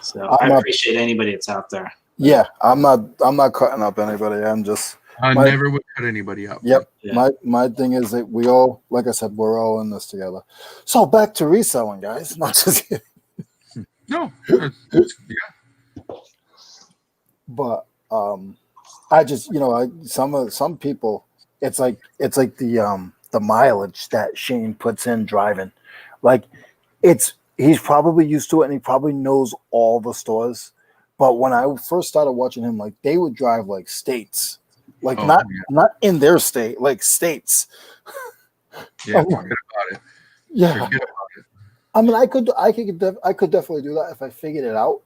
So I appreciate anybody that's out there. Yeah, I'm not cutting up anybody. I'm just. I never would cut anybody up. Yep. Yeah. My thing is that we all, like I said, we're all in this together. So back to reselling, guys. Not just kidding. No. But I just, you know, some people, it's like the mileage that Shane puts in driving. Like he's probably used to it and he probably knows all the stores. But when I first started watching him, like they would drive like states. Like not in their state, like states. Yeah, forget about it. Yeah. Forget about it. I mean, I could definitely do that if I figured it out.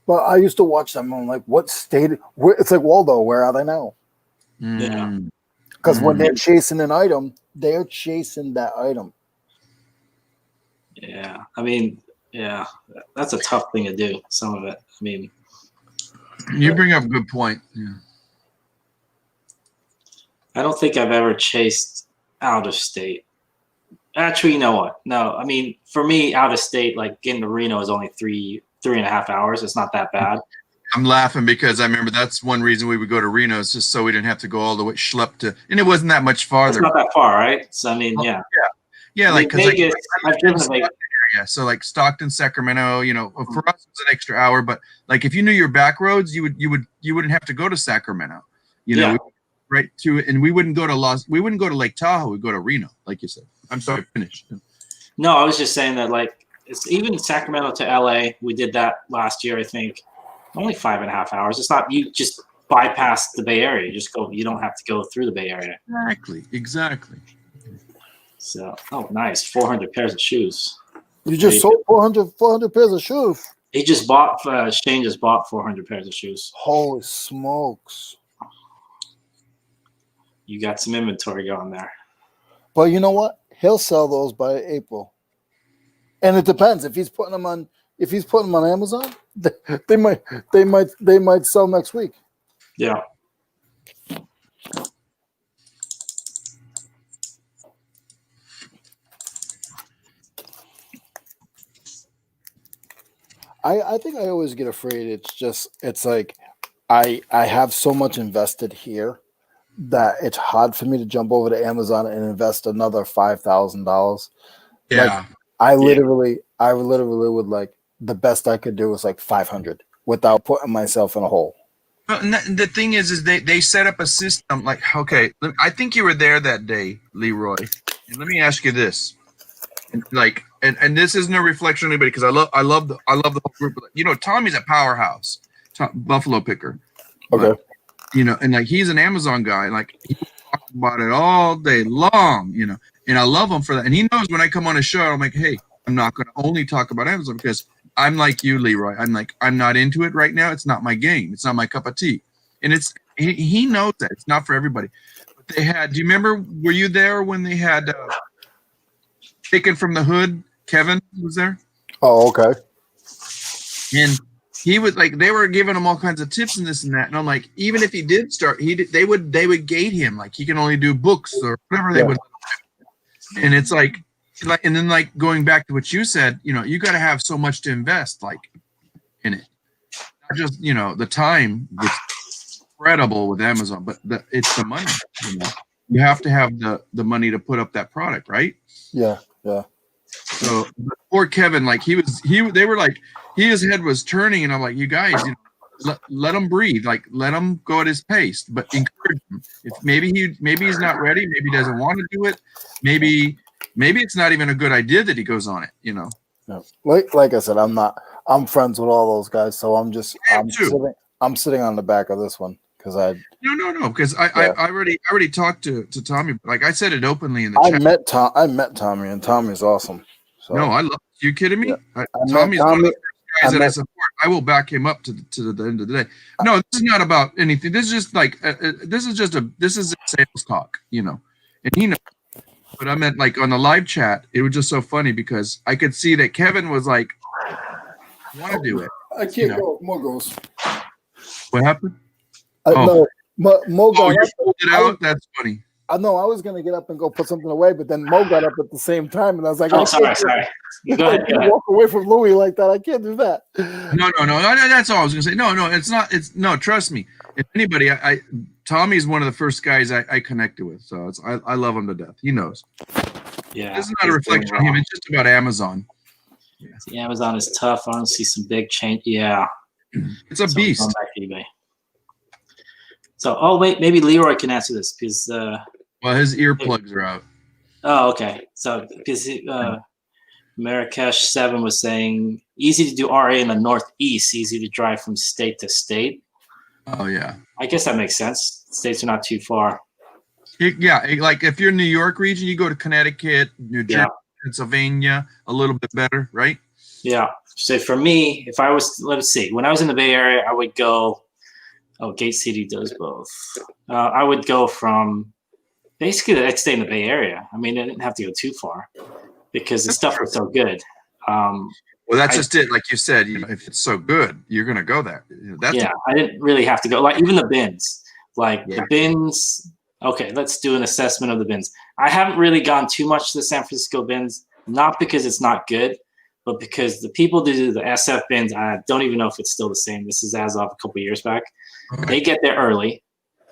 But I used to watch them. I'm like, what state? It's like Waldo. Where are they now? Yeah. Because when they're chasing an item, they're chasing that item. Yeah. I mean, yeah, that's a tough thing to do. Some of it. I mean, you bring up a good point. Yeah. I don't think I've ever chased out of state. Actually, you know what? No, I mean, for me, out of state, like getting to Reno is only 3.5 hours. It's not that bad. I'm laughing because I remember that's one reason we would go to Reno, is just so we didn't have to go all the way schlep to, and it wasn't that much farther. It's not that far, right? So I mean, yeah. Yeah, like because Vegas, I've driven to Vegas. Yeah, so like Stockton, Sacramento, you know, for us it's an extra hour, but like if you knew your back roads, you wouldn't have to go to Sacramento, you know, right to it, and we wouldn't go to Lake Tahoe, we'd go to Reno, like you said. I'm sorry, finish. No, I was just saying that like it's even Sacramento to LA. We did that last year, I think. Only 5.5 hours. It's not, you just bypass the Bay Area. You just go. You don't have to go through the Bay Area. Exactly. So, oh, nice, 400 pairs of shoes. You just sold 400 pairs of shoes. He just bought. Shane just bought 400 pairs of shoes. Holy smokes! You got some inventory going there. But you know what? He'll sell those by April, and it depends if he's putting them on. If he's putting them on Amazon, they might sell next week. Yeah. I think I always get afraid. It's like I have so much invested here that it's hard for me to jump over to Amazon and invest another $5,000. Yeah. Like, I literally would, like, the best I could do was like 500 without putting myself in a hole. And the thing is they set up a system like, okay, I think you were there that day, Leroy. And let me ask you this. And this isn't a reflection on anybody, because I love the whole group. You know, Tommy's a powerhouse, Buffalo picker. Okay. But, you know, and like he's an Amazon guy. Like he talks about it all day long. You know, and I love him for that. And he knows when I come on a show, I'm like, hey, I'm not going to only talk about Amazon, because I'm like you, Leroy. I'm not into it right now. It's not my game. It's not my cup of tea. And he knows that it's not for everybody. But they had. Do you remember? Were you there when they had Taken from the Hood? Kevin was there. Oh, okay. And he would like, they were giving him all kinds of tips and this and that. And I'm like, even if he did start, they would gate him. Like he can only do books or whatever they would. And it's like, and then like going back to what you said, you know, you got to have so much to invest like in it. Not just, you know, the time was incredible with Amazon, but it's the money. You know? You have to have the money to put up that product, right? Yeah. So poor Kevin, like they were like, his head was turning, and I'm like, you guys, you know, let him breathe, like let him go at his pace, but encourage him. If maybe he's not ready, maybe he doesn't want to do it, maybe it's not even a good idea that he goes on it, you know. Yeah. Like I said, I'm friends with all those guys, so I'm sitting on the back of this one because no, because I already talked to Tommy. Like I said it openly in the chat. I met Tommy, and Tommy's awesome. So, no, I love. You kidding me? Yeah. Tommy's one of the guys that I support. I will back him up to the end of the day. No, this is not about anything. This is just like this is a sales talk, you know. And he knows. But I meant like on the live chat, it was just so funny because I could see that Kevin was like, "Want to do it?" I can't go. Mo goes. What happened? No, Mo got you up. pulled it out. That's funny. I know I was gonna get up and go put something away, but then Mo got up at the same time, and I was like, "Oh, sorry. Go ahead. Walk away from Louie like that. I can't do that." No. That's all I was gonna say. No, it's not. It's no. Trust me. If anybody, Tommy's one of the first guys I connected with, so I love him to death. He knows. Yeah, this is not a reflection on him. It's just about Amazon. Yeah. See, Amazon is tough. I don't see some big change. Yeah, it's a beast. Back to eBay. So, wait, maybe Leroy can answer this because. Well, his earplugs are out. Oh, okay. So, because Marrakesh 7 was saying easy to do RA in the Northeast, easy to drive from state to state. Oh yeah. I guess that makes sense. States are not too far. Like if you're in New York region, you go to Connecticut, New Jersey, Pennsylvania, a little bit better, right? Yeah. So for me, if I was, let's see, when I was in the Bay Area, I would go. Oh, Gate City does both. I would go from basically I'd stay in the Bay Area. I mean, I didn't have to go too far because the stuff was so good. Well, that's just it. Like you said, you know, if it's so good, you're gonna go there. I didn't really have to go. Like even the bins, the bins. Okay, let's do an assessment of the bins. I haven't really gone too much to the San Francisco bins, not because it's not good, but because the people that do the SF bins, I don't even know if it's still the same. This is as of a couple of years back. Okay. They get there early.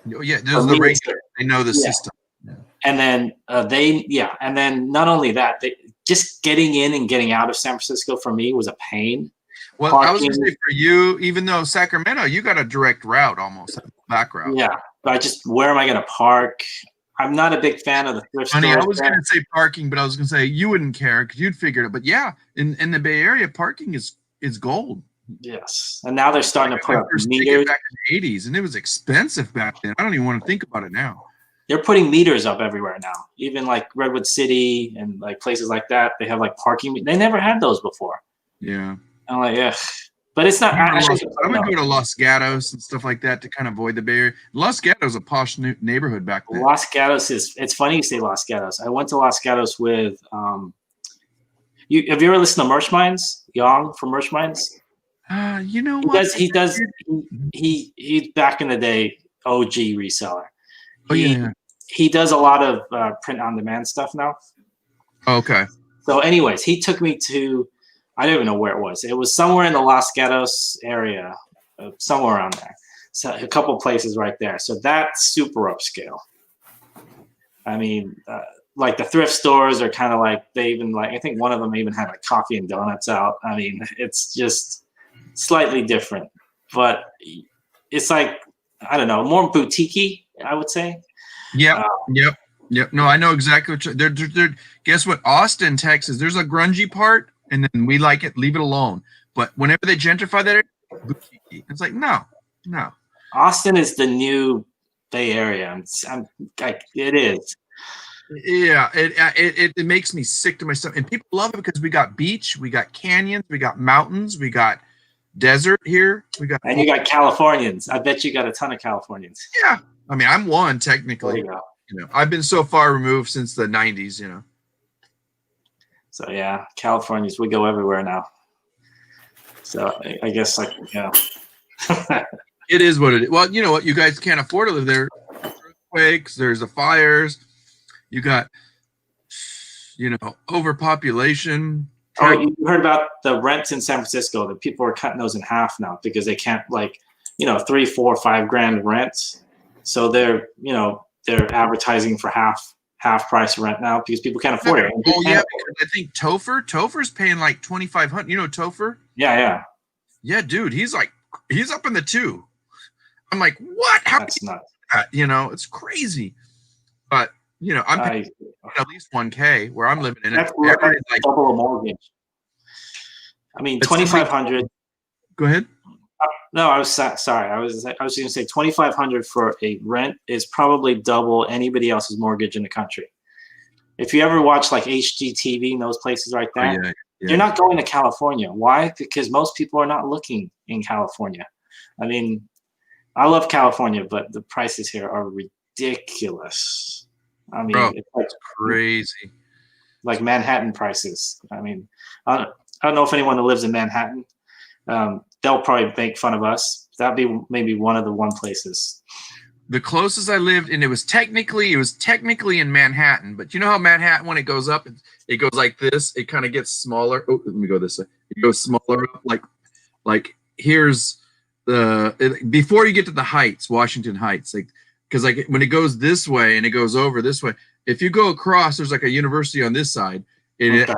Yeah, there's the regular. They know the system. Yeah. And then and then not only that, just getting in and getting out of San Francisco for me was a pain. Well, I was going to say for you, even though Sacramento, you got a direct route almost, back route. Yeah, but where am I going to park? I'm not a big fan of the thrift stores. I was going to say parking, but I was going to say you wouldn't care because you'd figure it. But yeah, in the Bay Area, parking is gold. Yes, and now they're starting to put up meters. Back in the 80s, and it was expensive back then. I don't even want to think about it now. They're putting meters up everywhere now. Even like Redwood City and like places like that, they have like parking. They never had those before. Yeah. I'm like, yeah, but it's not. I would go to Los Gatos and stuff like that to kind of avoid the Bay Area. Los Gatos is a posh neighborhood back then. Los Gatos it's funny you say Los Gatos. I went to Los Gatos with have you ever listened to Merch Minds? Young from Merch Minds? You know what? He's back in the day OG reseller. He does a lot of print on demand stuff now. Okay. So anyways, he took me to, I don't even know where it was. It was somewhere in the Los Gatos area, somewhere around there. So a couple places right there. So that's super upscale. I mean, like the thrift stores are kind of like, they even like, I think one of them even had like coffee and donuts out. I mean, it's just slightly different, but it's like, I don't know, more boutique-y, I would say. Yep. No, I know exactly what they're guess what? Austin, Texas, there's a grungy part, and then we like it, leave it alone. But whenever they gentrify that area, it's like, no. Austin is the new Bay Area. It is. Yeah, it makes me sick to my stomach. And people love it because we got beach, we got canyons, we got mountains, we got desert here. And you got Californians. I bet you got a ton of Californians. Yeah. I mean, I'm one technically. You know, I've been so far removed since the 90s, you know. So yeah, Californians, we go everywhere now. So I guess like It is what it is. Well, you know what? You guys can't afford to live there. Earthquakes. There's the fires. You got, overpopulation. Oh, you heard about the rents in San Francisco? That people are cutting those in half now because they can't, like, $3, $4, $5 rent. So they're advertising for half price rent now because people can't afford it. Oh yeah, because I think Topher's paying like $2,500. You know Topher? Yeah. Yeah, dude, he's up in the 2. I'm like, what? How? That's nuts. It's crazy. But I'm paying at least $1,000 where I'm living in. That's like double a mortgage. I mean, 2,500. Go ahead. No, I was sorry. I was going to say 2,500 for a rent is probably double anybody else's mortgage in the country. If you ever watch like HGTV and those places like that, you're not going to California. Why? Because most people are not looking in California. I mean, I love California, but the prices here are ridiculous. I mean, Bro, it's like crazy. Like Manhattan prices. I mean, I don't know if anyone that lives in Manhattan, they'll probably make fun of us. That'd be maybe one of the places. The closest I lived, and it was technically in Manhattan, but you know how Manhattan, when it goes up, it goes like this. It kind of gets smaller. Oh, let me go this way. It goes smaller up, like here's before you get to the Heights, Washington Heights, because when it goes this way and it goes over this way, if you go across, there's like a university on this side, and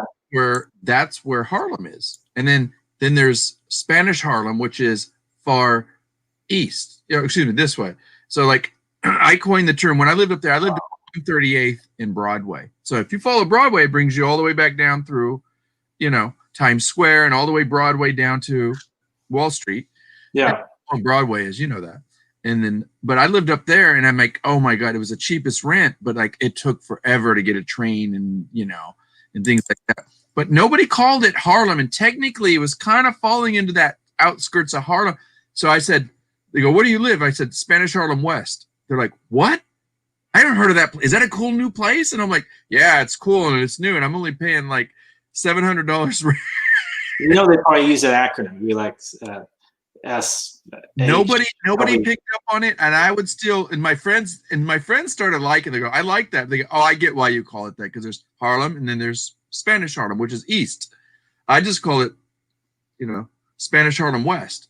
that's where Harlem is, and then there's Spanish Harlem, which is far east. This way. So I coined the term when I lived up there. I lived at 138th in Broadway. So if you follow Broadway, it brings you all the way back down through, Times Square and all the way Broadway down to Wall Street. Yeah. On Broadway, as you know that. But I lived up there, and I'm like, oh my God, it was the cheapest rent, but it took forever to get a train and things like that. But nobody called it Harlem, and technically it was kind of falling into that outskirts of Harlem. So I said, they go, where do you live? I said, Spanish Harlem West. They're like, what? I haven't heard of that. Is that a cool new place? And I'm like, yeah, it's cool and it's new, and I'm only paying like $700 rent. They probably use an acronym. It'd be like S. Nobody picked up on it, and I would still. And my friends started liking it. They go, I like that. They go, oh, I get why you call it that, because there's Harlem and then there's Spanish Harlem, which is east. I just call it, Spanish Harlem West,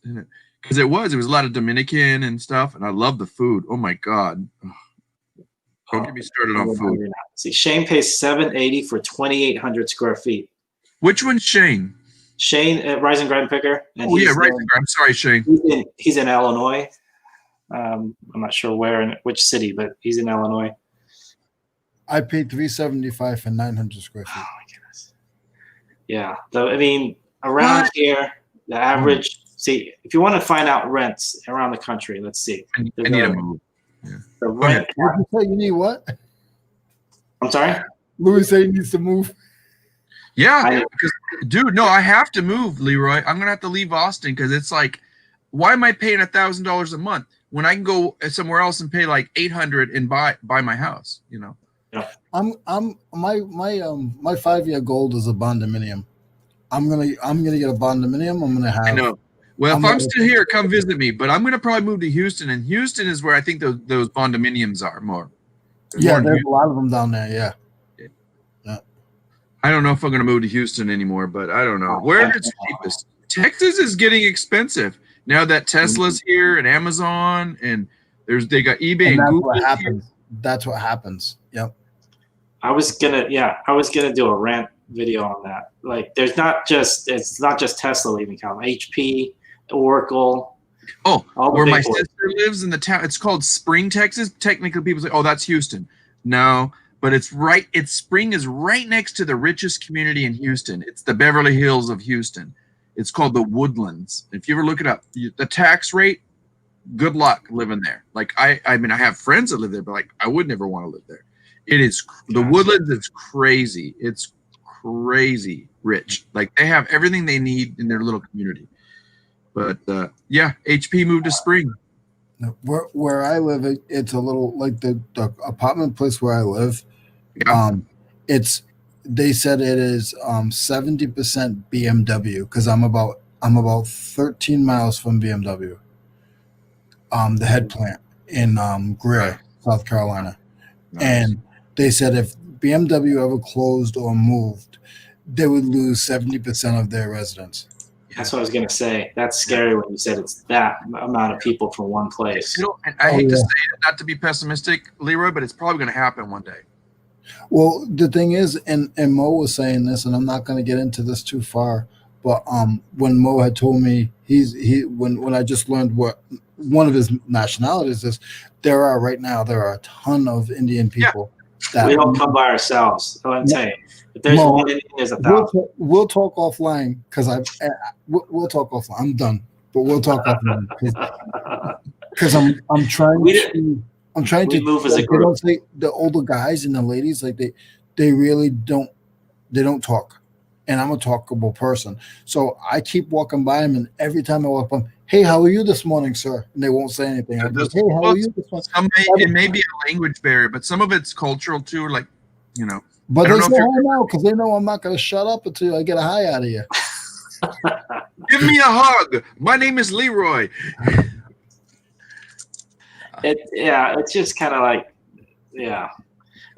because it was a lot of Dominican and stuff, and I love the food. Oh my God! Don't get me started on food. See, Shane pays $780 for 2,800 square feet. Which one's Shane? Shane at Rise and Grind Picker. And Rise and Grind. I'm sorry, Shane. He's in Illinois. I'm not sure which city, but he's in Illinois. I paid $375 for 900 square feet. Oh my goodness. Yeah, around here, the average. See, if you want to find out rents around the country, let's see. I need a move. Yeah. The rent. What did you say? You need what? I'm sorry? Louie said he needs to move. Yeah, dude, no, I have to move, Leroy. I'm gonna have to leave Austin because it's like, why am I paying $1,000 a month when I can go somewhere else and pay like $800 and buy my house? Yeah. My 5-year goal is a bondominium. I'm gonna get a bondominium. I'm gonna have. I know. Well, if I'm still here, come visit me. But I'm gonna probably move to Houston, and Houston is where I think those bondominiums are more. There's a lot of them down there. Yeah. I don't know if I'm gonna move to Houston anymore, but I don't know where it's cheapest. Texas is getting expensive now that Tesla's here and Amazon, and they got eBay and Google. What happens. That's what happens. Yep. I was gonna do a rant video on that. It's not just Tesla leaving California. HP, Oracle. Oh, where my sister lives in the town. It's called Spring, Texas. Technically, people say, "Oh, that's Houston." No, but it's right. Spring is right next to the richest community in Houston. It's the Beverly Hills of Houston. It's called the Woodlands. If you ever look it up, the tax rate. Good luck living there. I have friends that live there, but I would never want to live there. It is the Woodlands. It's crazy. It's crazy rich. They have everything they need in their little community. But HP moved to Spring. Where I live, it's a little like the apartment place where I live. Yeah. They said it is 70% BMW because I'm about I'm about 13 miles from BMW, the head plant in Greer, South Carolina. Nice. And they said if BMW ever closed or moved, they would lose 70% of their residents. That's what I was gonna say. That's scary when you said it's that amount of people from one place. And I hate to say it, not to be pessimistic, Leroy, but it's probably going to happen one day. Well, the thing is, and Mo was saying this, and I'm not going to get into this too far, but when Mo had told me when I just learned what one of his nationalities is, there are a ton of Indian people. That We don't come by ourselves. I'm saying, if there's Mo, one Indian, there's 1,000. we'll talk offline because we'll talk offline. I'm done, but we'll talk offline because I'm trying to move as a like, group. they don't say the older guys and the ladies like they really don't talk, and I'm a talkable person, so I keep walking by them, and every time I walk by them, hey, how are you this morning, sir? And they won't say anything. I'm like, hey, how are you this morning? It may be a language barrier, but some of it's cultural too. Like, you know. But they say hi now because they know I'm not going to shut up until I get a hi out of you. Give me a hug. My name is Leroy. It's just kind of like, yeah.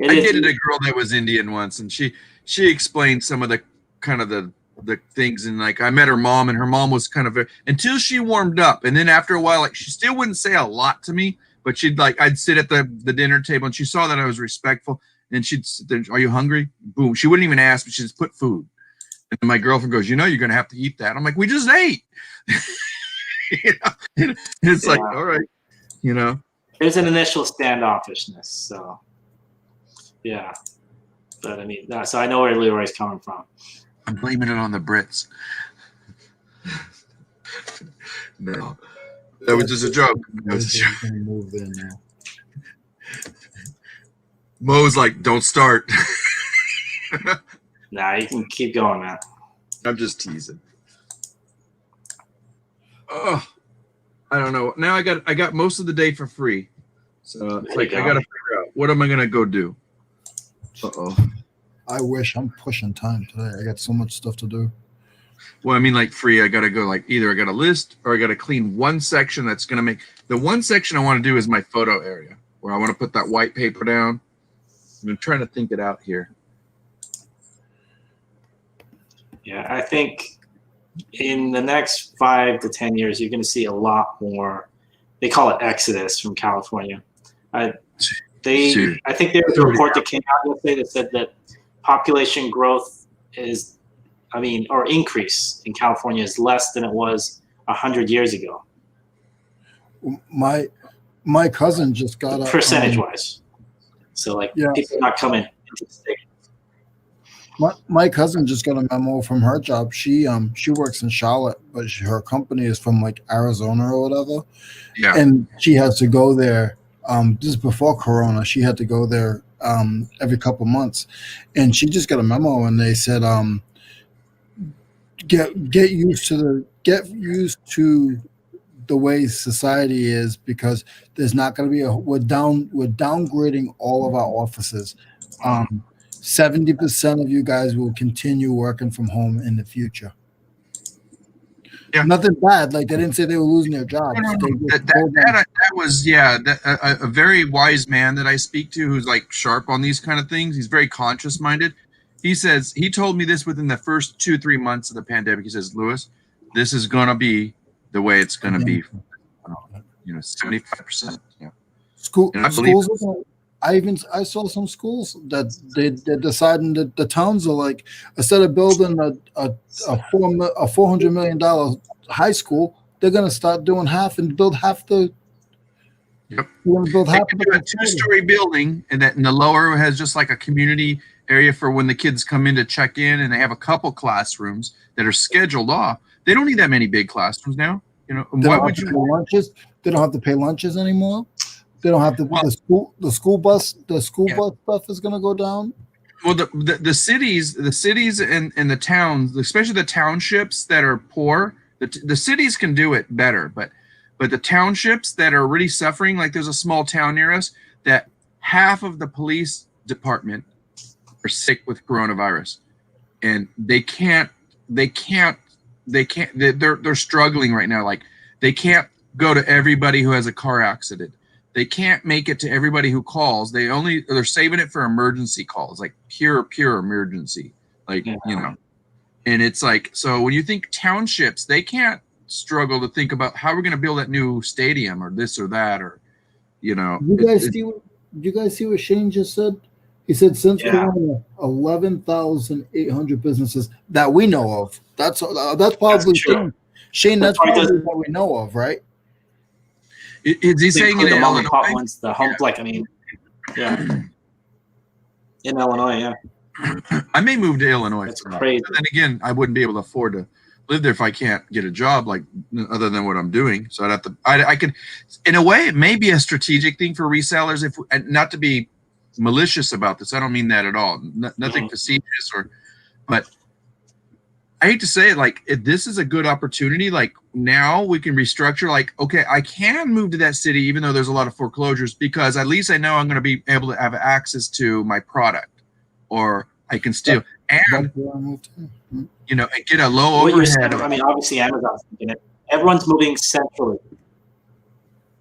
I dated a girl that was Indian once, and she explained some of the kind of the things, and like I met her mom, and her mom was kind of until she warmed up, and then after a while, like she still wouldn't say a lot to me, but I'd sit at the dinner table, and she saw that I was respectful, and she'd sit there, are you hungry? Boom. She wouldn't even ask, but she'd just put food. And then my girlfriend goes, you're going to have to eat that. I'm like, we just ate. It's like, all right, There's an initial standoffishness, so yeah. But I mean, so I know where Leroy's coming from. I'm blaming it on the Brits. No, that was just a joke. That was a joke. Move there now. Mo's like, don't start. Nah, you can keep going, man. I'm just teasing. Oh, I don't know. Now I got most of the day for free. So it's like I gotta figure out what am I gonna go do. I wish. I'm pushing time today. I got so much stuff to do. Well, I mean, like free. I gotta go. Like either I got to list or I gotta clean one section that's gonna make the one section I want to do is my photo area where I want to put that white paper down. I'm trying to think it out here. Yeah, I think in the next 5 to 10 years, you're going to see a lot more. They call it exodus from California. I think there was a report that came out yesterday that said that population growth or increase in California is less than it was 100 years ago. My cousin just got a percentage-wise. So people are not coming into the state. My cousin just got a memo from her job. She works in Charlotte, but her company is from like Arizona or whatever. Yeah. And she has to go there. This is before Corona. She had to go there every couple months, and she just got a memo, and they said get used to the way society is, because there's not going to be we're downgrading all of our offices. 70% of you guys will continue working from home in the future. Yeah. Nothing bad. Like they didn't say they were losing their jobs. That was a very wise man that I speak to who's like sharp on these kind of things. He's very conscious minded. He told me this within the first 2-3 months of the pandemic. He says, Lewis, this is going to be the way it's going to be. 75%. Yeah. Schools. I saw some schools that they deciding that the towns are like, instead of building a $400 million high school, they're going to start doing half and build half the. Yep. Build half of a 2-story building, and that in the lower has just like a community area for when the kids come in to check in, and they have a couple classrooms that are scheduled off. They don't need that many big classrooms now. Why would you? Lunches? They don't have to pay lunches anymore. They don't have to. The school bus stuff is going to go down. Well, the cities and the towns, especially the townships that are poor, the cities can do it better, but the townships that are really suffering, like there's a small town near us that half of the police department are sick with coronavirus, and they can't they're struggling right now. Like they can't go to everybody who has a car accident. They can't make it to everybody who calls. They're saving it for emergency calls, like pure emergency. Like, you know, and it's like, so when you think townships, they can't struggle to think about how we're going to build that new stadium or this or that, or, you know. You guys see what Shane just said? He said since Corona, 11,800 businesses that we know of. That's probably true. Shane. That's probably what we know of, right? Is he saying in the mom and Illinois? pop ones, the home, like, I mean, yeah, in Illinois, yeah. I may move to Illinois. That's crazy. But then again, I wouldn't be able to afford to live there if I can't get a job, like other than what I'm doing. So I'd have to. I could, in a way, it may be a strategic thing for resellers. If not to be malicious about this, I don't mean that at all. Nothing facetious but I hate to say it, like this is a good opportunity. Like now we can restructure. Like, okay, I can move to that city even though there's a lot of foreclosures, because at least I know I'm going to be able to have access to my product, or I can still and you know, and get a low overhead. I mean, obviously Amazon's thinking it. Everyone's moving centrally.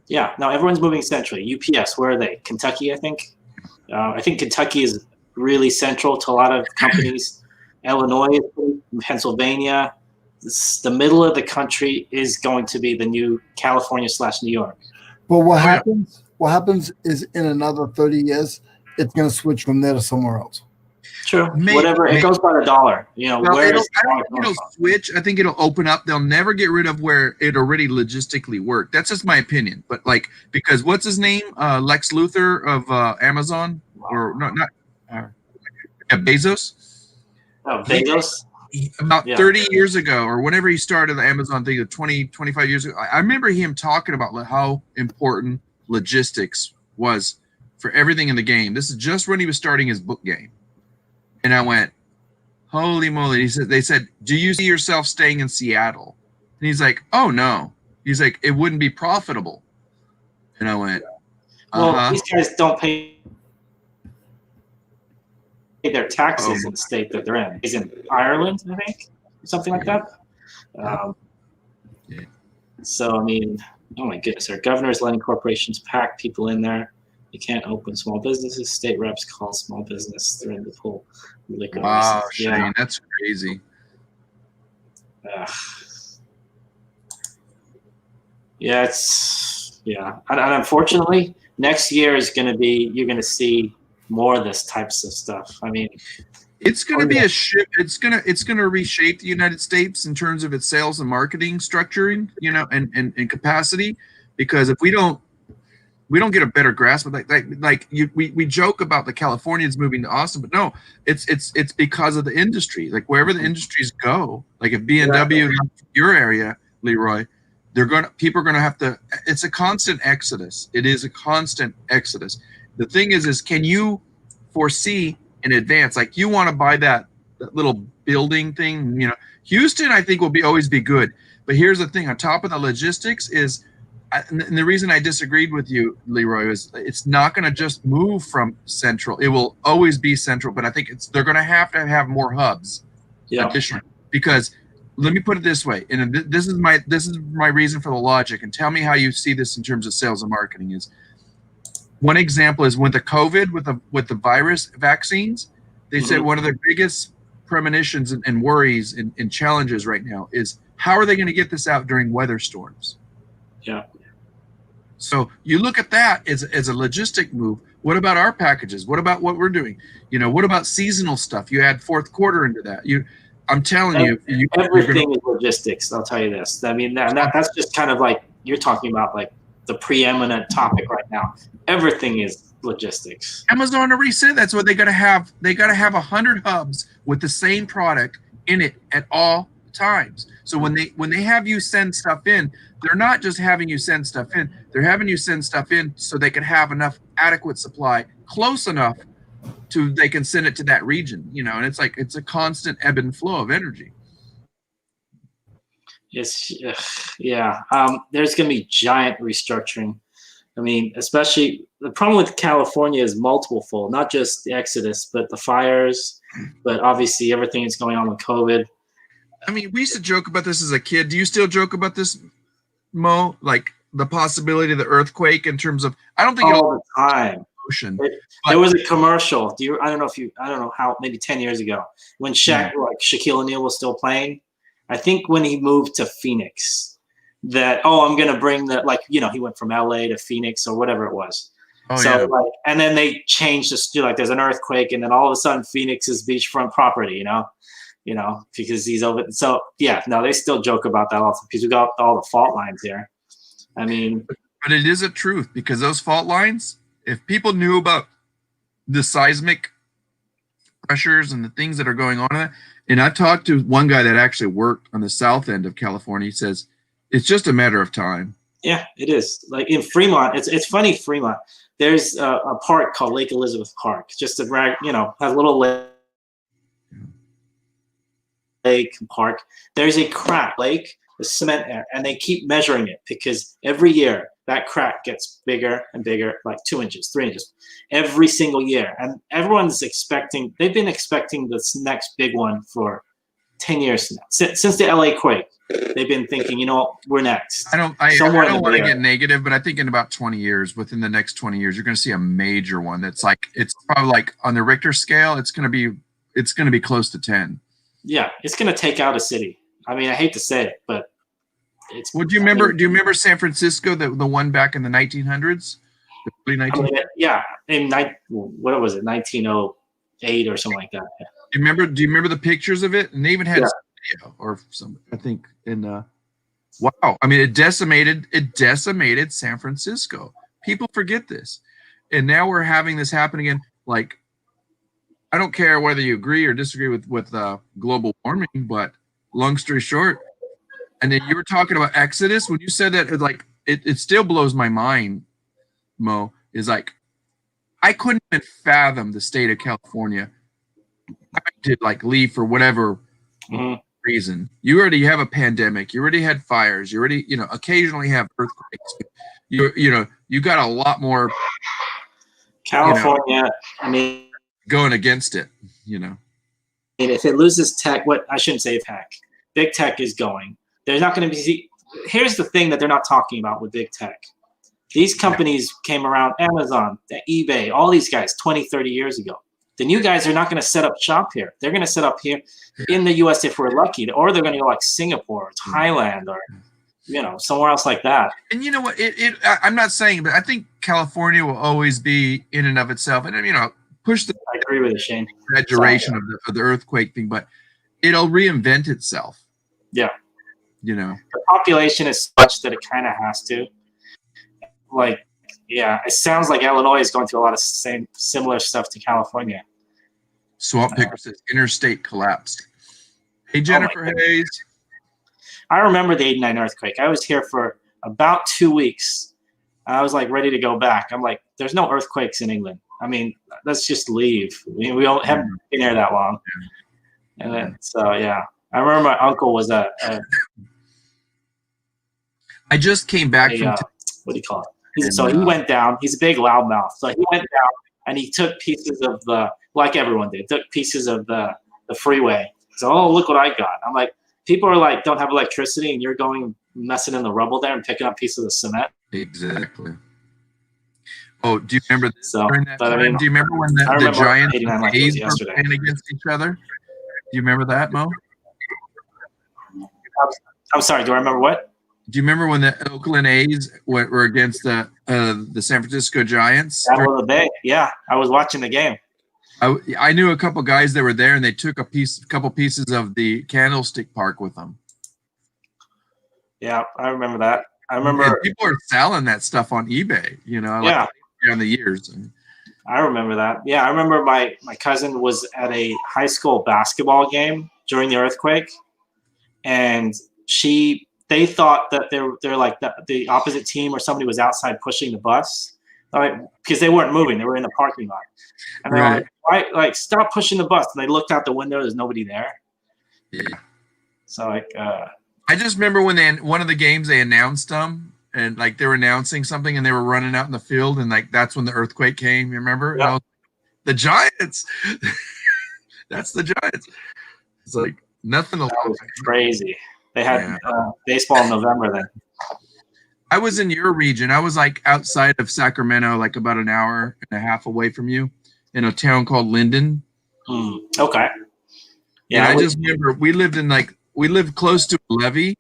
Yeah, no, everyone's moving centrally. UPS, where are they? Kentucky, I think. I think Kentucky is really central to a lot of companies. Illinois, Pennsylvania, the middle of the country is going to be the new California/New York. But what happens? What happens is in another 30 years, it's going to switch from there to somewhere else. True. Whatever. It goes by the dollar. You know, well, I don't think it'll switch. I think it'll open up. They'll never get rid of where it already logistically worked. That's just my opinion. But like, because what's his name? Lex Luthor of Amazon, or not Bezos. Oh, Bezos? About 30 years ago, or whenever he started the Amazon thing, 20, 25 years ago, I remember him talking about how important logistics was for everything in the game. This is just when he was starting his book game. And I went, holy moly. They said, do you see yourself staying in Seattle? And he's like, oh, no. He's like, it wouldn't be profitable. And I went, well, these guys don't pay their taxes in the state that they're in. He's in Ireland, I think, or something like that. So, I mean, oh my goodness, our governor's letting corporations pack people in there. You can't open small businesses. State reps call small business. They're in the pool. Liquor wow, license. Shane, that's crazy. Yeah, and unfortunately, next year is going to be, you're going to see more of this types of stuff. I mean, it's going to be a shift. It's going to reshape the United States in terms of its sales and marketing structuring, you know, and capacity, because if we don't get a better grasp of we joke about the Californians moving to Austin, but no, it's because of the industry. Like wherever the industries go, like if BMW your area, Leroy, people are going to have to, it's a constant exodus. It is a constant exodus. The thing is can you foresee in advance? Like you want to buy that little building thing, you know, Houston, I think will always be good. But here's the thing, on top of the logistics is, and the reason I disagreed with you, Leroy, is it's not going to just move from central. It will always be central, but I think they're going to have more hubs. Yeah. Additionally, because let me put it this way, and this is my reason for the logic, and tell me how you see this in terms of sales and marketing. Is one example is with the COVID, with the virus vaccines, they said one of the biggest premonitions and worries and challenges right now is how are they going to get this out during weather storms? Yeah. So you look at that as a logistic move. What about our packages? What about what we're doing? You know, what about seasonal stuff? You add fourth quarter into that. I'm telling you, everything is logistics. I'll tell you this. I mean, that's just kind of like you're talking about, like the preeminent topic right now. Everything is logistics. Amazon to reset. That's what they got to have. They got to have 100 hubs with the same product in it at all times. So when they have you send stuff in, they're not just having you send stuff in. They're having you send stuff in so they can have enough adequate supply close enough to they can send it to that region. You know, and it's like it's a constant ebb and flow of energy. Yes, yeah. There's going to be giant restructuring. I mean, especially the problem with California is multiple fold, not just the exodus, but the fires, but obviously everything that's going on with COVID. I mean, we used to joke about this as a kid. Do you still joke about this, Mo? Like the possibility of the earthquake in terms of, I don't think all the time. Ocean. There was a commercial. I don't know how, maybe 10 years ago when Shaquille O'Neal was still playing. I think when he moved to Phoenix, that, I'm going to bring he went from LA to Phoenix or whatever it was. And then they changed there's an earthquake, and then all of a sudden Phoenix is beachfront property, because he's over. So they still joke about that also because we got all the fault lines here. I mean, but it is a truth, because those fault lines, if people knew about the seismic pressures and the things that are going on, and I talked to one guy that actually worked on the south end of California, he says it's just a matter of time. Yeah, it is. Like in Fremont, it's funny. Fremont, there's a park called Lake Elizabeth Park, just a has a little lake park. There's a crack lake, the cement there, and they keep measuring it because every year that crack gets bigger and bigger, like 2 inches, 3 inches, every single year. And everyone's they've been expecting this next big one for 10 years now. Since the LA quake, they've been thinking, we're next. I don't want to get negative, but I think in about 20 years, within the next 20 years, you're going to see a major one that's it's probably like on the Richter scale, it's going to be close to 10. Yeah, it's going to take out a city. I mean, I hate to say it, but do you remember San Francisco, the one back in the 1900s? The early 1900s? What was it, 1908 or something like that. Yeah. Do you remember the pictures of it? And they even had video or some, I think, wow. I mean, it decimated San Francisco. People forget this. And now we're having this happen again. Like, I don't care whether you agree or disagree with global warming, but long story short, and then you were talking about Exodus. When you said that, it still blows my mind, Mo, is like, I couldn't even fathom the state of California to leave for whatever reason. You already have a pandemic. You already had fires. You already, occasionally have earthquakes. You got a lot more California. I mean, going against it, And if it loses tech, I shouldn't say tech. Big tech is going. There's not going to be. Here's the thing that they're not talking about with big tech. These companies came around, Amazon, eBay, all these guys 20, 30 years ago. The new guys are not going to set up shop here. They're going to set up here in the U.S. if we're lucky, or they're going to go like Singapore or Thailand or, somewhere else like that. And you know what? I'm not saying, but I think California will always be in and of itself. And, push the. I agree with you, Shane. Exaggeration of the earthquake thing, but it'll reinvent itself. Yeah. The population is such that it kind of has to. It sounds like Illinois is going through a lot of similar stuff to California. Swamp Picker says interstate collapsed. Hey, Jennifer Hayes. I remember the 89 earthquake. I was here for about 2 weeks. I was ready to go back. I'm like, there's no earthquakes in England. I mean, let's just leave. We haven't been here that long. And then, I remember my uncle was I just came back from. What do you call it? He went down. He's a big loudmouth. So he went down and he took pieces of like everyone did, took pieces of the freeway. So, look what I got. I'm like, people are don't have electricity, and you're going messing in the rubble there and picking up pieces of cement. Exactly. Oh, do you remember this? Do you remember when the Giants and A's were playing against each other? Do you remember that, Mo? I'm sorry. Do I remember what? Do you remember when the Oakland A's were against the San Francisco Giants? Battle of the Bay. Yeah, I was watching the game. I knew a couple guys that were there, and they took a couple pieces of the Candlestick Park with them. Yeah, I remember that. I remember and people are selling that stuff on eBay. On the years. I remember that. Yeah, I remember my cousin was at a high school basketball game during the earthquake, and they thought that they're like the opposite team or somebody was outside pushing the bus, because they weren't moving. They were in the parking lot. And they're why, stop pushing the bus. And they looked out the window. There's nobody there. Yeah. So I just remember when one of the games they announced them, and they were announcing something, and they were running out in the field, and that's when the earthquake came. You remember? Yeah. The Giants. That's the Giants. It's Nothing to That laugh was at. crazy. They had baseball in November then. I was in your region. I was like outside of Sacramento, like about an hour and a half away from you, in a town called Linden. Okay. Yeah, Yeah, I just remember we lived close to a levee,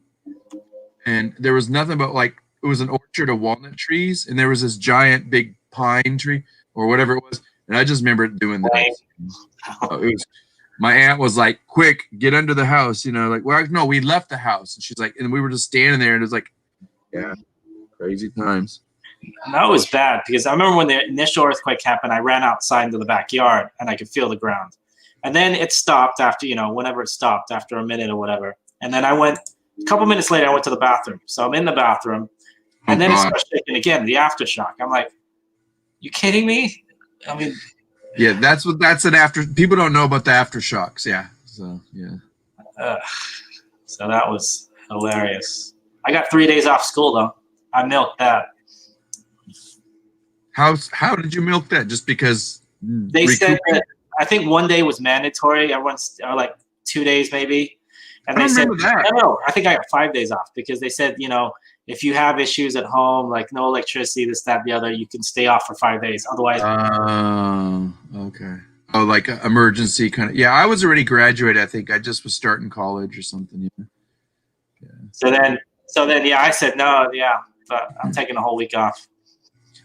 and there was nothing but like it was an orchard of walnut trees, and there was this giant big pine tree or whatever it was, and I just remember it doing this. It was my aunt was like, "Quick, get under the house," like, well, no, we left the house, and she's like, and we were just standing there, and it was like, yeah, crazy times. that was bad because I remember when the initial earthquake happened, I ran outside into the backyard and I could feel the ground. And then it stopped after, whenever it stopped, after a minute or whatever. And then a couple minutes later, I went to the bathroom. So I'm in the bathroom. And then it starts shaking again, the aftershock. I'm like, you kidding me? I mean, yeah, that's an after. People don't know about the aftershocks. Yeah. So, yeah. So that was hilarious. I got 3 days off school, though. I milked that. How did you milk that? Just because they said that I think 1 day was mandatory. Everyone's like 2 days maybe, and they said no. I think I got 5 days off because they said if you have issues at home like no electricity, this, that, the other, you can stay off for 5 days. Otherwise, okay. Oh, like an emergency kind of. Yeah, I was already graduated. I think I just was starting college or something. Yeah. So then, yeah, I said no. Yeah, but I'm taking a whole week off.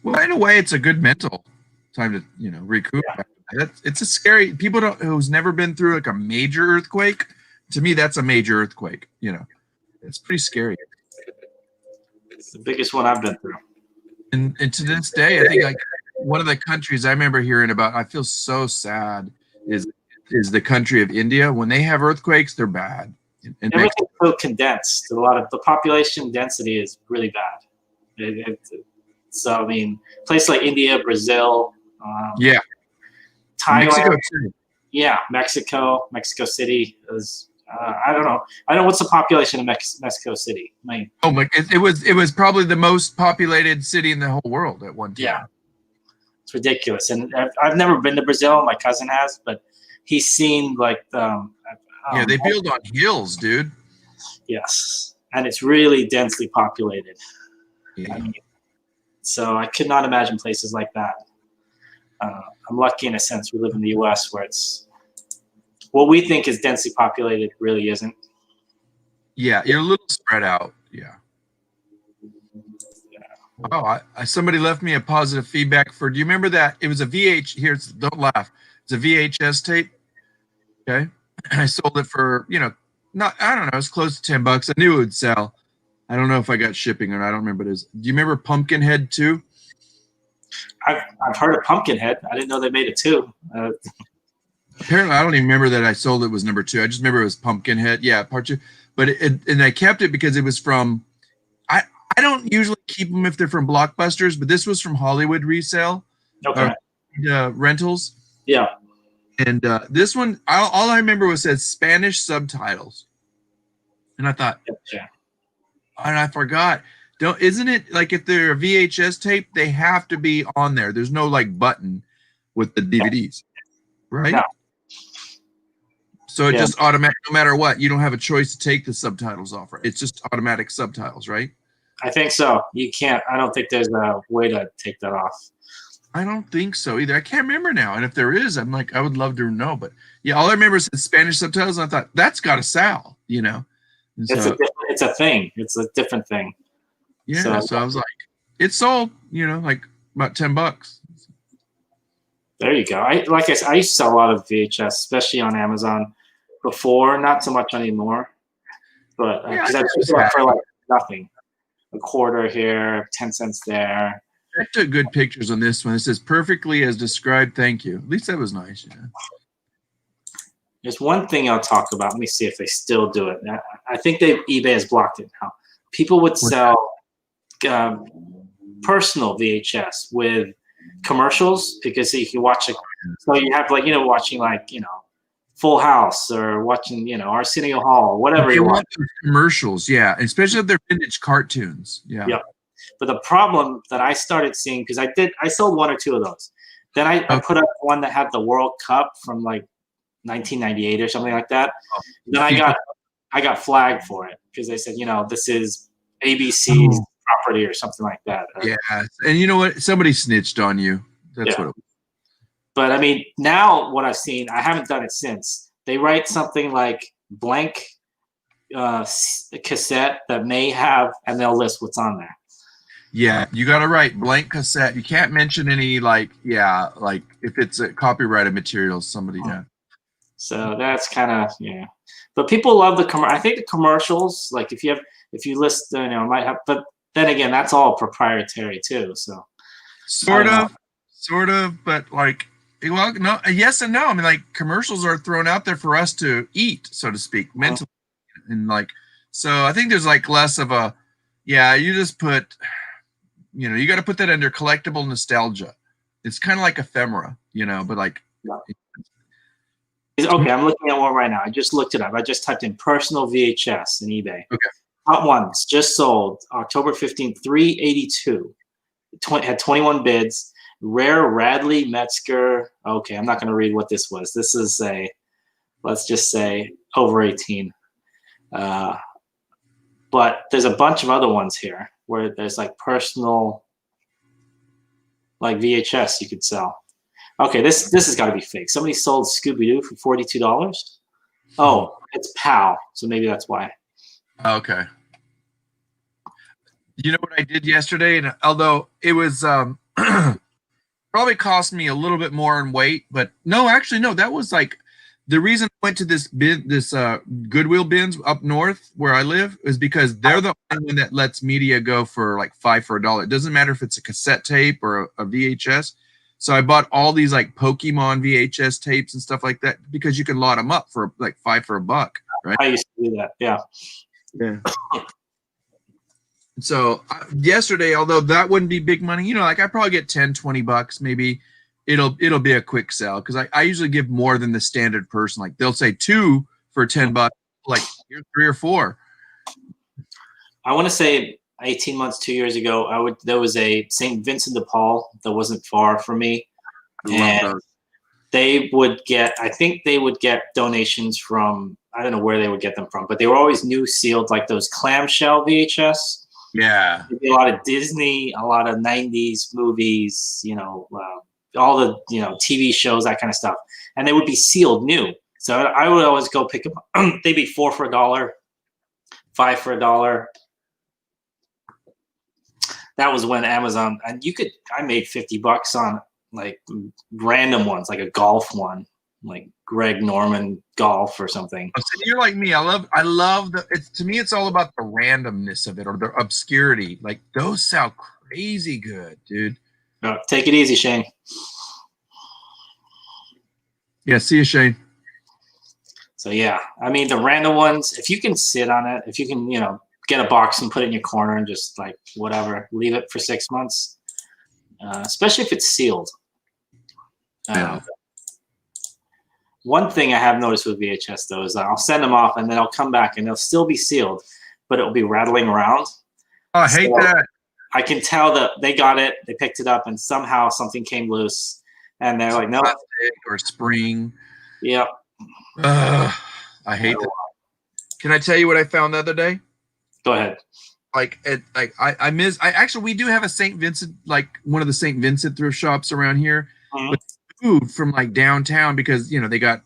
Well, in a way, it's a good mental time to recoup. Yeah. It's a scary. People who's never been through like a major earthquake. To me, that's a major earthquake. It's pretty scary. It's the biggest one I've been through. And to this day, I think like one of the countries I remember hearing about, I feel so sad, is the country of India. When they have earthquakes, they're bad. And everything's so condensed. A lot of the population density is really bad. So I mean, places like India, Brazil, Thailand, Mexico too. Yeah, Mexico City is. I don't know. I don't know what's the population of Mexico City. It was probably the most populated city in the whole world at one time. Yeah, it's ridiculous. And I've never been to Brazil. My cousin has, but he's seen like they build on hills, dude. Yes, and it's really densely populated. Yeah. I mean, so I could not imagine places like that. I'm lucky in a sense. We live in the U.S. where it's what we think is densely populated really isn't. Yeah, you're a little spread out. Yeah. Oh, somebody left me a positive feedback for. Do you remember that? It was a don't laugh. It's a VHS tape. Okay, I sold it for I don't know. It's close to $10. I knew it would sell. I don't know if I got shipping or not. I don't remember what it is. Do you remember Pumpkinhead 2? I've heard of Pumpkinhead. I didn't know they made it too. Apparently, I don't even remember that I sold it was number 2. I just remember it was Pumpkinhead. Yeah, part 2. But and I kept it because it was from. I don't usually keep them if they're from Blockbusters, but this was from Hollywood Resale. Okay. Rentals. Yeah. And this one, all I remember was said Spanish subtitles, and I thought, and I forgot. Isn't it like if they're a VHS tape, they have to be on there? There's no like button with the DVDs, right? No. So it just automatic, no matter what, you don't have a choice to take the subtitles off. Right? It's just automatic subtitles, right? I think so. You can't. I don't think there's a way to take that off. I don't think so either. I can't remember now. And if there is, I'm like, I would love to know. But yeah, all I remember is Spanish subtitles. And I thought that's got to sell, It's a thing. It's a different thing. Yeah. So I was like, it sold, like about $10. There you go. I used to sell a lot of VHS, especially on Amazon before, not so much anymore. But because I picked it up for like nothing, a quarter here, 10 cents there. I took good pictures on this one. It says perfectly as described. Thank you. At least that was nice. Yeah. There's one thing I'll talk about. Let me see if they still do it. I think eBay has blocked it now. People would sell personal VHS with commercials because you can watch it. So you have watching Full House or watching Arsenio Hall or whatever you want. Commercials, yeah, especially if they're vintage cartoons. Yeah. But the problem that I started seeing, because I sold one or two of those. Then I put up one that had the World Cup from like 1998 or something like that. Oh. Then I got flagged for it because they said, this is ABC's property or something like that. Yeah, and you know what? Somebody snitched on you. That's what it was. But I mean, now what I've seen, I haven't done it since. They write something like blank cassette that may have, and they'll list what's on there. Yeah, you got to write blank cassette. You can't mention any like if it's a copyrighted material, somebody. Yeah. So that's kind of but people love the I think the commercials, like if you list, might have, but then again, that's all proprietary too. So sort of, but like, well, no, yes and no. I mean, like commercials are thrown out there for us to eat, so to speak, mentally, and like, so I think there's like less of a, you just put, you got to put that under collectible nostalgia. It's kind of like ephemera, but like. Okay, I'm looking at one right now. I just looked it up. I just typed in personal VHS in eBay. Okay. Top ones just sold October 15th, $382. Had 21 bids. Rare Radley Metzger. Okay, I'm not going to read what this was. This is let's just say over 18. But there's a bunch of other ones here where there's like personal, like VHS you could sell. Okay, this has got to be fake. Somebody sold Scooby-Doo for $42. Oh, it's PAL, so maybe that's why. Okay. You know what I did yesterday? And although it was probably cost me a little bit more in weight, but no, that was like the reason I went to this Goodwill bins up north where I live is because they're the only one that lets media go for like $5 for $1. It doesn't matter if it's a cassette tape or a VHS. So I bought all these like Pokemon VHS tapes and stuff like that because you can lot them up for like $5 for $1, right? I used to do that, yeah. So yesterday, although that wouldn't be big money, like I probably get $10-20 maybe. It'll be a quick sell because I usually give more than the standard person. Like they'll say 2 for $10, like here's 3 or 4. I want to say 18 months, 2 years ago, there was a St. Vincent de Paul that wasn't far from me. And they would get donations from, I don't know where they would get them from, but they were always new sealed, like those clamshell VHS. Yeah. There'd be a lot of Disney, a lot of 90s movies, all the, TV shows, that kind of stuff. And they would be sealed new. So I would always go pick them up. They'd be $4 for $1, $5 for $1. That was when Amazon, and I made $50 on like random ones, like a golf one, like Greg Norman golf or something. So you're like me. I love to me, it's all about the randomness of it or the obscurity. Like those sound crazy good, dude. Take it easy, Shane. Yeah, see you, Shane. So yeah, I mean the random ones, if you can sit on it, if you can, get a box and put it in your corner and just like whatever, leave it for 6 months, especially if it's sealed. One thing I have noticed with VHS though is that I'll send them off and then I'll come back and they'll still be sealed, but it'll be rattling around. Oh, I hate that. I can tell that they got it, they picked it up, and somehow something came loose, and they're like, "No." Or spring. Yep. I hate that. Can I tell you what I found the other day? Go ahead. Actually, we do have a St. Vincent, like one of the St. Vincent thrift shops around here. But food from like downtown because they got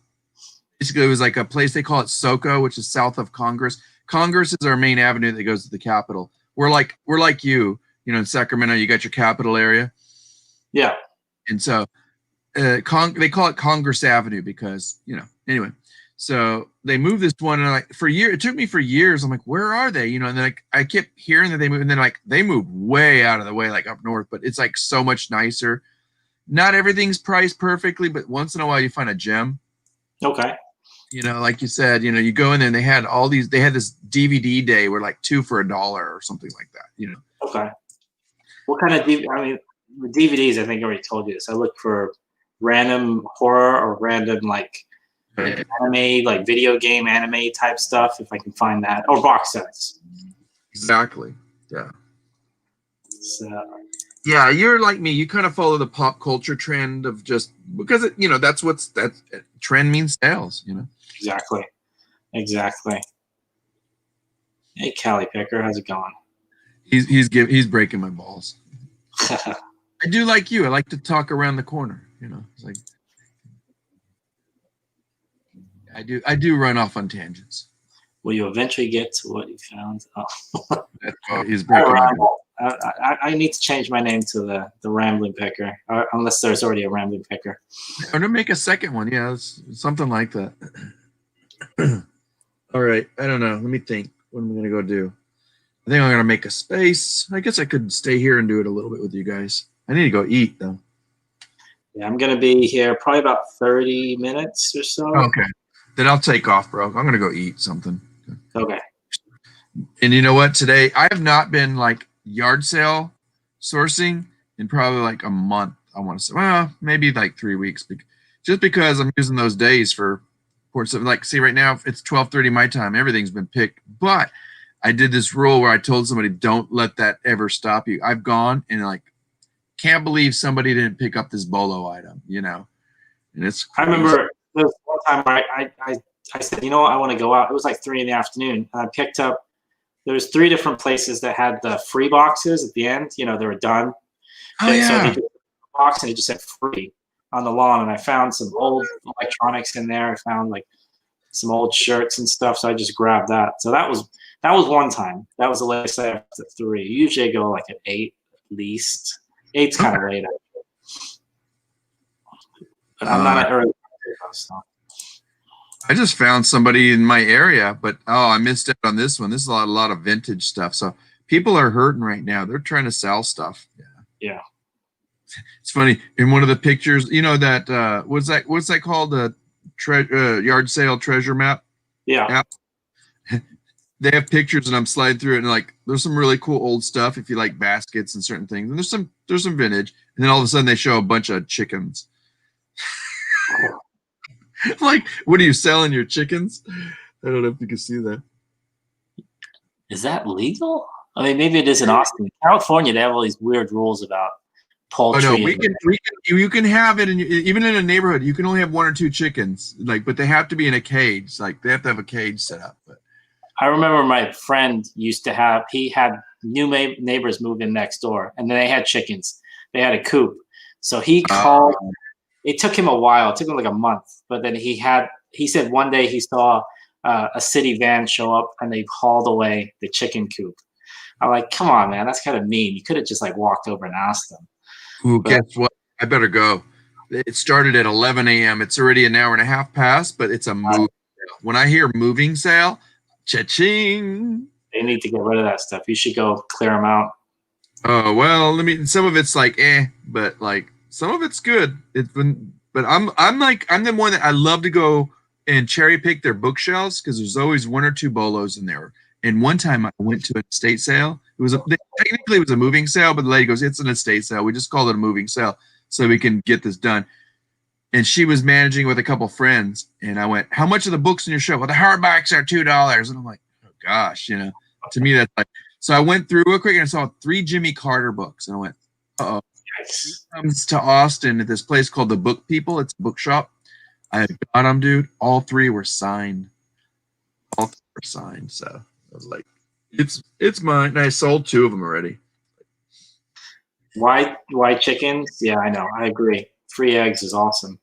basically it was like a place they call it SoCo, which is south of Congress. Congress is our main avenue that goes to the Capitol. We're like you, in Sacramento, you got your Capitol area. Yeah. And so they call it Congress Avenue because, anyway. So they moved this one and it took me for years. I'm like, where are they? And then I kept hearing that they moved, and then they moved way out of the way, like up north, but it's like so much nicer. Not everything's priced perfectly, but once in a while you find a gem. Okay. Like you said, you go in there and they had this DVD day where like 2 for $1 or something like that, Okay. What kind of with DVDs, I think I already told you this. I look for random horror or random anime, like video game anime type stuff, if I can find that, or box sets. Exactly. Yeah. So, Yeah, you're like me. You kind of follow the pop culture trend of just because it, that's trend means sales. Exactly. Exactly. Hey, Callie Picker, how's it going? He's breaking my balls. I do like you. I like to talk around the corner. It's like I do run off on tangents. Will you eventually get to what you found? Oh. He's breaking my balls. I need to change my name to the Rambling Picker, unless there's already a Rambling Picker. I'm gonna make a second one. Yeah, it's something like that. All right. I don't know. Let me think. What am I gonna go do? I think I'm gonna make a space. I guess I could stay here and do it a little bit with you guys. I need to go eat though. Yeah, I'm gonna be here probably about 30 minutes or so. Okay. Then I'll take off, bro. I'm gonna go eat something. Okay. And you know what? Today I have not been like yard sale sourcing in probably like a month. I want to say, well, maybe like 3 weeks, just because I'm using those days for stuff. Like, see, right now it's 12:30 my time. Everything's been picked, but I did this rule where I told somebody, don't let that ever stop you. I've gone and like can't believe somebody didn't pick up this bolo item, and it's crazy. I remember there was one time where I said, I want to go out. It was like 3 in the afternoon, and I picked up. There was 3 different places that had the free boxes at the end. They were done. Oh, yeah. So they did a box and it just said free on the lawn. And I found some old electronics in there. I found like some old shirts and stuff. So I just grabbed that. So that was one time. That was the latest I left at 3. Usually I go like at 8 at least. 8's kind of late. But I'm not an early stuff. I just found somebody in my area, but I missed out on this one. This is a lot of vintage stuff. So people are hurting right now. They're trying to sell stuff. Yeah. It's funny. In one of the pictures, that what's that called? The yard sale treasure map. Yeah. They have pictures, and I'm sliding through it, and like there's some really cool old stuff if you like baskets and certain things. And there's some vintage, and then all of a sudden they show a bunch of chickens. Like, what are you selling, your chickens? I don't know if you can see that. Is that legal? I mean, maybe it is in Austin. California, they have all these weird rules about poultry. Oh no, you can have it, even in a neighborhood, you can only have 1 or 2 chickens. Like, but they have to be in a cage. Like, they have to have a cage set up. But I remember my friend used to have. He had new neighbors move in next door, and then they had chickens. They had a coop, so he called. It took him a while. It took him like a month, but then he said one day he saw a city van show up and they hauled away the chicken coop. I'm like, come on, man, that's kind of mean. You could have just like walked over and asked them. Ooh, guess what? I better go. It started at 11 a.m. It's already an hour and a half past, but it's a moving sale. When I hear moving sale, cha-ching. They need to get rid of that stuff. You should go clear them out. Oh, well, some of it's like, but like, some of it's good. But I'm the one that I love to go and cherry pick their bookshelves because there's always 1 or 2 bolos in there. And one time I went to an estate sale. Technically it was a moving sale, but the lady goes, "It's an estate sale. We just call it a moving sale so we can get this done." And she was managing with a couple friends, and I went, "How much are the books in your show?" "Well, the hardbacks are $2." And I'm like, "Oh gosh, to me that's like." So I went through real quick and I saw 3 Jimmy Carter books, and I went, "Uh-oh." Yes. Comes to Austin at this place called the Book People. It's a bookshop. I got them, dude. All 3 were signed. All 3 were signed. So I was like, it's mine. And I sold 2 of them already. Why chickens? Yeah, I know. I agree. Free eggs is awesome.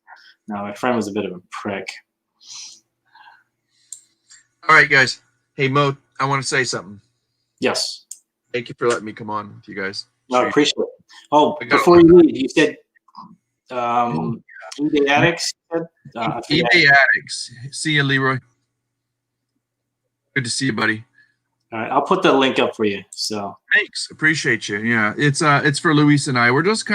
No, my friend was a bit of a prick. All right, guys. Hey, Mo, I want to say something. Yes. Thank you for letting me come on with you guys. No, I appreciate it. Oh, before you leave, you said eBay Addicts? eBay Addicts. See you, Leroy. Good to see you, buddy. All right, I'll put the link up for you. So thanks, appreciate you. Yeah, it's for Luis and I. We're just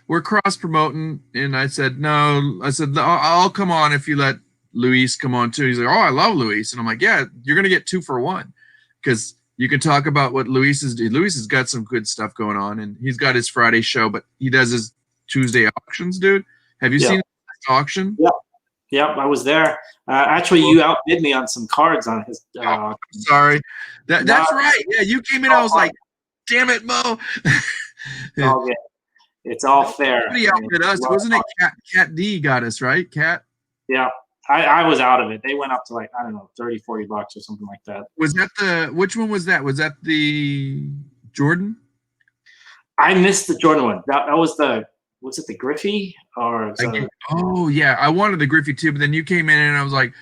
we're cross promoting, and I said no. I'll come on if you let Luis come on too. He's like, "Oh, I love Luis," and I'm like, "Yeah, you're gonna get 2 for 1 because you can talk about what Luis is doing. Luis has got some good stuff going on, and he's got his Friday show, but he does his Tuesday auctions, dude. Have you seen his auction? Yeah. Yep, I was there. Actually, you outbid me on some cards on his. Sorry, that's right. Yeah, you came in. I was like, "Damn it, Mo!" It's all good. It's all fair. Somebody outbid us. Wasn't it Cat D got us, right? Cat? Yeah. I was out of it. They went up to like, I don't know, $30, $40 or something like that. Was that which one was that? Was that the Jordan? I missed the Jordan one. That was was it the Griffey or oh yeah, I wanted the Griffey too, but then you came in and I was like,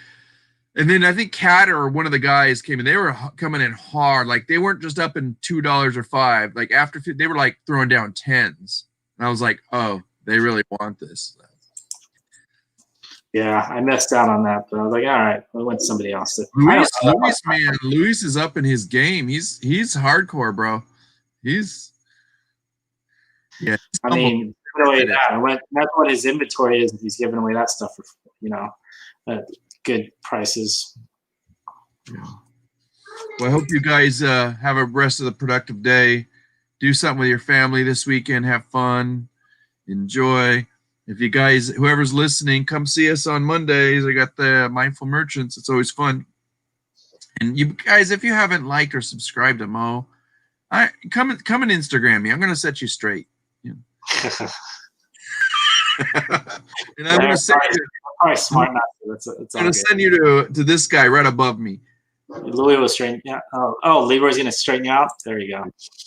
and then I think Cat or one of the guys came in. They were coming in hard, like they weren't just up in $2 or $5. Like after they were like throwing down tens, and I was like, oh, they really want this. Yeah, I missed out on that, but I was like, all right, I went to somebody else. Luis is up in his game. He's hardcore, bro. I mean, really, that's what his inventory is. If he's giving away that stuff for, good prices. Yeah. Well, I hope you guys have a rest of the productive day. Do something with your family this weekend. Have fun. Enjoy. If you guys, whoever's listening, come see us on Mondays. I got the Mindful Merchants. It's always fun. And you guys, if you haven't liked or subscribed to Mo, come and Instagram me. I'm going to set you straight. Yeah. And I'm going to send you. Probably smart enough. I'm going to send you to this guy right above me. Louie will straighten you out. Oh, Leroy's going to straighten you out? There you go.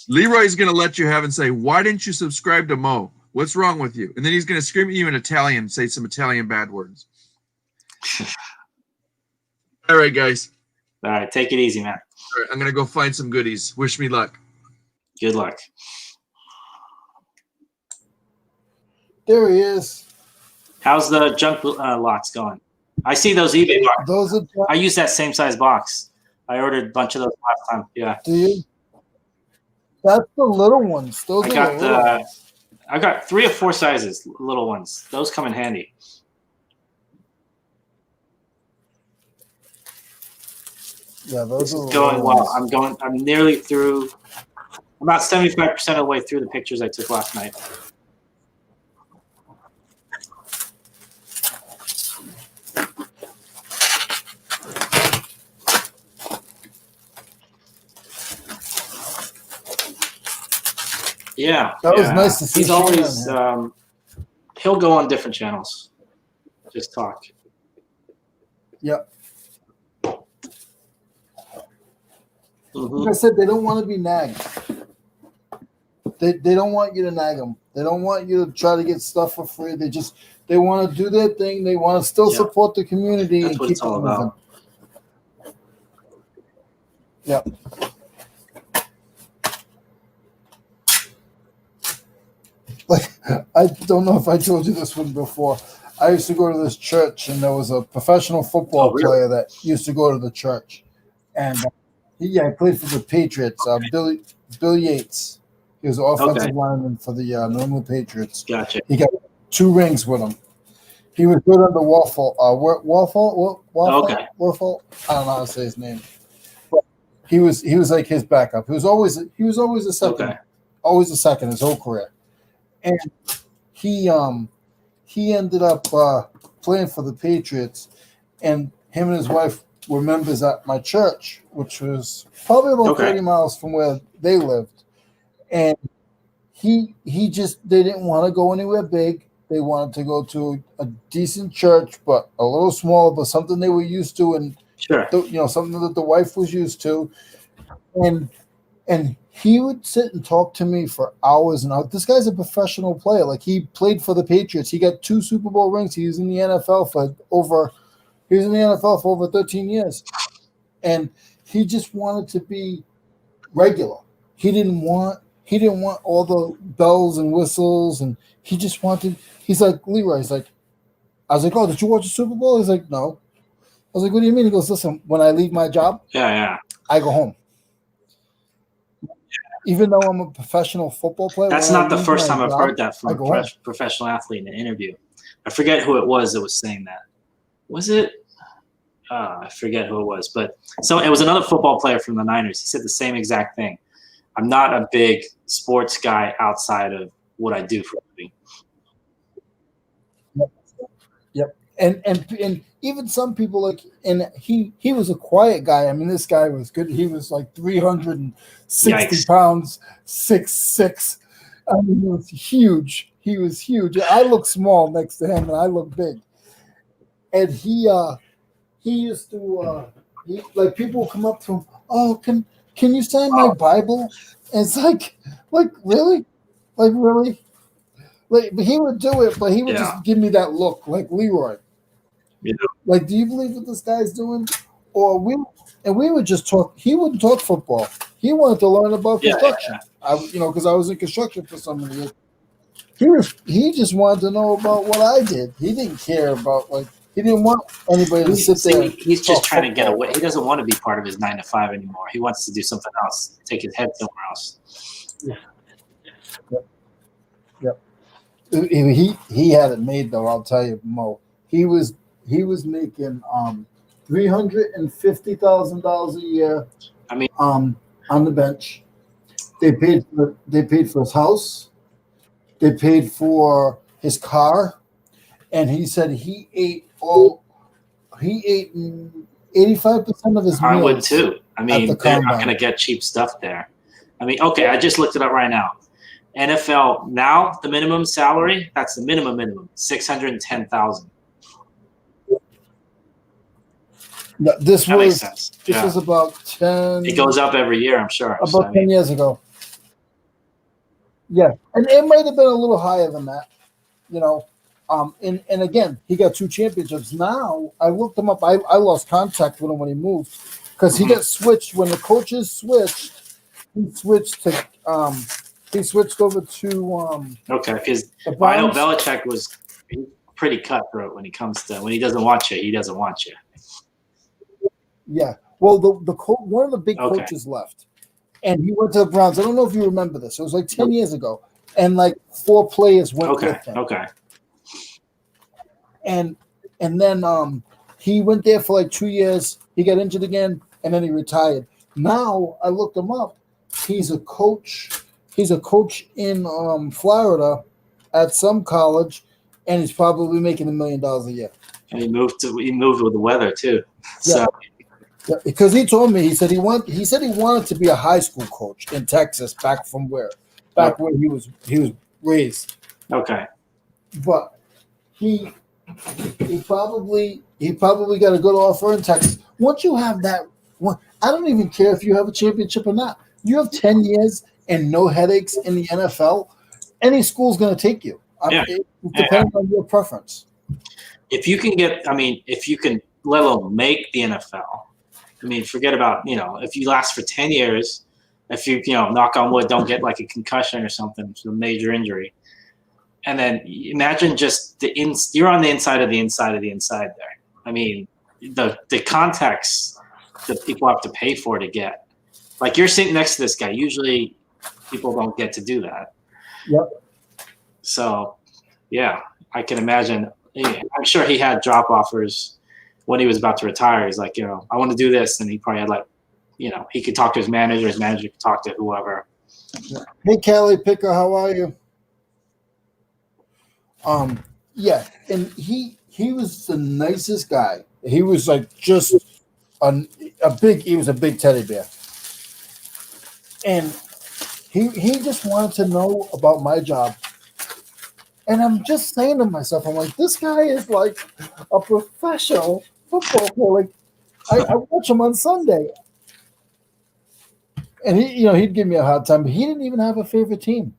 Leroy's going to let you have and say, why didn't you subscribe to Mo? What's wrong with you? And then he's going to scream at you in Italian, say some Italian bad words. All right, guys. All right, take it easy, man. All right, I'm going to go find some goodies. Wish me luck. Good luck. There he is. How's the junk lots going? I see those eBay boxes. I use that same size box. I ordered a bunch of those last time. Yeah. Do you? That's the little ones. Those are the little ones. I got 3 or 4 sizes, little ones. Those come in handy. Yeah, those are going well. I'm nearly through. About 75% of the way through the pictures I took last night. Yeah, that was nice to see. He's always he'll go on different channels, just talk. Yep. Mm-hmm. Like I said, they don't want to be nagged. They don't want you to nag them. They don't want you to try to get stuff for free. They want to do their thing. They want to still support the community and keep it moving. Yep. Like, I don't know if I told you this one before. I used to go to this church, and there was a professional football player that used to go to the church, and he played for the Patriots. Bill Yates. He was an offensive lineman for the New England Patriots. Gotcha. He got 2 rings with him. He was good under Warfel. Warfel. I don't know how to say his name. But he was like his backup. He was always a second. Okay. Always a second his whole career. And he ended up playing for the Patriots, and him and his wife were members at my church, which was probably about 30 miles from where they lived. And they didn't want to go anywhere big. They wanted to go to a decent church, but a little smaller, but something they were used to, and something that the wife was used to. And he would sit and talk to me for hours and hours. This guy's a professional player. Like, he played for the Patriots. He got 2 Super Bowl rings. He was in the NFL for over 13 years. And he just wanted to be regular. He didn't want all the bells and whistles, and he just wanted. He's like, Leroy. He's like, I was like, oh, did you watch the Super Bowl? He's like, no. I was like, what do you mean? He goes, listen, when I leave my job, I go home. Even though I'm a professional football player. That's not the first time I've heard that from a professional athlete in an interview. I forget who it was that was saying that. Was it? I forget who it was. But so it was another football player from the Niners. He said the same exact thing. I'm not a big sports guy outside of what I do for a living. Yep. And even some people, like, and he was a quiet guy. I mean, this guy was good. He was like 360 pounds, 6'6", I mean, he was huge. He was huge. I look small next to him, and I look big. And he used to like people would come up to him. Oh, can you sign my Bible? And it's like really, really. Like he would do it, but he would just give me that look, like Leroy. Yeah. Like, do you believe what this guy's doing? Or we would just talk. He wouldn't talk football. He wanted to learn about construction. Because I was in construction for so many years. He just wanted to know about what I did. He didn't care about he didn't want anybody to sit there. He's just trying to get away. He doesn't want to be part of his 9 to 5 anymore. He wants to do something else. Take his head somewhere else. Yep. He had it made though. I'll tell you, Mo. He was making $350,000 a year. I mean, on the bench. They paid for his house. They paid for his car, and he said he ate 85% of his meals. I would too. I mean, they're not going to get cheap stuff there. I mean, okay, I just looked it up right now. NFL now, the minimum salary, that's the minimum, $610,000. No, this makes sense. This was about 10. It goes up every year, I'm sure. About 10 years ago. Yeah, and it might have been a little higher than that, And again, he got 2 championships. Now I looked him up. I lost contact with him when he moved because he got switched when the coaches switched. He switched over to okay, because I know Belichick was pretty cutthroat when he doesn't want you, he doesn't want you. Yeah. Well, one of the big coaches left, and he went to the Browns. I don't know if you remember this. It was like 10 years ago, and 4 players went with him. Okay. And then he went there for 2 years. He got injured again, and then he retired. Now I looked him up. He's a coach. He's a coach in Florida at some college, and he's probably making $1 million a year. And he moved with the weather too. So. Yeah, because he told me he said he wanted to be a high school coach in Texas where he was raised. Okay. But he probably got a good offer in Texas. Once you have that one, I don't even care if you have a championship or not. You have 10 years and no headaches in the NFL. Any school's going to take you. Depending on your preference. If you can let alone make the NFL. I mean, forget about, if you last for 10 years, if you, knock on wood, don't get a concussion or something, a major injury. And then imagine just you're on the inside of the inside of the inside there. I mean, the context that people have to pay for to get. You're sitting next to this guy. Usually people don't get to do that. Yep. So, yeah, I can imagine. I'm sure he had drop offers when he was about to retire. He's like, I want to do this. And he probably had he could talk to his manager could talk to whoever. Hey, Callie Picker, how are you? Yeah. And he was the nicest guy. He was just he was a big teddy bear. And he just wanted to know about my job. And I'm just saying to myself, I'm like, this guy is like a professional football player. I watch him on Sunday. And he'd give me a hard time, but he didn't even have a favorite team.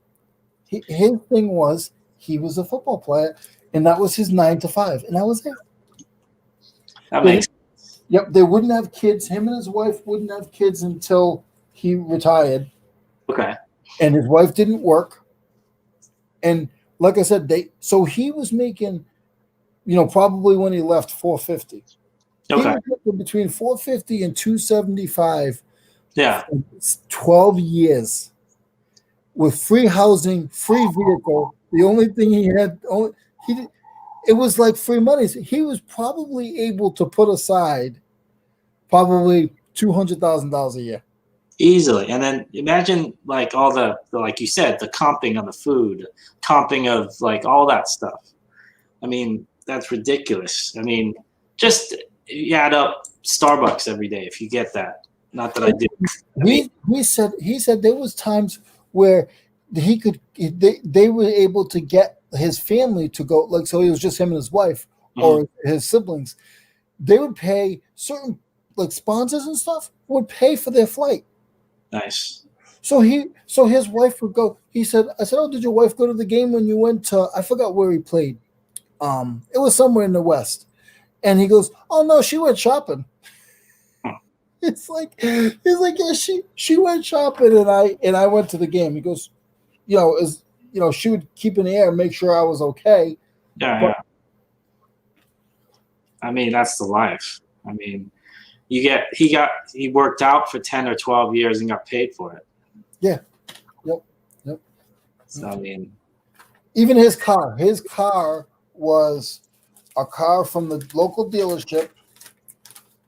His thing was he was a football player, and that was his 9 to 5, and that was it. That makes sense. Yep, they wouldn't have kids. Him and his wife wouldn't have kids until he retired. Okay. And his wife didn't work. And like I said, so he was making, probably when he left, $450. Okay. He was making between $450 and $275. Yeah. 12 years with free housing, free vehicle. The only thing he had, it was like free money. He was probably able to put aside probably $200,000 a year. Easily. And then imagine all the like you said, the comping on the food, comping of all that stuff. I mean, that's ridiculous. I mean, just you add up Starbucks every day if you get that. Not that I do. He said there was times where they were able to get his family to go, like, so it was just him and his wife or his siblings. They would pay certain, like, sponsors and stuff would pay for their flight. Nice. So his wife would go. I said, "Oh, did your wife go to the game when you went to?" I forgot where he played. It was somewhere in the West. And he goes, "Oh no, she went shopping." He's like, "Yeah, she went shopping, and I went to the game." He goes, she would keep an ear and make sure I was okay. Yeah. I mean, that's the life. I mean, he worked out for 10 or 12 years and got paid for it. Yeah. Yep. So I mean, even his car was a car from the local dealership,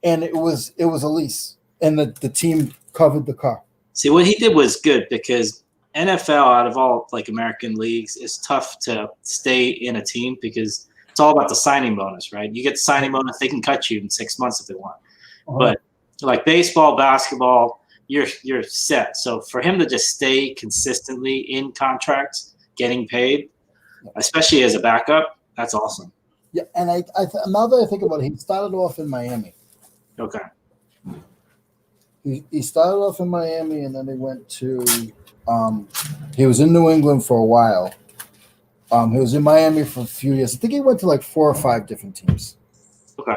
and it was a lease, and the team covered the car. See, what he did was good, because NFL, out of all like American leagues, is tough to stay in a team because it's all about the signing bonus, right? You get the signing bonus, they can cut you in 6 months if they want. But like baseball, basketball, you're set. So for him to just stay consistently in contracts, getting paid, especially as a backup, that's awesome. Yeah, and now that I think about it, he started off in Miami. Okay. He started off in Miami, and then he went to he was in New England for a while. He was in Miami for a few years. I think he went to like 4 or 5 different teams. Okay.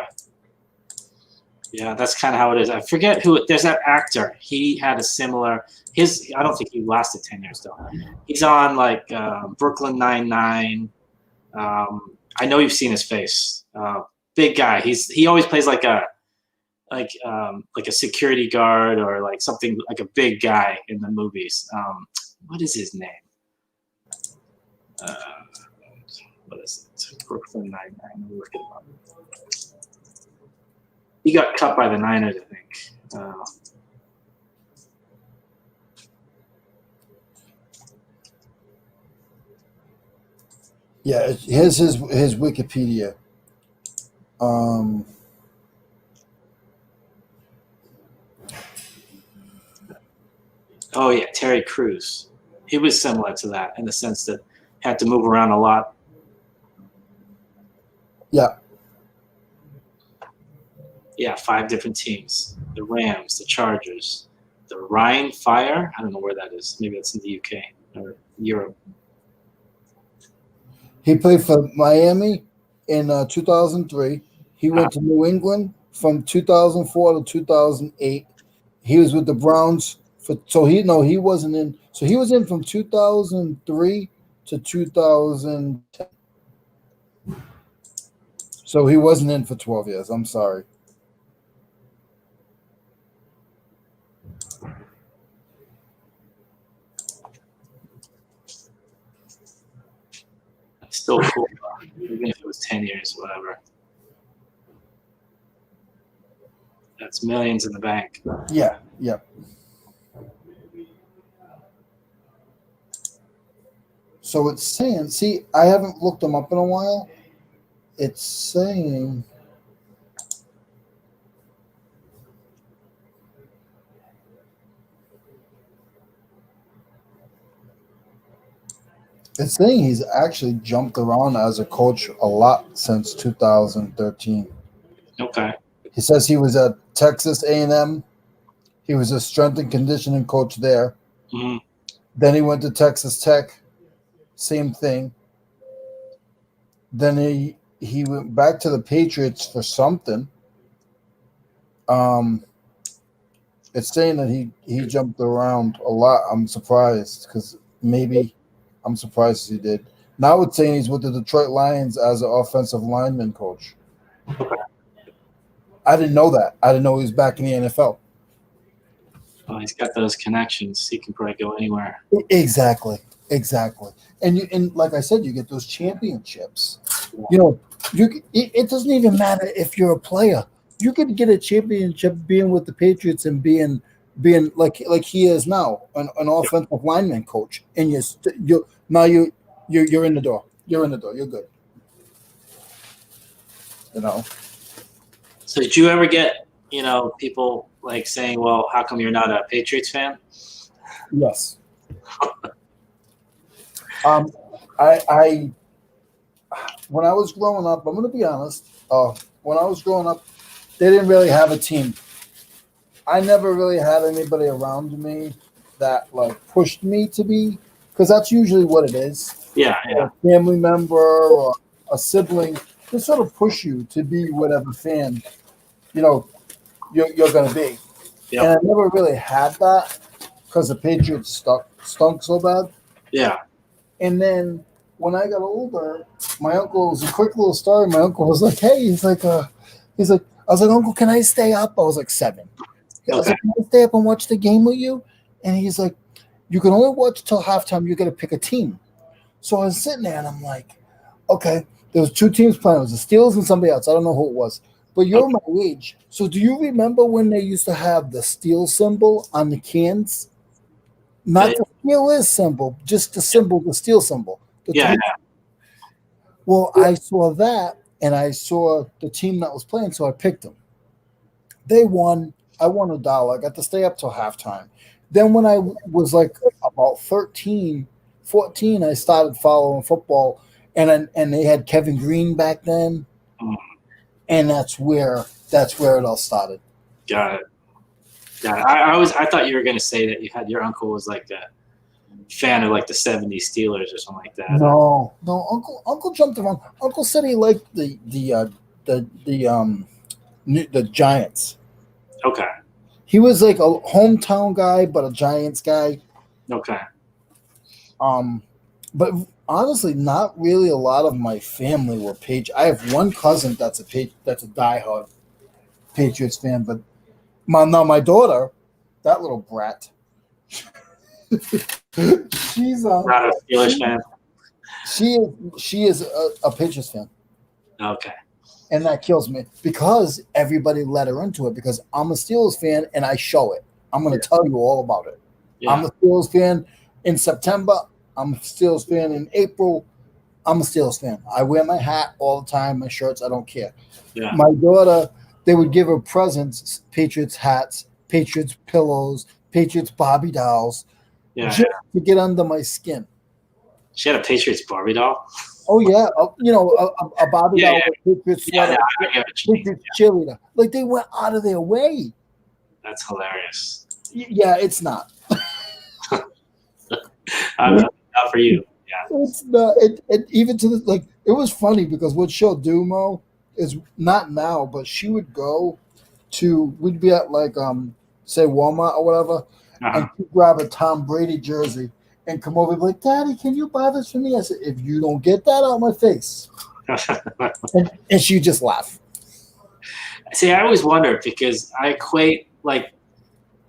Yeah, that's kind of how it is. I forget who. There's that actor. He had a similar. I don't think he lasted 10 years though. He's on like Brooklyn Nine-Nine. I know you've seen his face. Big guy. He always plays like a security guard or like something, like a big guy in the movies. What is his name? What is it? Brooklyn Nine-Nine. Look it up. He got cut by the Niners, I think. Yeah, here's his Wikipedia. Oh yeah, Terry Crews. He was similar to that in the sense that had to move around a lot. Yeah. Yeah, 5 different teams: the Rams, the Chargers, the Rhine Fire. I don't know where that is. Maybe that's in the UK or Europe. He played for Miami in 2003. He went to New England from 2004 to 2008. He was with the Browns he wasn't in. So he was in from 2003 to 2010. So he wasn't in for 12 years. I'm sorry. Still cool, even if it was 10 years, whatever. That's millions in the bank. Yeah. So it's saying, see, I haven't looked them up in a while. It's saying he's actually jumped around as a coach a lot since 2013. Okay. He says he was at Texas A&M. He was a strength and conditioning coach there. Mm-hmm. Then he went to Texas Tech. Same thing. Then he went back to the Patriots for something. It's saying that he jumped around a lot. I'm surprised because I'm surprised he did. Now it's saying he's with the Detroit Lions as an offensive lineman coach. I didn't know that. I didn't know he was back in the NFL. Well, he's got those connections. He can probably go anywhere. Exactly. And like I said, you get those championships. It doesn't even matter if you're a player. You could get a championship being with the Patriots and being like he is now, an offensive lineman coach, and you're in the door. You're in the door. You're good. So did you ever get people like saying, "Well, how come you're not a Patriots fan?" Yes. I when I was growing up, I'm going to be honest. When I was growing up, they didn't really have a team. I never really had anybody around me that like pushed me to be, because that's usually what it is. Yeah, yeah. A family member or a sibling to sort of push you to be whatever fan you know you're going to be. Yep. And I never really had that because the Patriots stunk so bad. Yeah. And then when I got older, my uncle, it was a quick little story. My uncle was like, "Hey," he's like, I was like, "Uncle, can I stay up?" I was like 7. I was Okay. like, "Can I stay up and watch the game with you?" And he's like, "You can only watch till halftime. You got to pick a team." So I was sitting there and I'm like, "Okay." There was 2 teams playing. It was the Steelers and somebody else. I don't know who it was. But you're my age. So do you remember when they used to have the steel symbol on the cans? Not the Steelers symbol, just the symbol, the steel symbol. Yeah. Well, I saw that, and I saw the team that was playing, so I picked them. They won. I won $1. I got to stay up till halftime. Then when I was like about 13, 14, I started following football, and they had Kevin Green back then, and that's where it all started. Got it. I thought you were going to say that you had your uncle was like a fan of like the 70s Steelers or something like that. No. Uncle jumped around. Uncle said he liked the Giants. Okay. He was like a hometown guy, but a Giants guy. Okay. But honestly, not really a lot of my family were Patriots. I have one cousin that's a diehard Patriots fan, but my daughter, that little brat, she's not a Steelers fan. She is a Patriots fan. Okay. And that kills me because everybody let her into it because I'm a Steelers fan and I show it. I'm going to tell you all about it. Yeah. I'm a Steelers fan in September. I'm a Steelers fan in April. I'm a Steelers fan. I wear my hat all the time, my shirts. I don't care. Yeah. My daughter, they would give her presents, Patriots hats, Patriots pillows, Patriots Barbie dolls, just to get under my skin. She had a Patriots Barbie doll? Oh, yeah. A Barbie doll with Patriots sweater, Patriots cheerleader. Like, they went out of their way. That's hilarious. Yeah, it's not. Not for you. Yeah. It's not. It even to the, like, it was funny because what she'll do, Mo, is not now, but she would go to, we'd be at like, say Walmart or whatever, and she'd grab a Tom Brady jersey and come over and be like, "Daddy, can you buy this for me?" I said, "If you don't get that out of my face." and she just laugh. See, I always wonder because I equate like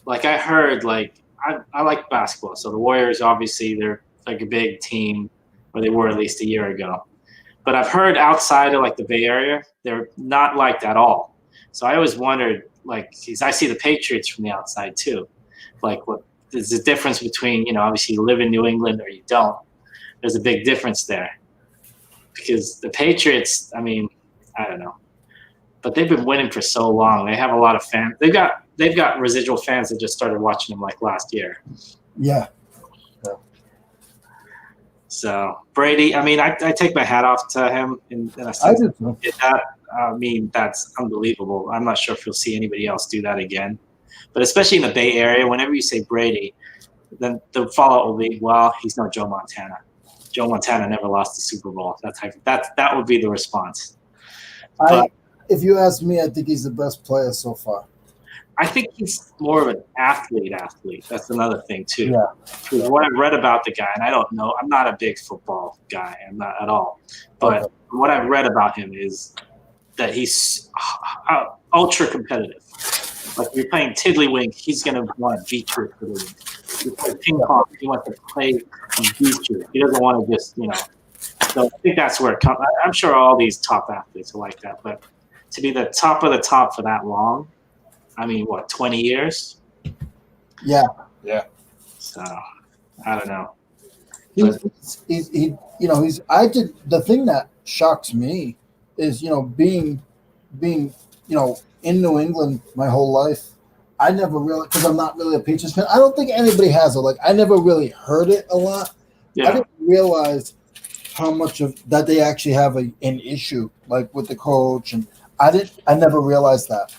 I heard I like basketball. So the Warriors, obviously, they're like a big team, or they were at least a year ago. But I've heard outside of like the Bay Area, they're not like that at all. So I always wondered, like, because I see the Patriots from the outside too. Like, what is the difference between, obviously you live in New England or you don't? There's a big difference there. Because the Patriots, I mean, I don't know. But they've been winning for so long. They have a lot of fans. They've got residual fans that just started watching them like last year. Yeah. So Brady, I mean, I take my hat off to him in a sense. I mean, that's unbelievable. I'm not sure if you'll see anybody else do that again. But especially in the Bay Area, whenever you say Brady, then the follow-up will be, well, he's no Joe Montana. Joe Montana never lost the Super Bowl. That would be the response. If you ask me, I think he's the best player so far. I think he's more of an athlete. That's another thing, too. Yeah. Because what I've read about the guy, and I don't know, I'm not a big football guy. I'm not at all. But what I've read about him is that he's ultra competitive. Like, if you're playing tiddlywink, he's going to want to beat you at tiddlywink. You play ping pong, he wants to play and beat you. He doesn't want to just, So I think that's where it comes. I'm sure all these top athletes are like that. But to be the top of the top for that long, I mean, 20 years? Yeah. So, I don't know. The thing that shocks me is, being in New England my whole life, I never really, because I'm not really a Patriots fan. I don't think anybody has it. Like, I never really heard it a lot. Yeah. I didn't realize how much of that they actually have an issue, like with the coach, and I never realized that.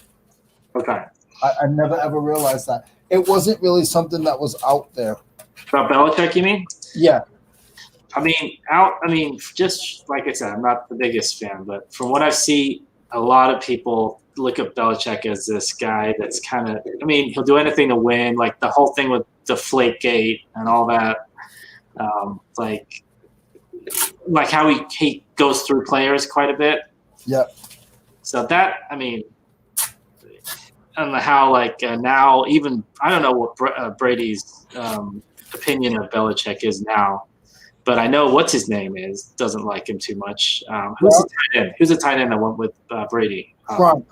Okay. I never ever realized that. It wasn't really something that was out there. About Belichick, you mean? Yeah. I mean, just like I said, I'm not the biggest fan, but from what I see, a lot of people look at Belichick as this guy that's kind of, I mean, he'll do anything to win, like the whole thing with Deflategate and all that. Like how he goes through players quite a bit. Yeah. So that, I mean, I don't know how, like now, even, I don't know what Brady's opinion of Belichick is now. But I know what's his name doesn't like him too much. Who's the tight end? Who's the tight end that went with Brady? Gronk.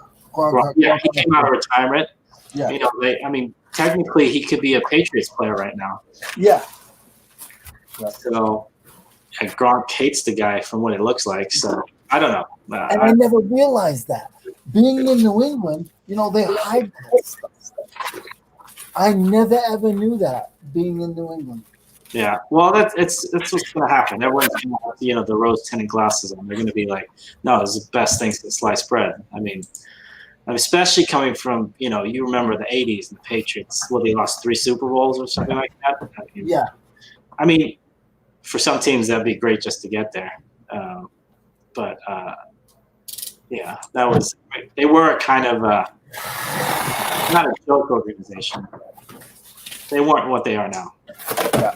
Yeah, he came out of retirement. Yeah. You know, I mean, technically he could be a Patriots player right now. Yeah. So Gronk hates the guy from what it looks like. So I don't know. And I never realized that. Being in New England, you know, they hide that stuff. I never ever knew that being in New England. Yeah, well, that's what's going to happen. Everyone's going to have, the rose-tinted glasses on. They're going to be like, no, this is the best thing since sliced bread. I mean, especially coming from, you remember the 80s and the Patriots. Well, they lost 3 Super Bowls or something like that. I mean, for some teams, that'd be great just to get there. But that was – they were kind of not a joke organization. They weren't what they are now. Yeah.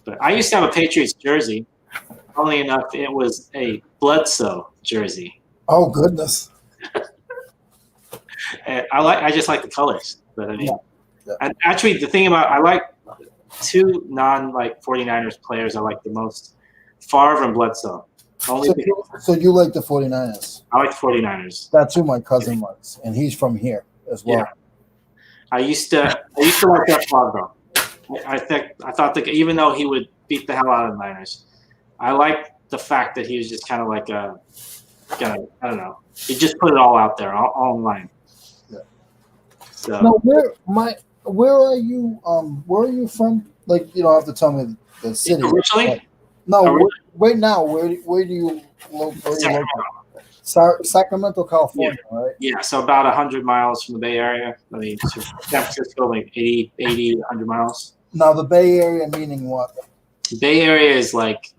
But I used to have a Patriots jersey. Funnily enough, it was a Bledsoe jersey. Oh goodness! And I just like the colors. But I mean, Yeah. And actually, the thing about I like 2 49ers players I like the most: Favre and Bledsoe. So you like the 49ers? I like the 49ers. That's who my cousin likes, and he's from here as well. Yeah. I used to like that Favre though. I thought that even though he would beat the hell out of the Niners, I liked the fact that he was just kind of like I don't know. He just put it all out there, all online. Yeah. So now, where are you? Where are you from? Like, you don't have to tell me the city. Originally? No. Right now, where do you live? Sacramento, California, right? Yeah, so about 100 miles from the Bay Area. I mean, San Francisco, like 80, 100 miles. Now, the Bay Area meaning what? The Bay Area is like,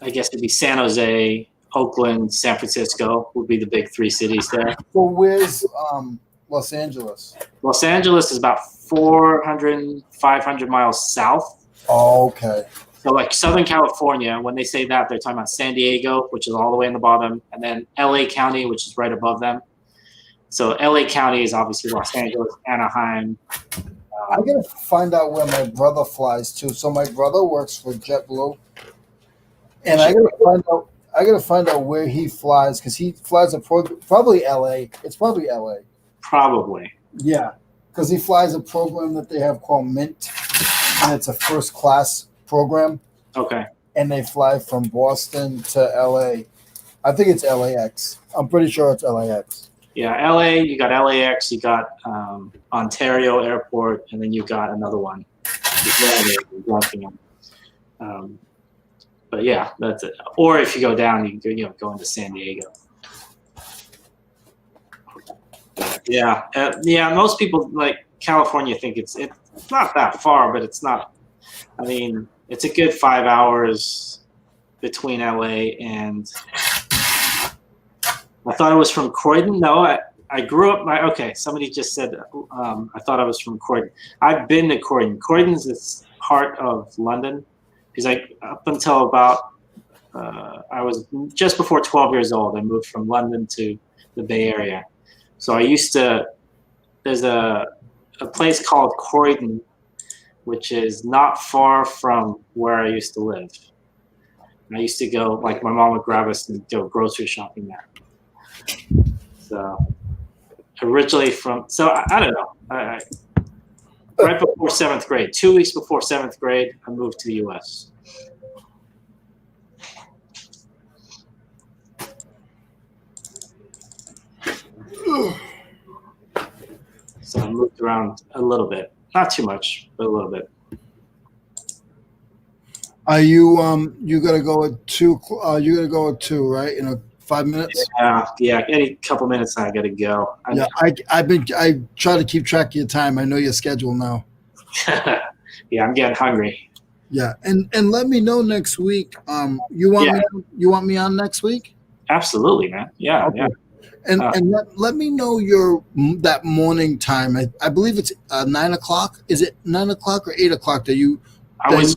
I guess it'd be San Jose, Oakland, San Francisco would be the big 3 cities there. So where's Los Angeles? Los Angeles is about 400, 500 miles south. Oh, okay. So like Southern California, when they say that, they're talking about San Diego, which is all the way in the bottom, and then LA County, which is right above them. So LA County is obviously Los Angeles, Anaheim. I gotta find out where my brother flies to. So my brother works for JetBlue, and I gotta find out where he flies because he flies probably LA. It's probably LA. Probably. Yeah, because he flies a program that they have called Mint, and it's a first class program. Okay. And they fly from Boston to LA. I think it's LAX. I'm pretty sure it's LAX. Yeah, LA, you got LAX, you got Ontario Airport, and then you got another one. But yeah, that's it. Or if you go down, you can go into San Diego. Yeah, most people like California think it's not that far, but it's not. I mean, it's a good 5 hours between LA and. I thought it was from Croydon. No, I grew up. Somebody just said I thought I was from Croydon. I've been to Croydon. Croydon's this part of London because up until about I was just before 12 years old. I moved from London to the Bay Area. So I used to. There's a place called Croydon, which is not far from where I used to live. And I used to go, like my mom would grab us and go grocery shopping there. So originally I don't know. Right before 7th grade, 2 weeks before 7th grade, I moved to the U.S. So I moved around a little bit. Not too much, but a little bit. Are you you gotta go at 2? You gotta go at 2, right? 5 minutes. Yeah. Any couple minutes, I gotta go. Yeah, I try to keep track of your time. I know your schedule now. Yeah, I'm getting hungry. Yeah, and let me know next week. You want me on next week? Absolutely, man. Yeah, Okay. yeah. And let me know that morning time. I believe it's 9 o'clock. Is it 9 o'clock or 8 o'clock that you? I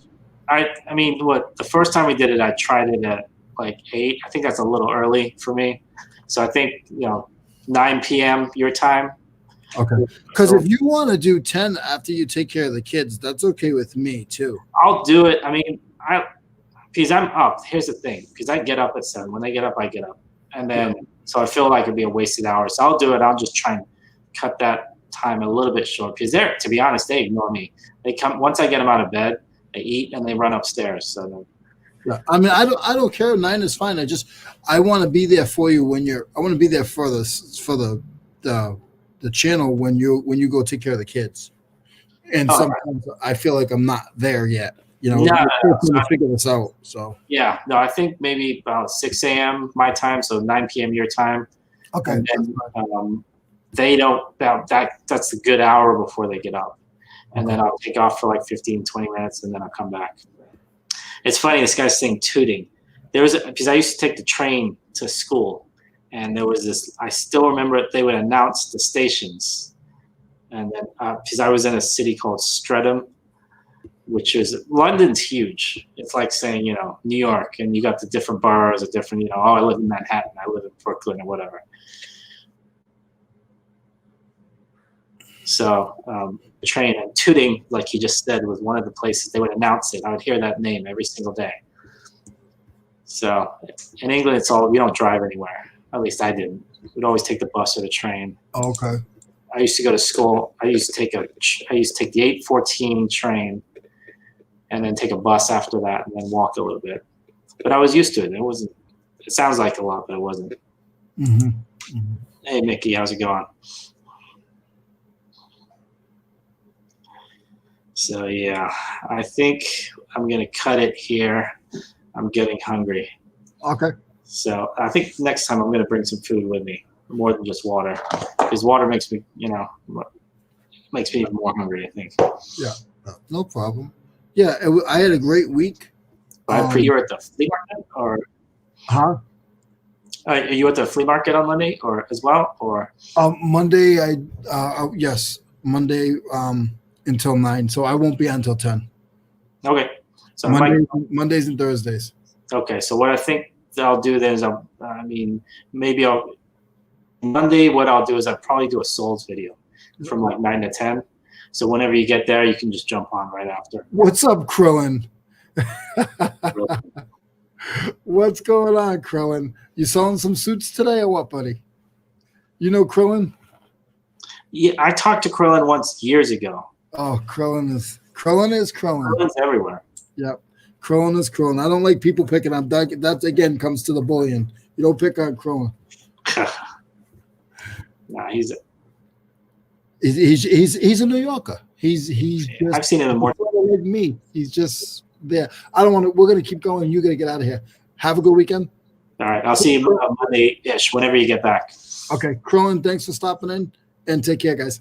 mean, what the first time we did it, I tried it at like 8. I think that's a little early for me. So I think 9 p.m. your time. Okay. Because if you want to do 10 after you take care of the kids, that's okay with me too. I'll do it. I mean, because I'm up. Here's the thing, because I get up at 7. When they get up, I get up, and then so I feel like it'd be a wasted hour. So I'll do it. I'll just try and cut that time a little bit short. Because to be honest, they ignore me. They come once I get them out of bed, they eat and they run upstairs. So. Yeah. I mean, I don't care. 9 is fine. I want to be there for you I want to be there for the channel when you go take care of the kids. And sometimes I feel like I'm not there yet. We're trying to figure this out. So yeah, no, I think maybe about 6 a.m. my time, so 9 p.m. your time. Okay. And then, they don't. That's a good hour before they get up, and then I'll take off for like 15, 20 minutes, and then I'll come back. It's funny. This guy's saying tooting. Because I used to take the train to school, and there was this. I still remember it. They would announce the stations, and then because I was in a city called Streatham, which is London's huge. It's like saying New York, and you got the different boroughs, a different I live in Manhattan, I live in Brooklyn, or whatever. So train and tooting, like he just said, was one of the places they would announce it. I would hear that name every single day. So in England, it's all, we don't drive anywhere. At least I didn't. We'd always take the bus or the train. Okay. I used to go to school. I used to take the 8:14 train, and then take a bus after that, and then walk a little bit. But I was used to it. It wasn't. It sounds like a lot, but it wasn't. Mm-hmm. Mm-hmm. Hey, Mickey, how's it going? So yeah, I think I'm gonna cut it here. I'm getting hungry. Okay. So I think next time I'm gonna bring some food with me, more than just water, because water makes me, makes me even more hungry, I think. Yeah, no problem. Yeah, I had a great week. You're at the flea market, or? Huh? Are you at the flea market on Monday, or as well, or? Monday, yes, Monday until 9, so I won't be on until 10. Okay. So Mondays and Thursdays. Okay, so what I think I'll do then is Monday. What I'll do is I'll probably do a Souls video from like 9 to 10. So whenever you get there, you can just jump on right after. What's up, Krillin? What's going on, Krillin? You selling some suits today or what, buddy? You know Krillin? Yeah, I talked to Krillin once years ago. Oh, Krillin is Krillin. Krillin's everywhere. Yep. Krillin is Krillin. I don't like people picking on that. Again, comes to the bullying. You don't pick on Krillin. Nah, he's a New Yorker. He's just, I've seen him in more like me. He's just there. I don't want to. We're gonna keep going. You gotta get out of here. Have a good weekend. All right, I'll see you Monday-ish whenever you get back. Okay, Krillin, thanks for stopping in, and take care, guys.